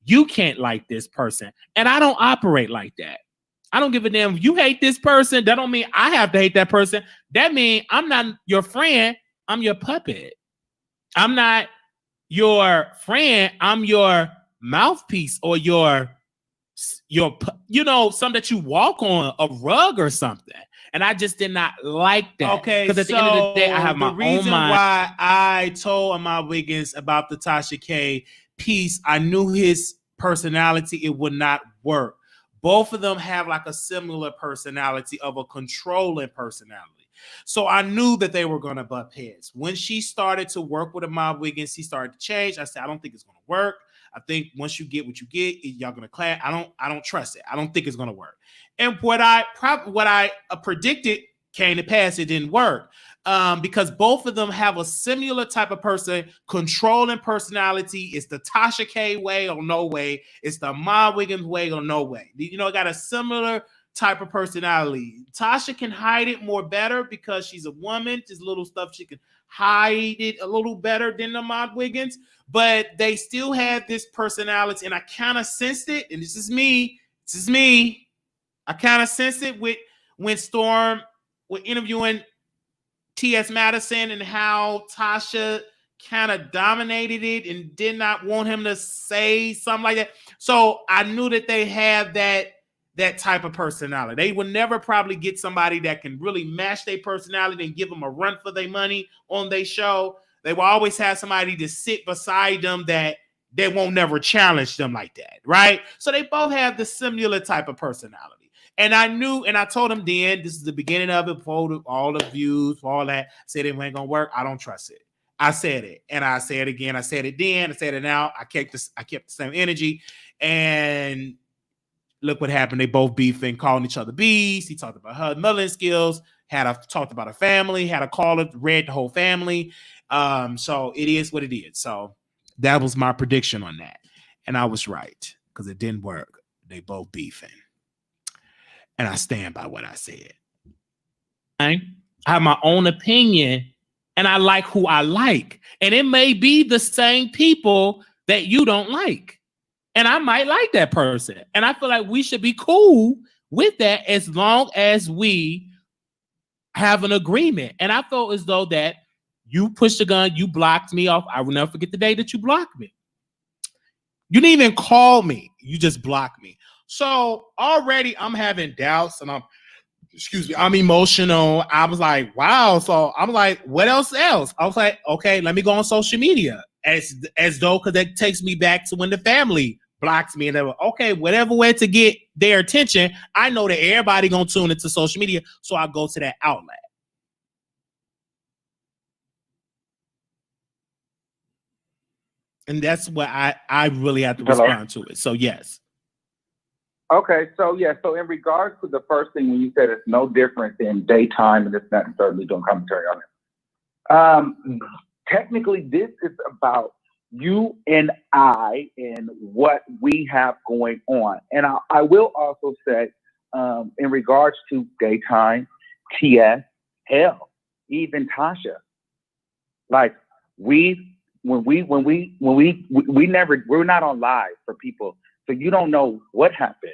you can't like this person. And I don't operate like that. I don't give a damn if you hate this person. That don't mean I have to hate that person. That means I'm not your friend. I'm your puppet. I'm not your friend. I'm your mouthpiece, or your something that you walk on, a rug or something. And I just did not like that. Okay, because at the end of the day, I have my own mind. The reason why I told Armon Wiggins about the Tasha K piece, I knew his personality, it would not work. Both of them have like a similar personality, of a controlling personality. So I knew that they were going to butt heads. When she started to work with Armon Wiggins, he started to change. I said, I don't think it's going to work. I think once you get what you get, y'all going to clash. I don't trust it. I don't think it's going to work. And what I predicted came to pass. It didn't work. Because both of them have a similar type of person, controlling personality. It's the Tasha K way or no way. It's the Armon Wiggins way or no way. Got a similar type of personality. Tasha can hide it more better because she's a woman. Just little stuff she can hide it a little better than Armon Wiggins. But they still have this personality, and I kind of sensed it. And this is me. I kind of sensed it when Storm was interviewing T.S. Madison, and how Tasha kind of dominated it and did not want him to say something like that. So I knew that they have that type of personality. They would never probably get somebody that can really match their personality and give them a run for their money on their show. They will always have somebody to sit beside them that they won't never challenge them like that, right? So they both have the similar type of personality. And I knew, and I told him then, this is the beginning of it, for all the views, for all that. I said it ain't gonna work. I don't trust it. I said it, and I say it again. I said it then. I said it now. I kept the same energy, and look what happened. They both beefing, calling each other bees. He talked about her modeling skills. Talked about her family. Had a caller, read the whole family. So it is what it is. So that was my prediction on that, and I was right, because it didn't work. They both beefing. And I stand by what I said. I I have my own opinion, and I like who I like. And it may be the same people that you don't like. And I might like that person. And I feel like we should be cool with that as long as we have an agreement. And I felt as though that you pushed the gun, you blocked me off. I will never forget the day that you blocked me. You didn't even call me. You just blocked me. So already I'm having doubts and I'm emotional. I was like, wow. So I'm like, what else? I was like, okay, let me go on social media as though, because that takes me back to when the family blocks me and they were, okay, whatever way to get their attention. I know that everybody gonna tune into social media. So I go to that outlet. And that's what I really have to respond to it. So yes.
Okay, so in regards to the first thing when you said it's no different than daytime and it's not certainly doing commentary on it. Technically, this is about you and I and what we have going on. And I will also say, in regards to daytime, TS, hell, even Tasha, like we're not on live for people. So you don't know what happened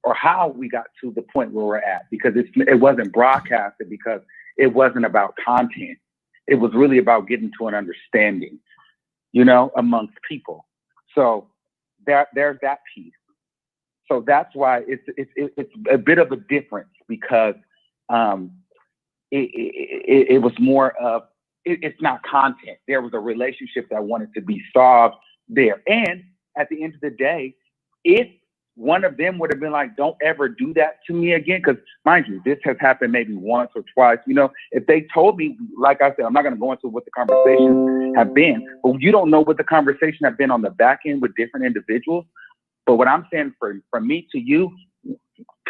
or how we got to the point where we're at, because it wasn't broadcasted, because it wasn't about content. It was really about getting to an understanding, amongst people. So there's that piece. So that's why it's a bit of a difference, because it was more of, it's not content. There was a relationship that wanted to be solved there. And at the end of the day, if one of them would have been like, don't ever do that to me again, because mind you, this has happened maybe once or twice, if they told me, like I said, I'm not going to go into what the conversations have been, but you don't know what the conversation have been on the back end with different individuals. But what I'm saying from me to you,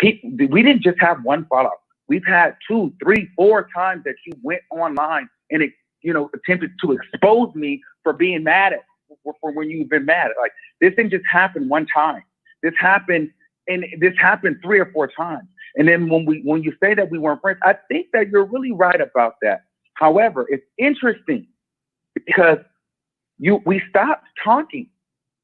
we didn't just have one follow-up. We've had 2, 3, 4 times that you went online and attempted to expose me for being mad at, for when you've been mad. Like, this didn't just happen one time. This happened 3 or 4 times. And then when you say that we weren't friends, I think that you're really right about that. However, it's interesting because we stopped talking.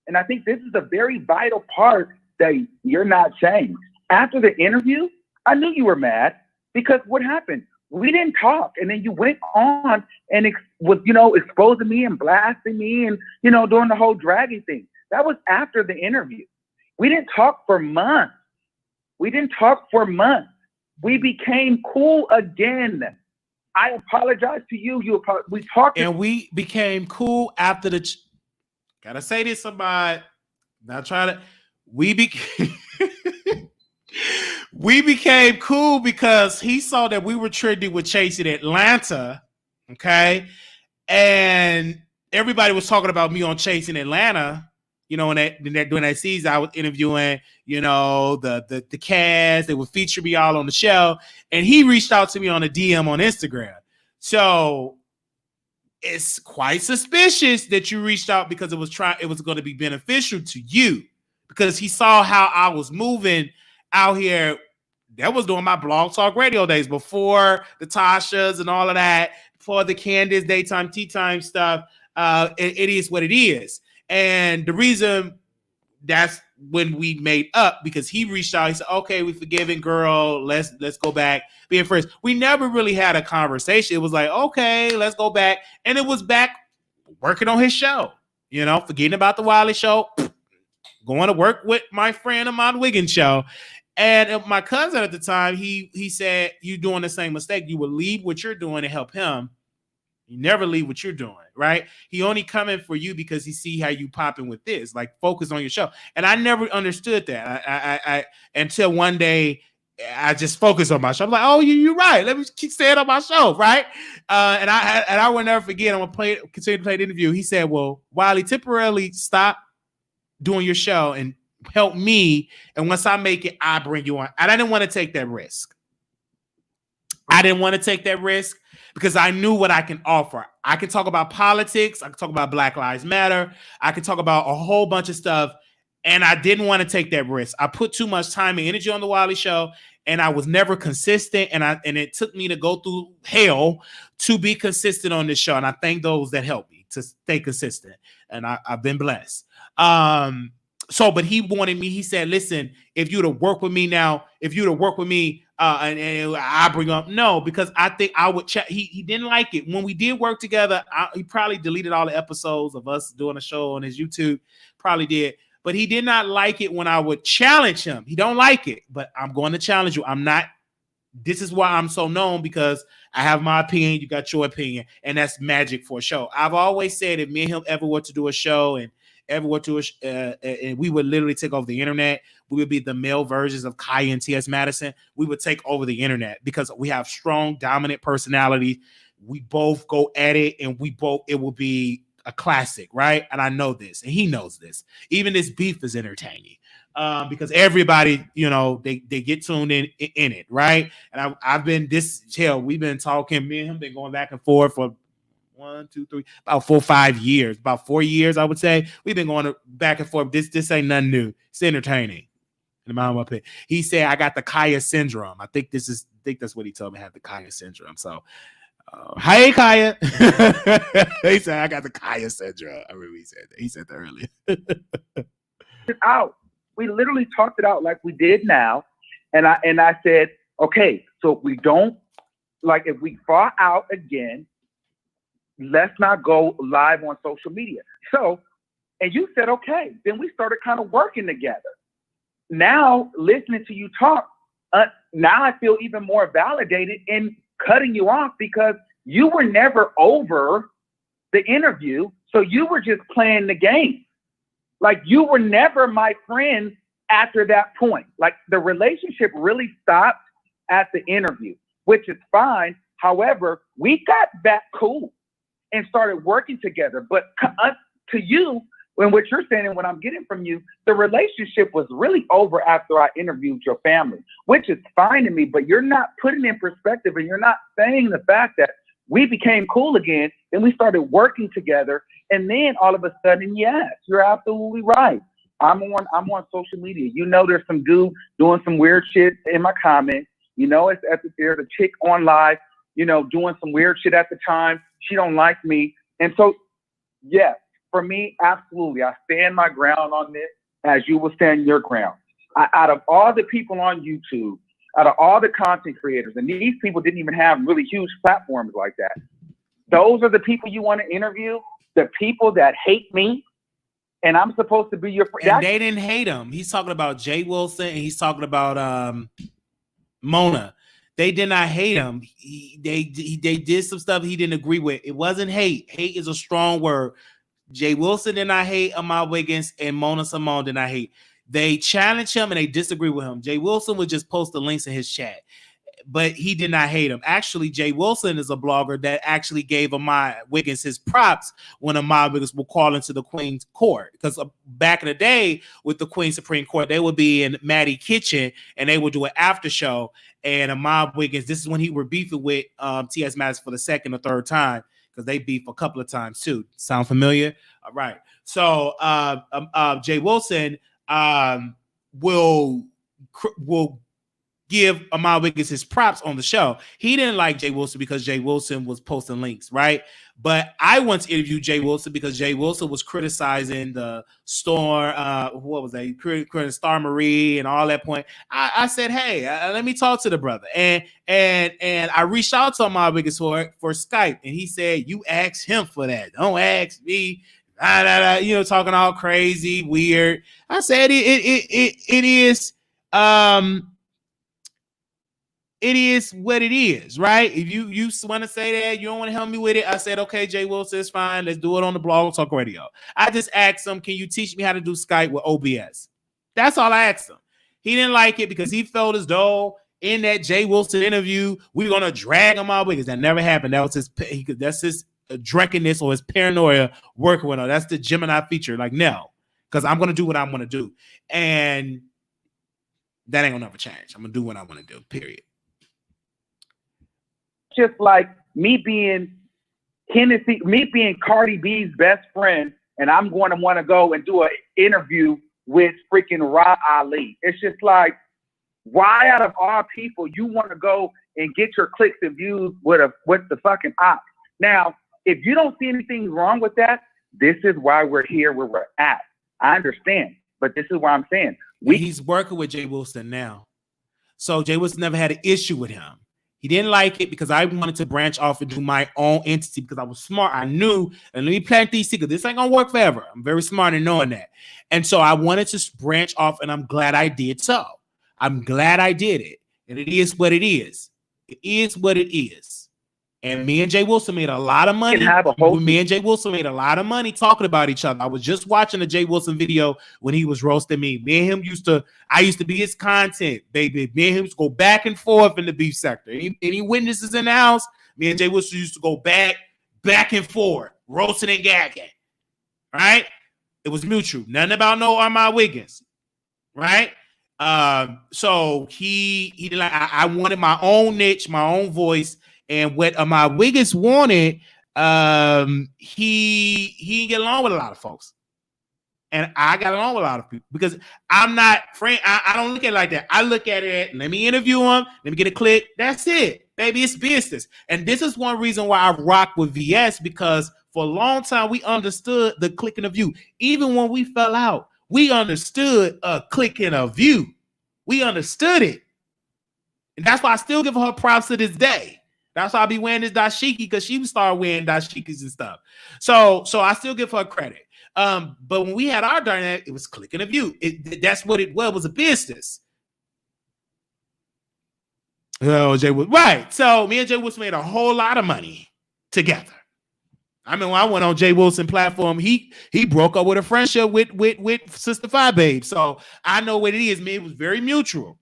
And I think this is a very vital part that you're not saying. After the interview, I knew you were mad, because what happened? We didn't talk. And then you went on and was, exposing me and blasting me and, doing the whole dragging thing. That was after the interview. We didn't talk for months. We became cool again. I apologize to you. We talked.
And we became cool after gotta say this about, not trying to, we became cool because he saw that we were trending with Chase in Atlanta, okay? And everybody was talking about me on Chase in Atlanta, during that season. I was interviewing, the cast. They would feature me all on the show. And he reached out to me on a DM on Instagram. So it's quite suspicious that you reached out because it was going to be beneficial to you, because he saw how I was moving out here. That was during my Blog Talk Radio days, before the Tashas and all of that, before the Candace daytime, tea time stuff. It is what it is. And the reason that's when we made up, because he reached out, he said, okay, we forgiven, girl, let's go back being friends. We never really had a conversation. It was like, okay, let's go back. And it was back working on his show, forgetting about the Wiley Show, going to work with my friend Armon Wiggins show. And my cousin at the time, he said, you doing the same mistake. You will leave what you're doing to help him. You never leave what you're doing, right? He only coming for you because he see how you popping with this, like focus on your show. And I never understood that. I until one day I just focused on my show. I'm like, oh, you're right. Let me keep staying on my show, right? And I will never forget. I'm gonna continue to play the interview. He said, well, Wiley, temporarily stop doing your show and help me. And once I make it, I bring you on. And I didn't want to take that risk. Because I knew what I can offer. I can talk about politics. I can talk about Black Lives Matter. I can talk about a whole bunch of stuff. And I didn't want to take that risk. I put too much time and energy on the Wiley Show. and I was never consistent, and it took me to go through hell to be consistent on this show. And I thank those that helped me to stay consistent, and I've been blessed. But he wanted me. He said, "Listen, if you to work with me now, and I bring up no, because I think I would." He didn't like it when we did work together. He probably deleted all the episodes of us doing a show on his YouTube. Probably did, but he did not like it when I would challenge him. He don't like it, but I'm going to challenge you. I'm not. This is why I'm so known, because I have my opinion. You got your opinion, and that's magic for a show. I've always said if me and him ever were to do a show and and we would literally take over the internet. We would be the male versions of Kaya and T.S. Madison. We would take over the internet because we have strong, dominant personalities. We both go at it, and it will be a classic, right? And I know this, and he knows this. Even this beef is entertaining because everybody, they get tuned in it, right? And we've been talking, me and him been going back and forth for 1, 2, 3, about 4 or 5 years, about 4 years, I would say. We've been going back and forth. This ain't nothing new. It's entertaining. He said, I got the Kaya syndrome. I think that's what he told me. I have the Kaya syndrome. So, hey, Kaya. He said, I got the Kaya syndrome. I remember he said that. He said that earlier.
Out. We literally talked it out like we did now. And I said, okay, so if we don't, if we fall out again, let's not go live on social media. So, and you said, okay. Then we started kind of working together. Now, listening to you talk, now I feel even more validated in cutting you off because you were never over the interview. So you were just playing the game. You were never my friend after that point. The relationship really stopped at the interview, which is fine. However, we got back cool and started working together. But to you, when what you're saying and what I'm getting from you, the relationship was really over after I interviewed your family, which is fine to me, but you're not putting in perspective and you're not saying the fact that we became cool again and we started working together. And then all of a sudden, yes, you're absolutely right. I'm on social media. There's some dude doing some weird shit in my comments. There's a chick on live, doing some weird shit at the time. She don't like me. And so, yes, for me, absolutely. I stand my ground on this as you will stand your ground. Out of all the people on YouTube, out of all the content creators, and these people didn't even have really huge platforms like that. Those are the people you want to interview, the people that hate me, and I'm supposed to be your friend.
And they didn't hate him. He's talking about Jay Wilson, and he's talking about Mona. They did not hate him. They did some stuff he didn't agree with. It wasn't hate. Hate is a strong word. Jay Wilson did not hate Armon Wiggins, and Mona Simone did not hate. They challenged him and they disagree with him. Jay Wilson would just post the links in his chat, but he did not hate him. Actually, Jay Wilson is a blogger that actually gave Armon Wiggins his props when Armon Wiggins will call into the Queen's Court. Because back in the day with the Queen Supreme Court, they would be in Maddie Kitchen and they would do an after show. And Armon Wiggins, this is when he were beefing with T.S. Madison for the second or third time, because they beef a couple of times too. Sound familiar? All right. So Jay Wilson will give Armon Wiggins his props on the show. He didn't like Jay Wilson because Jay Wilson was posting links, right? But I once interviewed Jay Wilson because Jay Wilson was criticizing the store, what was that? Criticizing Star Marie and all that point. I said, hey, let me talk to the brother. And I reached out to Armon Wiggins for Skype, and he said, you asked him for that. Don't ask me. Talking all crazy, weird. I said it is what it is, right? If you want to say that, you don't want to help me with it. I said, okay, Jay Wilson, it's fine. Let's do it on the Blog Talk Radio. I just asked him, can you teach me how to do Skype with OBS? That's all I asked him. He didn't like it because he felt as though in that Jay Wilson interview, we're gonna drag him out because that never happened. That's his drunkenness or his paranoia working with her. That's the Gemini feature. No, because I'm gonna do what I want to do, and that ain't gonna never change. I'm gonna do what I want to do. Period.
Just like me being Cardi B's best friend, and I'm going to want to go and do an interview with freaking Ra Ali. It's just like, Why out of all people you want to go and get your clicks and views with the fucking op? Now, if you don't see anything wrong with that, this is why we're here where we're at. I understand, but this is why I'm saying
he's working with Jay Wilson now. So Jay Wilson never had an issue with him. He didn't like it because I wanted to branch off and do my own entity because I was smart. I knew, and let me plant these secrets. This ain't gonna work forever. I'm very smart in knowing that. And so I wanted to branch off, and I'm glad I did so. I'm glad I did it. And it is what it is. It is what it is. And me and Jay Wilson made a lot of money. Me and Jay Wilson made a lot of money talking about each other. I was just watching a Jay Wilson video when he was roasting me. Me and him I used to be his content, baby. Me and him used to go back and forth in the beef sector. Any witnesses in the house, me and Jay Wilson used to go back and forth, roasting and gagging. Right? It was mutual. Nothing about no Armon Wiggins. Right? So he like I wanted my own niche, my own voice. And what Armon Wiggins wanted, he didn't get along with a lot of folks. And I got along with a lot of people because I'm not friend. I don't look at it like that. I look at it, let me interview him, let me get a click. That's it. Baby, it's business. And this is one reason why I rock with VS, because for a long time we understood the click and a view. Even when we fell out, we understood a click and a view. We understood it. And that's why I still give her props to this day. That's why I be wearing this dashiki, because she started wearing dashikis and stuff. So I still give her credit. But when we had our dynamic, it was clicking a view. That's what it was a business. Oh, Jay Wilson. Right. So me and Jay Wilson made a whole lot of money together. I mean, when I went on Jay Wilson platform, he broke up with a friendship with Sister Five Babe. So I know what it is. Man, it was very mutual.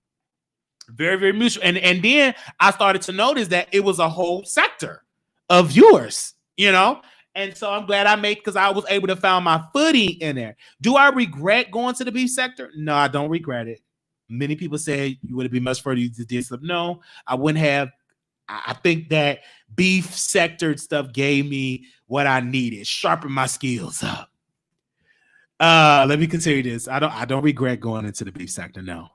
Very, very mutual. And then I started to notice that it was a whole sector of viewers, you know? And so I'm glad because I was able to find my footing in there. Do I regret going to the beef sector? No, I don't regret it. Many people say you would have been much further you did stuff. No, I wouldn't have. I think that beef sector stuff gave me what I needed, sharpened my skills up. Let me continue this. I don't regret going into the beef sector, no.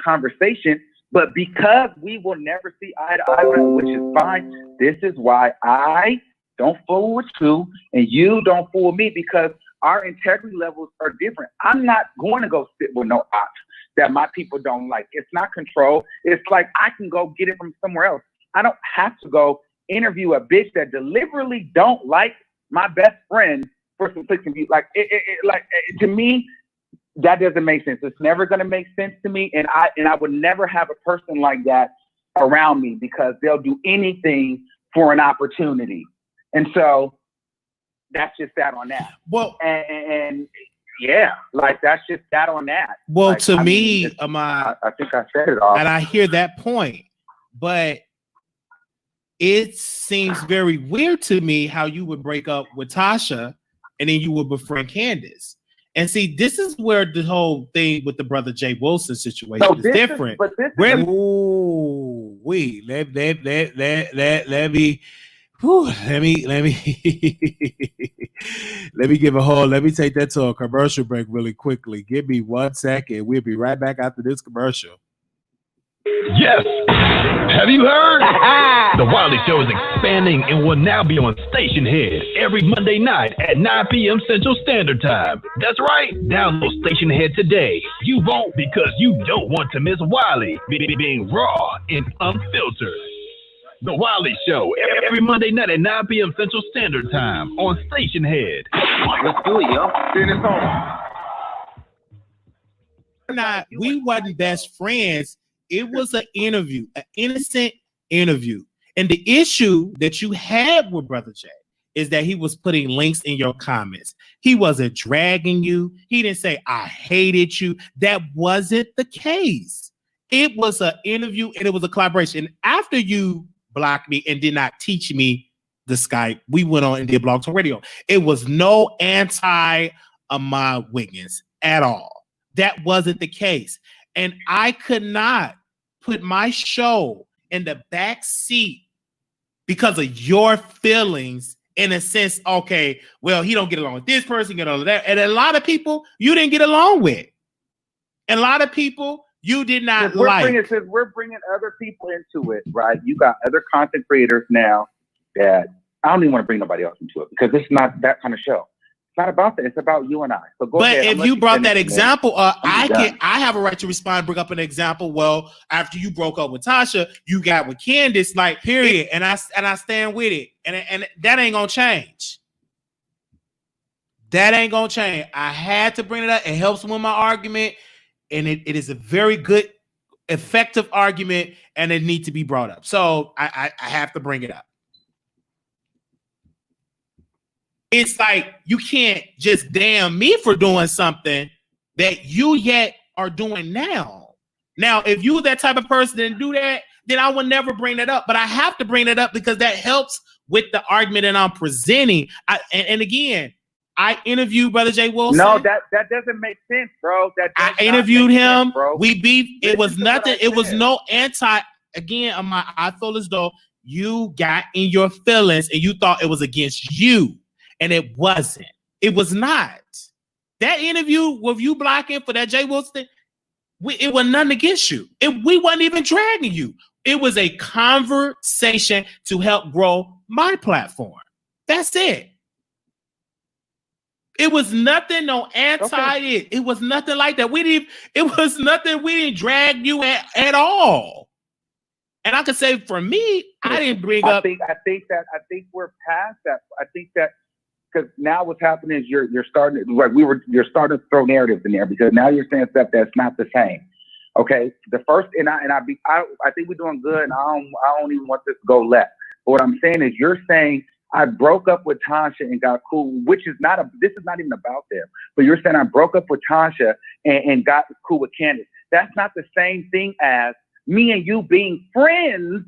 Conversation, but because we will never see eye to eye, which is fine, this is why I don't fool with you and you don't fool me, because our integrity levels are different. I'm not going to go sit with no ops that my people don't like. It's not control. It's like I can go get it from somewhere else. I don't have to go interview a bitch that deliberately don't like my best friend for some clicks and views. Like to me, that doesn't make sense. It's never going to make sense to me. And I would never have a person like that around me, because they'll do anything for an opportunity. And so that's just that on that. Well, and yeah, like that's just that on that.
Well,
like,
to
I
me,
mean, I think I said it all.
And I hear that point, but it seems very weird to me how you would break up with Tasha and then you would befriend Candace. And see, this is where the whole thing with the brother Jay Wilson situation is different. Let me take that to a commercial break really quickly. Give me 1 second. We'll be right back after this commercial.
Yes. Have you heard? The Wiley Show is expanding and will now be on Station Head every Monday night at 9 p.m. Central Standard Time. That's right. Download Station Head today. You won't, because you don't want to miss Wiley being raw and unfiltered. The Wiley Show every Monday night at 9 p.m. Central Standard Time on Station Head.
Let's do it, yo. Send it home.
We wasn't best friends. It was an interview, an innocent interview. And the issue that you had with Brother Jay is that he was putting links in your comments. He wasn't dragging you. He didn't say, I hated you. That wasn't the case. It was an interview and it was a collaboration. And after you blocked me and did not teach me the Skype, we went on and did Blog Talk Radio. It was no anti-Armon Wiggins at all. That wasn't the case. And I could not put my show in the back seat because of your feelings, in a sense. Okay, well, he don't get along with this person, get along with that. And a lot of people you didn't get along with. And a lot of people You did not
Since we're bringing other people into it, right? You got other content creators now that I don't even want to bring nobody else into it because it's not that kind of show. It's not about that. It's about you and I. So go ahead.
But if you brought that example up, I have a right to respond, bring up an example. Well, after you broke up with Tasha, you got with Candace, like, period. And I stand with it. And that ain't gonna change. That ain't gonna change. I had to bring it up. It helps win my argument. And it is a very good, effective argument, and it needs to be brought up. So I have to bring it up. It's like you can't just damn me for doing something that you yet are doing now. Now, if you were that type of person that didn't do that, then I would never bring that up. But I have to bring it up because that helps with the argument that I'm presenting. And again, I interviewed Brother Jay Wilson.
No, that doesn't make sense, bro.
I interviewed him. Sense, bro. We beefed. It was nothing. It was no anti. Again, I feel as though you got in your feelings and you thought it was against you. And it wasn't. It was not. That interview with you blocking for that Jay Wilson, it was nothing against you. We wasn't even dragging you. It was a conversation to help grow my platform. That's it. It was nothing, no anti. It was nothing like that. It was nothing. We didn't drag you at all. And I could say for me, I didn't bring up.
I think we're past that. I think that. Because now what's happening is you're starting to throw narratives in there because now you're saying stuff that's not the same. Okay, the first I think we're doing good, and I don't even want this to go left. But what I'm saying is you're saying I broke up with Tasha and got cool, which is this is not even about them. But you're saying I broke up with Tasha and got cool with Candace. That's not the same thing as me and you being friends,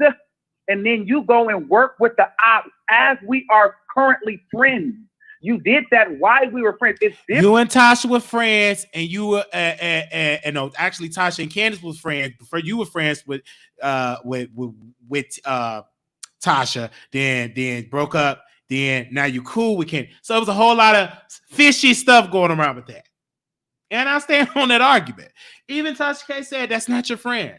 and then you go and work with the ops as we are currently friends. You did that while we were friends. It's different.
You and Tasha were friends, and you were, no, actually, Tasha and Candace was friends. Before you were friends with Tasha, then broke up. Then now you cool with Candace. So it was a whole lot of fishy stuff going around with that. And I stand on that argument. Even Tasha K said that's not your friend.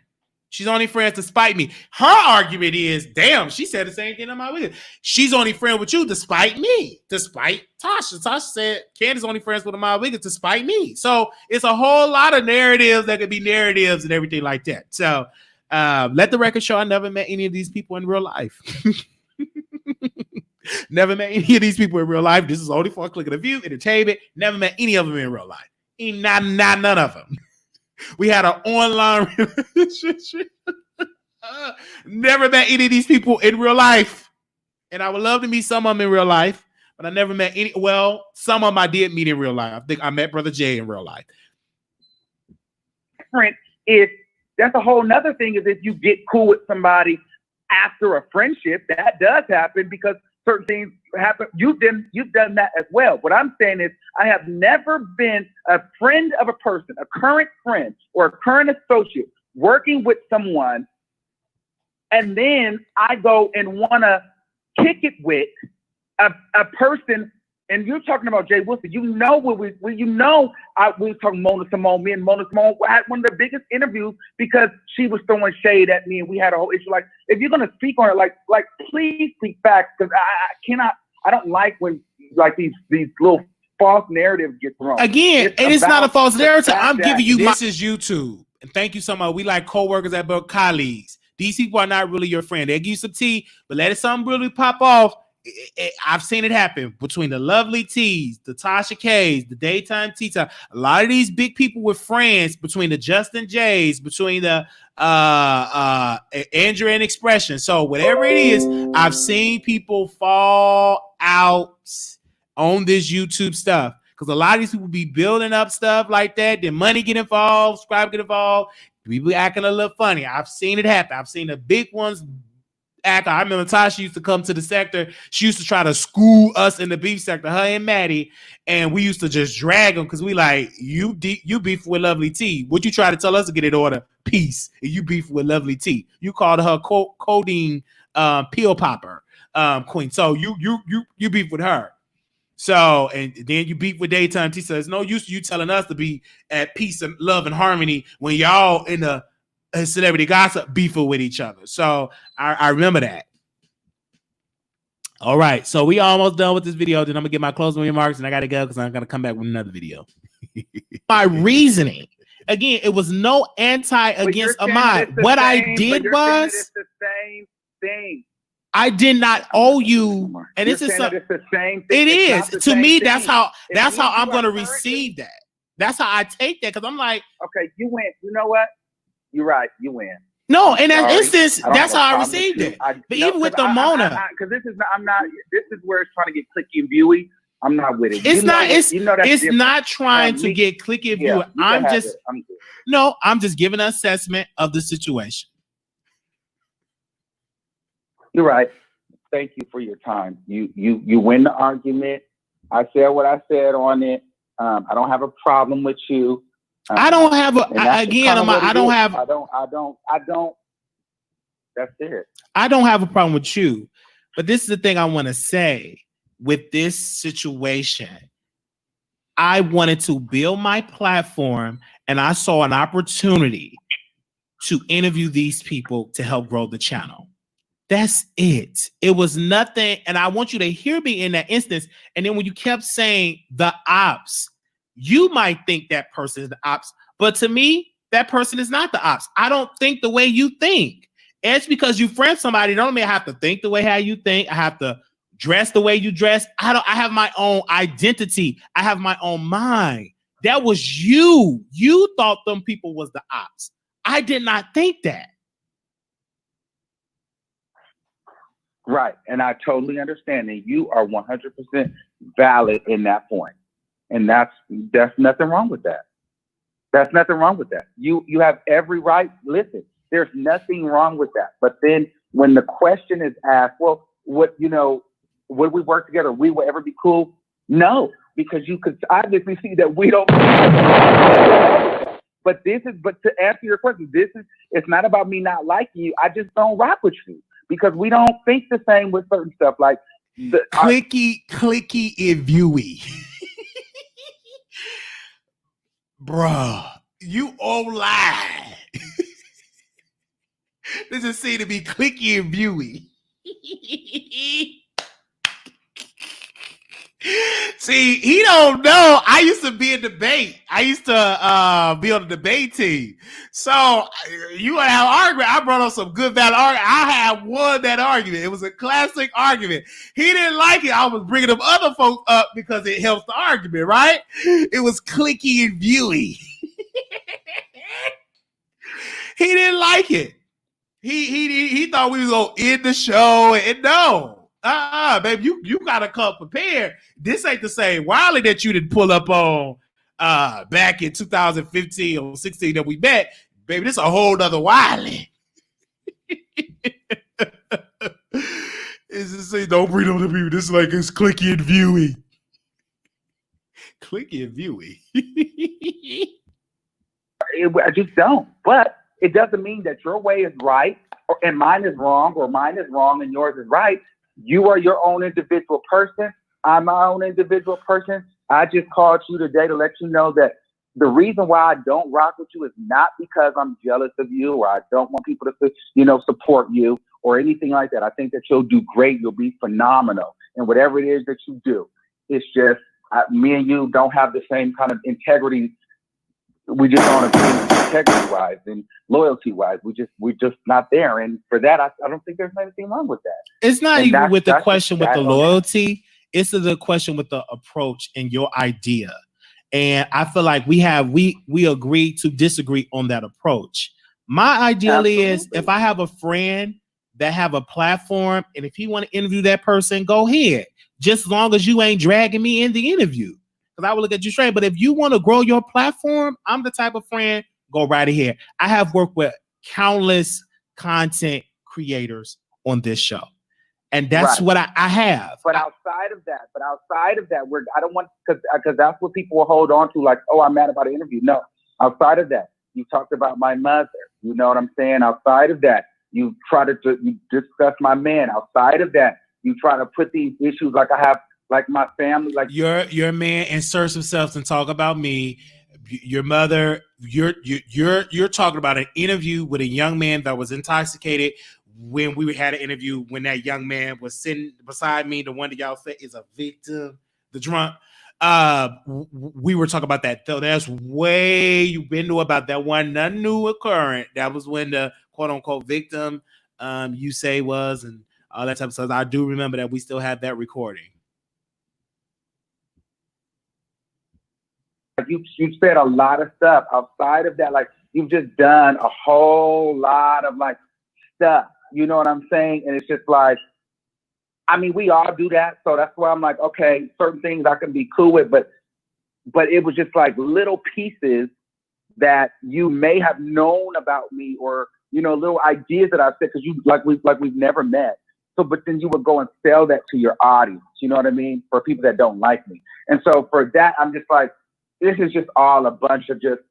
She's only friends to spite me. Her argument is, damn, she said the same thing on my video. She's only friend with you to spite me, to spite Tasha. Tasha said Candace only friends with my Wiggins to spite me. So it's a whole lot of narratives that could be narratives and everything like that. So let the record show I never met any of these people in real life. Never met any of these people in real life. This is only for a click of the view, entertainment. Never met any of them in real life. None of them. We had an online relationship. Never met any of these people in real life. And I would love to meet some of them in real life, but I never met any. Well, some of them I did meet in real life. I think I met Brother Jay in real life.
That's a whole nother thing is if you get cool with somebody after a friendship, that does happen because certain things happen. You've done that as well. What I'm saying is I have never been a friend of a person, a current friend or a current associate working with someone, and then I go and want to kick it with a person. And you're talking about Jay Wilson. We were talking Mona Simone. Me and Mona Simone had one of the biggest interviews because she was throwing shade at me, and we had a whole issue. Like, if you're gonna speak on it, like please speak facts, because I don't like when like these little false narratives get thrown.
Again, it's not a false narrative. I'm giving you this is YouTube, and thank you so much. We like co-workers at both colleagues. These people are not really your friend. They give you some tea, but let something really pop off. I've seen it happen between the Lovely T's, the Tasha K's, the Daytime Tea Time. A lot of these big people were friends between the Justin J's, between the Andrew and Expression. So whatever it is, I've seen people fall out on this YouTube stuff because a lot of these people be building up stuff like that. Then money get involved, subscribe get involved. People acting a little funny. I've seen it happen. I've seen the big ones act. I remember Tasha used to come to the sector. She used to try to school us in the beef sector, her and Maddie, and we used to just drag them because we like, you beef with Lovely T. What you try to tell us to get in order? Peace. And you beef with Lovely T. You called her codeine peel popper queen. So you beef with her. So, and then you beef with Daytime. He says, no use you telling us to be at peace and love and harmony when y'all in the celebrity gossip beefing with each other. So I remember that. All right. So we almost done with this video. Then I'm gonna get my closing remarks and I gotta go because I'm gonna come back with another video. My reasoning. Again, it was no anti against Ahmad. What I did was
it's the same thing.
I did not owe you, and this is
it's the same thing.
It is to me.
Thing.
That's how I'm going to receive that. That's how I take that because I'm like,
okay, you win. You know what? You're right. You win.
No, in that instance, that's how I received it. But even with the Mona,
because this is not. I'm not. This is where it's trying to get clicky and viewy. I'm not with it.
It's not. It's not trying to get clicky and viewy. I'm just giving an assessment of the situation.
You're right. Thank you for your time. You win the argument. I said what I said on it. I don't have a problem with you.
I don't have I don't.
That's it.
I don't have a problem with you. But this is the thing I want to say with this situation. I wanted to build my platform and I saw an opportunity to interview these people to help grow the channel. That's it. It was nothing. And I want you to hear me in that instance. And then when you kept saying the ops, you might think that person is the ops. But to me, that person is not the ops. I don't think the way you think. And it's because you friend somebody. Don't mean I have to think the way how you think. I have to dress the way you dress. I have my own identity. I have my own mind. That was you. You thought them people was the ops. I did not think that.
Right. And I totally understand that you are 100% valid in that point. And that's nothing wrong with that. That's nothing wrong with that. You have every right. Listen, there's nothing wrong with that. But then when the question is asked, well, would we work together? We will ever be cool? No, because you could obviously see that we don't. But to answer your question, it's not about me not liking you. I just don't rock with you. Because we don't think the same with certain stuff like
clicky and viewy. Bruh, you all lie. This is seen to be clicky and viewy. See, he don't know. I used to be in debate. I used to be on the debate team. So you want to have an argument. I brought up some good valid argument. I have won that argument. It was a classic argument. He didn't like it. I was bringing them other folks up because it helps the argument, right? It was clicky and viewy. He didn't like it. He thought we was gonna end the show, and no. Baby, you gotta come prepared. This ain't the same Wiley that you didn't pull up on back in 2015 or 16 that we met. Baby, this is a whole nother Wiley. It's just say, don't bring them to people. This is like it's clicky and viewy. Clicky and viewy.
I just don't. But it doesn't mean that your way is right and mine is wrong, or mine is wrong and yours is right. You are your own individual person. I'm my own individual person. I just called you today to let you know that the reason why I don't rock with you is not because I'm jealous of you or I don't want people to, support you or anything like that. I think that you'll do great. You'll be phenomenal. And whatever it is that you do, it's just me and you don't have the same kind of integrity. We just don't agree integrity-wise and loyalty-wise. We're just not there. And for that, I don't think there's anything wrong with that.
It's not even with the question with the loyalty. It's the question with the approach and your idea. And I feel like we agree to disagree on that approach. My ideal is if I have a friend that have a platform and if you want to interview that person, go ahead. Just as long as you ain't dragging me in the interview. Because I will look at you straight. But if you want to grow your platform, I'm the type of friend, go right ahead. I have worked with countless content creators on this show. And that's what I have.
But outside of that, I don't want, because that's what people will hold on to, like, oh, I'm mad about an interview. No, outside of that, you talked about my mother. You know what I'm saying? Outside of that, you try to you discuss my man. Outside of that, you try to put these issues like like my family, like
your man inserts himself and talk about me. Your mother, you're talking about an interview with a young man that was intoxicated when we had an interview when that young man was sitting beside me, the one that y'all said is a victim, the drunk. We were talking about that. So that's way you've been to about that one, nothing new occurring. That was when the quote unquote victim you say was and all that type of stuff. I do remember that we still have that recording.
You said a lot of stuff outside of that. Like you've just done a whole lot of like stuff. You know what I'm saying? And it's just like, I mean, we all do that. So that's why I'm like, okay, certain things I can be cool with, but it was just like little pieces that you may have known about me or, you know, little ideas that I said, because you we've never met. So, but then you would go and sell that to your audience. You know what I mean? For people that don't like me. And so for that, I'm just like, this is just all a bunch of just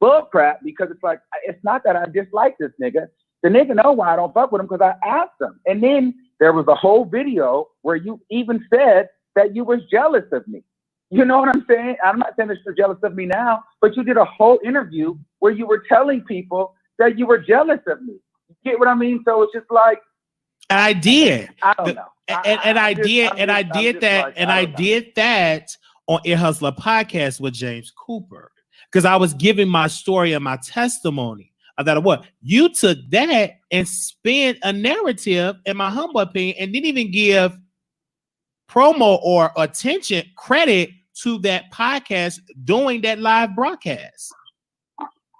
bull crap, because it's like, it's not that I dislike this nigga. The nigga know why I don't fuck with him, because I asked him. And then there was a whole video where you even said that you was jealous of me. You know what I'm saying? I'm not saying that you're jealous of me now, but you did a whole interview where you were telling people that you were jealous of me. You get what I mean? So it's just like,
I did.
I don't know.
I did that on Ear Hustler podcast with James Cooper, because I was giving my story and my testimony of that. What you took that and spin a narrative, in my humble opinion, and didn't even give promo or attention credit to that podcast doing that live broadcast.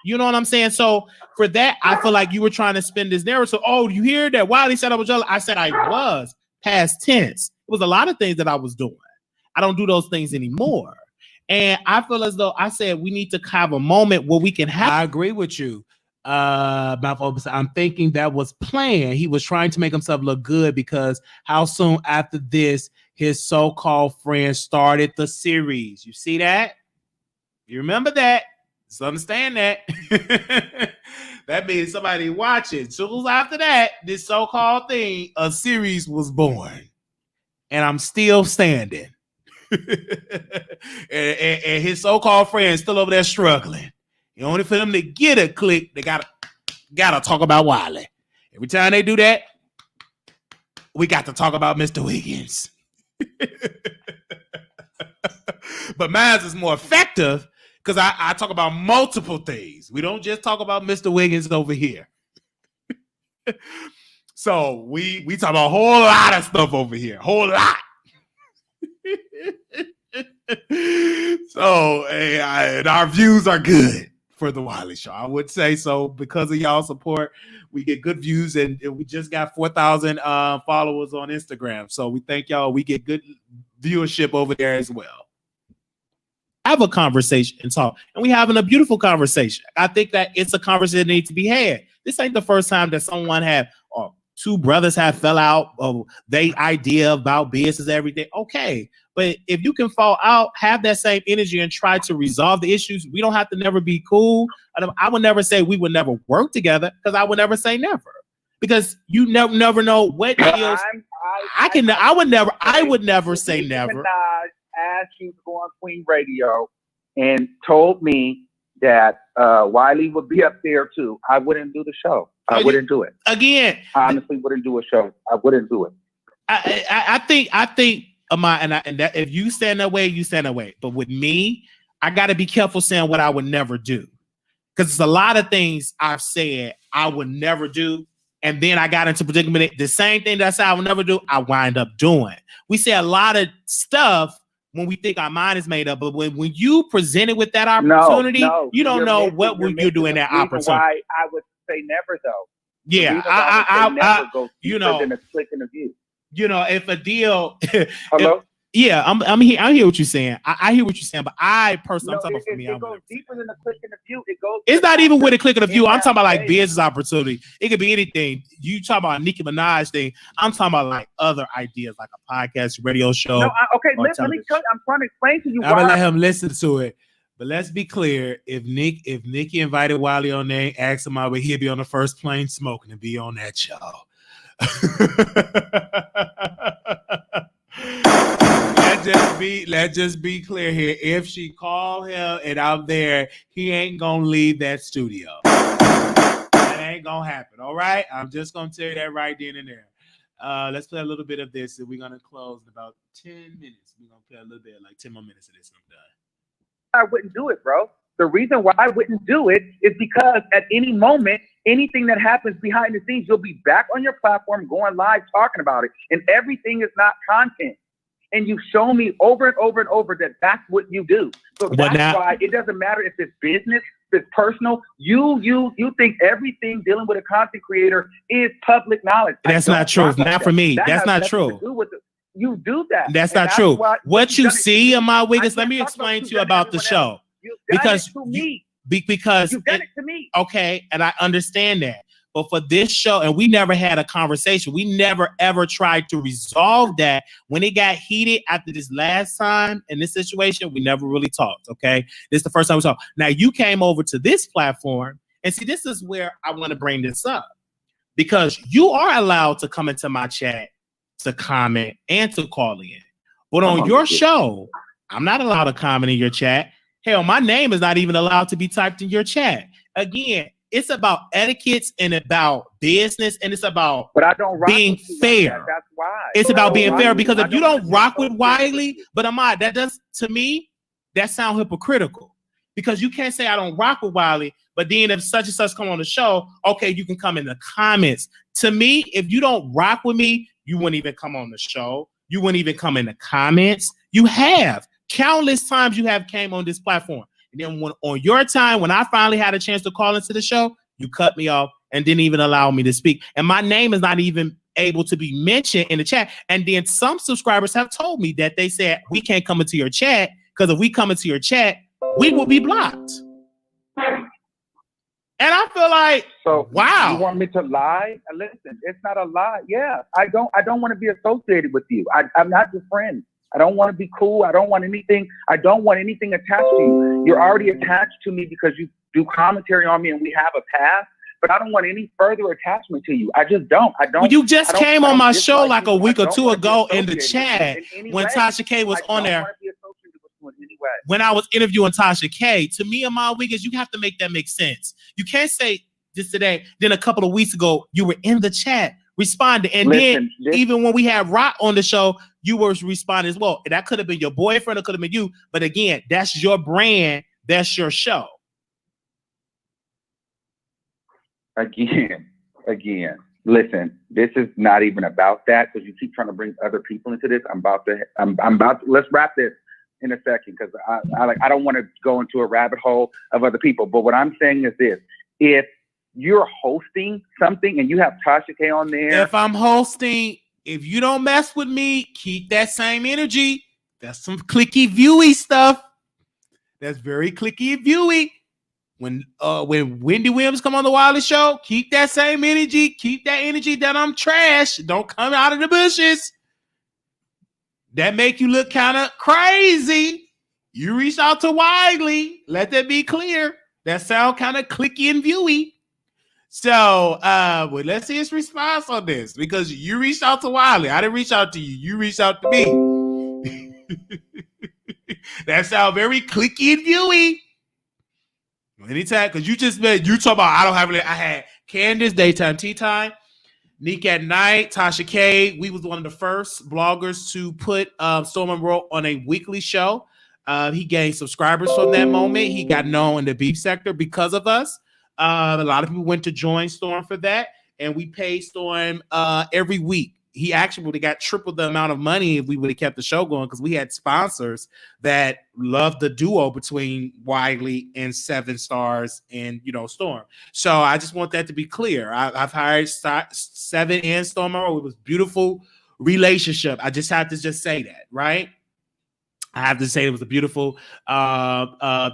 You know what I'm saying? So for that, I feel like you were trying to spin this narrative. So, oh, you hear that? Wiley said I was jealous. I said I was, past tense. It was a lot of things that I was doing. I don't do those things anymore. And I feel as though I said we need to have a moment where we can have. I agree with you. I'm thinking that was planned. He was trying to make himself look good, because how soon after this his so-called friend started the series. You see that? You remember that? Just understand that. That means somebody watching. Soon after that, this so-called thing, a series was born. And I'm still standing. and his so-called friend still over there struggling. And only for them to get a click, they gotta talk about Wiley. Every time they do that, we got to talk about Mr. Wiggins. But mine is more effective because I talk about multiple things. We don't just talk about Mr. Wiggins over here. So we talk about a whole lot of stuff over here. Whole lot. So and our views are good for the Wiley Show. I would say so, because of y'all support. We get good views, and we just got 4,000 followers on Instagram. So we thank y'all. We get good viewership over there as well. Have a conversation and talk, and we having a beautiful conversation. I think that it's a conversation that needs to be had. This ain't the first time that someone had, or two brothers have fell out of their idea about business, everything. Okay. But if you can fall out, have that same energy and try to resolve the issues. We don't have to never be cool. I would never say we would never work together, because I would never say never, because you never know what deals. I would never say never.
Asked you to go on Queen Radio and told me that Wiley would be up there too. I wouldn't do the show. I wouldn't do it.
Again,
I honestly wouldn't do a show. I wouldn't do it.
I think that if you stand that way, you stand that way. But with me, I got to be careful saying what I would never do, because it's a lot of things I've said I would never do, and then I got into predicament. The same thing that I said I would never do, I wind up doing. We say a lot of stuff when we think our mind is made up, but when you present it with that opportunity, you don't know what will you do in that opportunity.
Why I would say never, though.
Yeah,
I you know, than a click in the view.
You know, if a deal.
Hello.
I'm here. I hear what you're saying. I hear what you're saying, but I personally, I'm talking about for me.
It goes deeper than a click in the view.
It's not even with a click in the view. I'm talking about like business opportunity. It could be anything. You talk about a Nicki Minaj thing. I'm talking about like other ideas, like a podcast, radio show.
No, okay. Let me tell you. I'm trying to explain to you.
I'm gonna let him listen to it. But let's be clear: if Nicki invited Wiley on there, asked him out, he'd be on the first plane smoking and be on that show. just be clear here. If she call him and I'm there, he ain't gonna leave that studio. That ain't gonna happen. All right. I'm just gonna tell you that right then and there. Let's play a little bit of this, and we're gonna close in about 10 minutes. We're gonna play a little bit, like 10 more minutes of this, and I'm done.
I wouldn't do it, bro. The reason why I wouldn't do it is because at any moment, anything that happens behind the scenes, you'll be back on your platform going live talking about it. And everything is not content. And you show me over and over and over that that's what you do. So that's why it doesn't matter if it's business, if it's personal. You think everything dealing with a content creator is public knowledge.
That's not true. Not for me. That's not true.
You do that.
That's not true. What you see in my Wiggins, let me explain to you about the show. Because you've done it to me. Okay, and I understand that. But for this show, and we never had a conversation. We never ever tried to resolve that. When it got heated after this last time in this situation, we never really talked. Okay, this is the first time we talked. Now you came over to this platform, and see, this is where I want to bring this up, because you are allowed to come into my chat to comment and to call in. But on your show, I'm not allowed to comment in your chat. Hell, my name is not even allowed to be typed in your chat. Again, it's about etiquettes and about business, and it's about being fair. Like that's why. It's about being fair, because if you don't rock with Wiley, but Ahmad, that does, to me, that sounds hypocritical. Because you can't say I don't rock with Wiley, but then if such and such come on the show, okay, you can come in the comments. To me, if you don't rock with me, you wouldn't even come on the show. You wouldn't even come in the comments. You have countless times you have came on this platform. And then when on your time, when I finally had a chance to call into the show, you cut me off and didn't even allow me to speak. And my name is not even able to be mentioned in the chat. And then some subscribers have told me that they said, we can't come into your chat because if we come into your chat, we will be blocked. And I feel like, so wow.
You want me to lie? Listen, it's not a lie. Yeah, I don't want to be associated with you. I'm not your friend. I don't want to be cool. I don't want anything. I don't want anything attached to you. You're already attached to me because you do commentary on me and we have a past. But I don't want any further attachment to you. I just don't.
Well, you just came on my show like a week or two ago in the chat when Tasha K was on there. When I was interviewing Tasha K, to me, Armon Wiggins, you have to make that make sense. You can't say this today, then a couple of weeks ago, you were in the chat responding. And even when we had Rock on the show, you were responding as well. And that could have been your boyfriend, it could have been you. But again, that's your brand, that's your show.
Again, listen, this is not even about that because you keep trying to bring other people into this. I'm about to, let's wrap this in a second because I don't want to go into a rabbit hole of other people. But what I'm saying is this: if you're hosting something and you have Tasha K on there,
if I'm hosting, if you don't mess with me, keep that same energy. That's some clicky viewy stuff. That's very clicky viewy. When Wendy Williams come on the Wiley Show, keep that same energy. Keep that energy that I'm trash. Don't come out of the bushes. That make you look kind of crazy. You reach out to Wiley. Let that be clear. That sound kind of clicky and viewy. So, well, let's see his response on this because you reached out to Wiley. I didn't reach out to you. You reached out to me. That sound very clicky and viewy. Anytime, because you just met, you talk about, I don't have it. I had Candace, Daytime Tea Time, Nick at Night, Tasha K. We was one of the first bloggers to put Storm and Roll on a weekly show. He gained subscribers from that moment. He got known in the beef sector because of us. A lot of people went to join Storm for that, and we paid Storm every week. He actually would have got triple the amount of money if we would have kept the show going because we had sponsors that loved the duo between Wiley and 7 Stars and, Storm. So I just want that to be clear. I've hired 7 and Storm. It was a beautiful relationship. I just have to just say that, right? I have to say it was a beautiful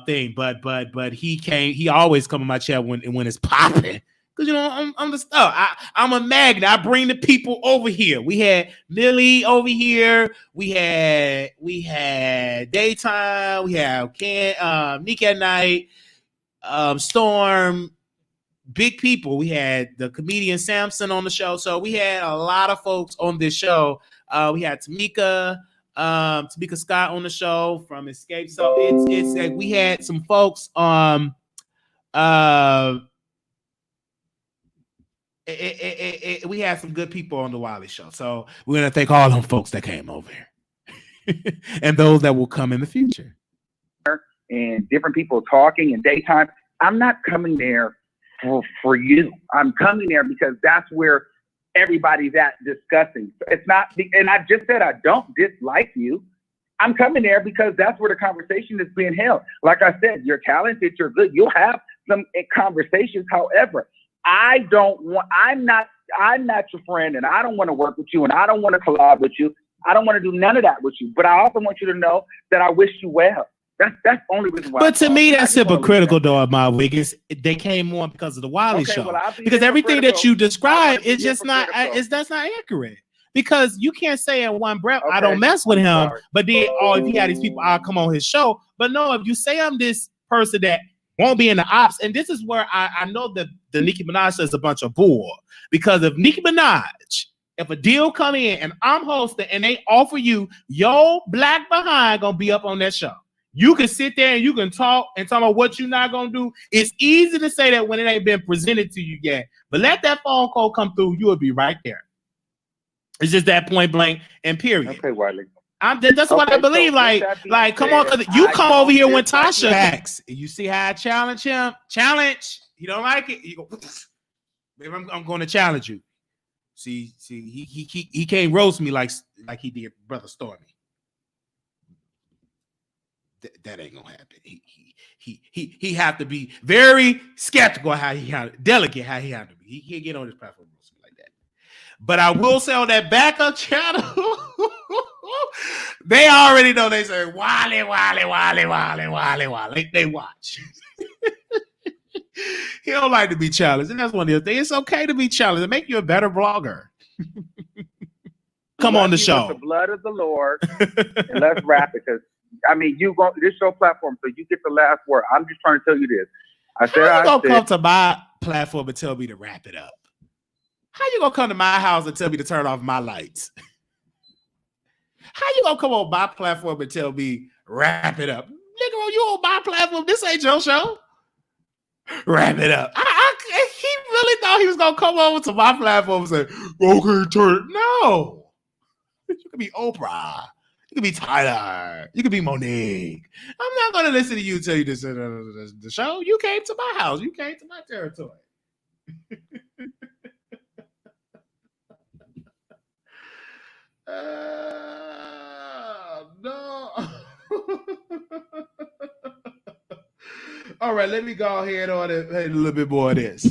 thing, but he always come in my chat when it's popping. Because, I'm the stuff. I'm a magnet. I bring the people over here. We had Millie over here. We had Daytime. We had Nick at Night, Storm, big people. We had the comedian Samson on the show. So we had a lot of folks on this show. We had Tamika. Tamika Scott on the show from Escape. So it's like we had some folks we had some good people on the Wiley Show. So we're gonna thank all them folks that came over here and those that will come in the future.
And different people talking in daytime. I'm not coming there for you. I'm coming there because that's where everybody's at discussing. It's not, and I just said I don't dislike you. I'm coming there because that's where the conversation is being held. Like I said, you're talented, you're good. You'll have some conversations. However, I'm not your friend, and I don't want to work with you, and I don't want to collab with you. I don't want to do none of that with you. But I also want you to know that I wish you well. That's the only reason why.
But to me, that's hypocritical, though, Armon Wiggins. They came on because of the Wiley Show. Well, because everything that you describe is just not. That's not accurate. Because you can't say in one breath, I don't mess with him. But then, if he had these people, I'll come on his show. But no, if you say I'm this person that won't be in the ops, and this is where I know that the Nicki Minaj says a bunch of bull. Because if Nicki Minaj, if a deal come in and I'm hosting and they offer you, your black behind gonna be up on that show. You can sit there and you can talk about what you're not gonna do. It's easy to say that when it ain't been presented to you yet, but let that phone call come through, you will be right there. It's just that point blank and period.
Okay, Wiley.
That's what I believe. So come on, because you come over here when Tasha acts. You see how I challenge him? Challenge. You don't like it? You go, baby, I'm going to challenge you. See, he can't roast me like he did Brother Stormy. That ain't gonna happen. He have to be very skeptical how delicate how he have to be. He can't get on this platform like that. But I will say on that backup channel, they already know. They say Wiley. They watch. He don't like to be challenged, and that's one of the things. It's okay to be challenged. It make you a better blogger. Come on the show.
The blood of the Lord, and let's wrap it because. I mean, this show platform, so you get the last word. I'm just trying to tell you this.
How you gonna come to my platform and tell me to wrap it up? How you gonna come to my house and tell me to turn off my lights? How you gonna come on my platform and tell me wrap it up? Nigga, you on my platform? This ain't your show. Wrap it up. He really thought he was gonna come over to my platform and say, "Okay, turn." No, you could be Oprah. You could be Tyler. You could be Monique. I'm not going to listen to you tell you this the show. You came to my house. You came to my territory. No. All right, let me go ahead on and a little bit more of this.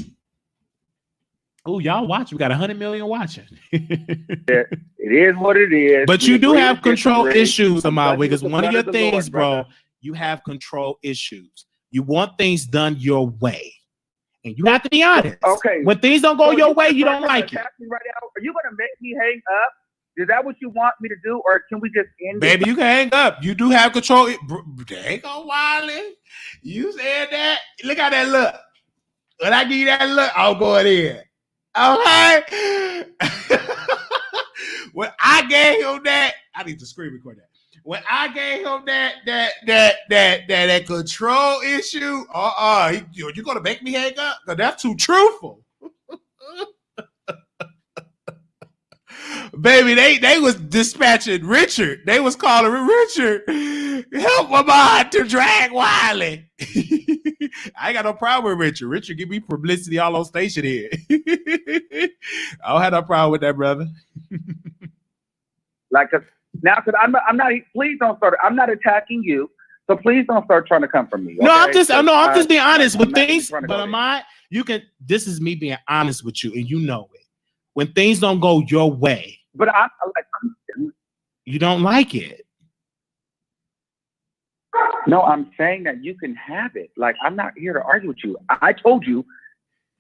Oh, y'all watch. We got 100 million watching.
It is what it is.
But you do have control issues, Armon Wiggins. One of your things, bro, you have control issues. You want things done your way. And you have to be honest.
Okay.
When things don't go your way, you don't like it.
Right now, are you going to make me hang up? Is that what you want me to do? Or can we just end
Baby, you can hang up. You do have control. Dang on, Wiley. You said that. Look how that look. When I give you that look, I'll go in. Okay. When I gave him that, I need to screen record that. When I gave him that control issue, you're gonna make me hang up? Because that's too truthful. Baby, they was dispatching Richard. They was calling Richard. Help my mind to drag Wiley. I ain't got no problem with Richard. Richard give me publicity all on station here. I don't have no problem with that, brother.
Because I'm not. Please don't start. I'm not attacking you, so please don't start trying to come for me. Okay?
No, I'm just being honest with things. But this is me being honest with you, and you know it. When things don't go your way,
but
you don't like it.
No, I'm saying that you can have it. Like, I'm not here to argue with you. I told you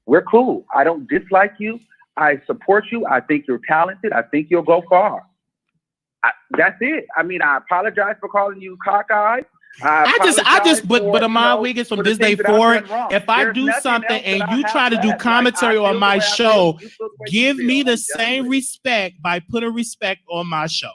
we're cool. I don't dislike you. I support you. I think you're talented. I think you'll go far. That's it. I mean, I apologize for calling you cockeyed. But Armon Wiggins from this day forward,
if I do something and you try to do commentary on my show, give me the same respect by putting respect on my show.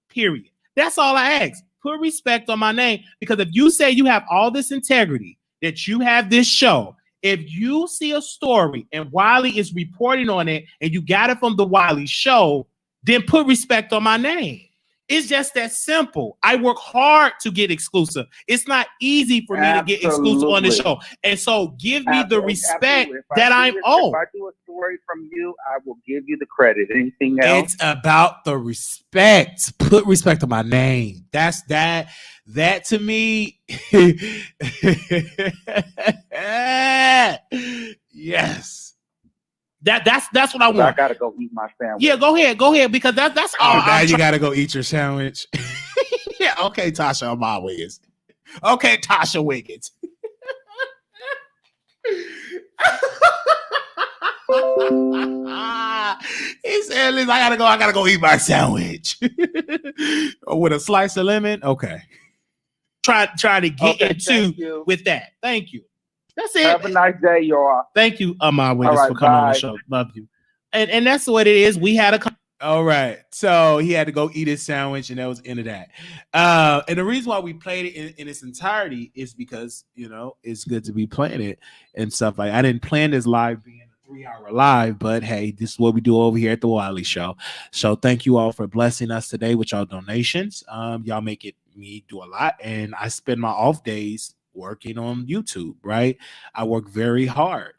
Period. That's all I ask. Put respect on my name, because if you say you have all this integrity, that you have this show, if you see a story and Wiley is reporting on it and you got it from the Wiley Show, then put respect on my name. It's just that simple. I work hard to get exclusive. It's not easy for me to get exclusive on the show. And so give me the respect that I'm owed.
If I do a story from you, I will give you the credit. Anything else?
It's about the respect. Put respect on my name. That's that. That to me. Yes. That's what I want.
I gotta go eat my sandwich.
Yeah, go ahead, because that's all.
Now you gotta go eat your sandwich.
Yeah, okay, Tasha, Armon Wiggins. Okay, Tasha Wiggins. He said, "Listen, I gotta go eat my sandwich with a slice of lemon." Okay, try to get into with that. Thank you. That's it.
Have a nice day, y'all.
Thank you, Armon Wiggins, for coming on the show. Love you. And that's what it is. We had a.
All right. So he had to go eat his sandwich, and that was the end of that. And the reason why we played it in its entirety is because, it's good to be playing it and stuff like that. I didn't plan this live being a 3-hour live, but hey, this is what we do over here at the Wiley Show. So thank you all for blessing us today with y'all donations. Y'all make me do a lot, and I spend my off days working on YouTube, right? I work very hard,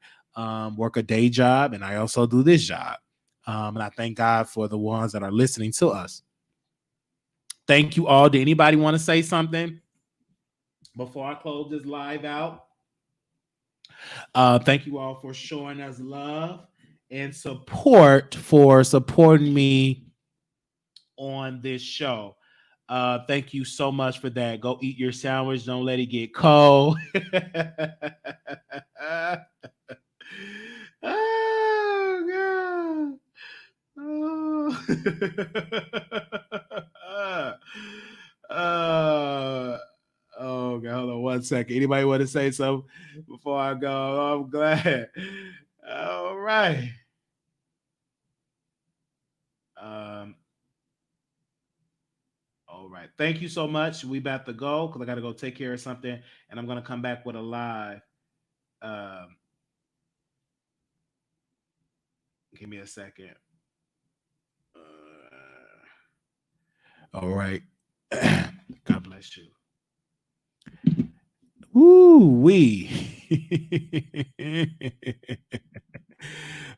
work a day job, and I also do this job. And I thank God for the ones that are listening to us. Thank you all. Did anybody want to say something before I close this live out? Thank you all for showing us love and support, for supporting me on this show. Thank you so much for that. Go eat your sandwich. Don't let it get cold. Oh, God. Oh, God. Hold on 1 second. Anybody want to say something before I go? Oh, I'm glad. All right. All right. Thank you so much. We about to go because I got to go take care of something, and I'm going to come back with a live. Give me a second. All right. God bless you. Woo-wee.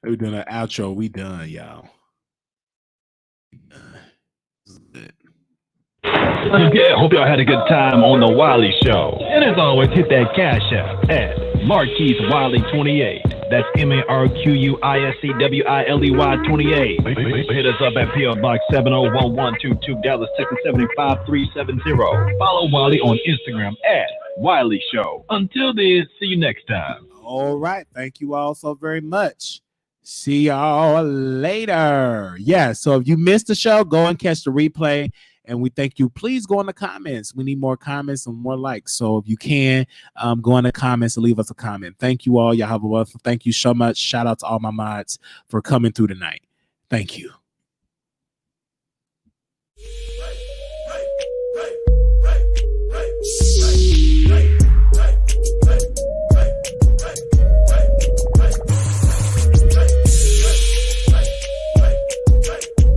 We're doing an outro. We done, y'all. This is good.
Yeah, hope y'all had a good time on the Wiley Show. And as always, hit that cash app at Marquise Wiley 28. That's MarquisWiley 28. Hit us up at PO Box 701122, Dallas, Texas 75370. Follow Wiley on Instagram at Wiley Show. Until then, see you next time.
All right. Thank you all so very much. See y'all later. Yeah. So if you missed the show, go and catch the replay. And we thank you. Please go in the comments. We need more comments and more likes. So if you can, go in the comments and leave us a comment. Thank you all. Y'all have a wonderful. Thank you so much. Shout out to all my mods for coming through tonight. Thank you.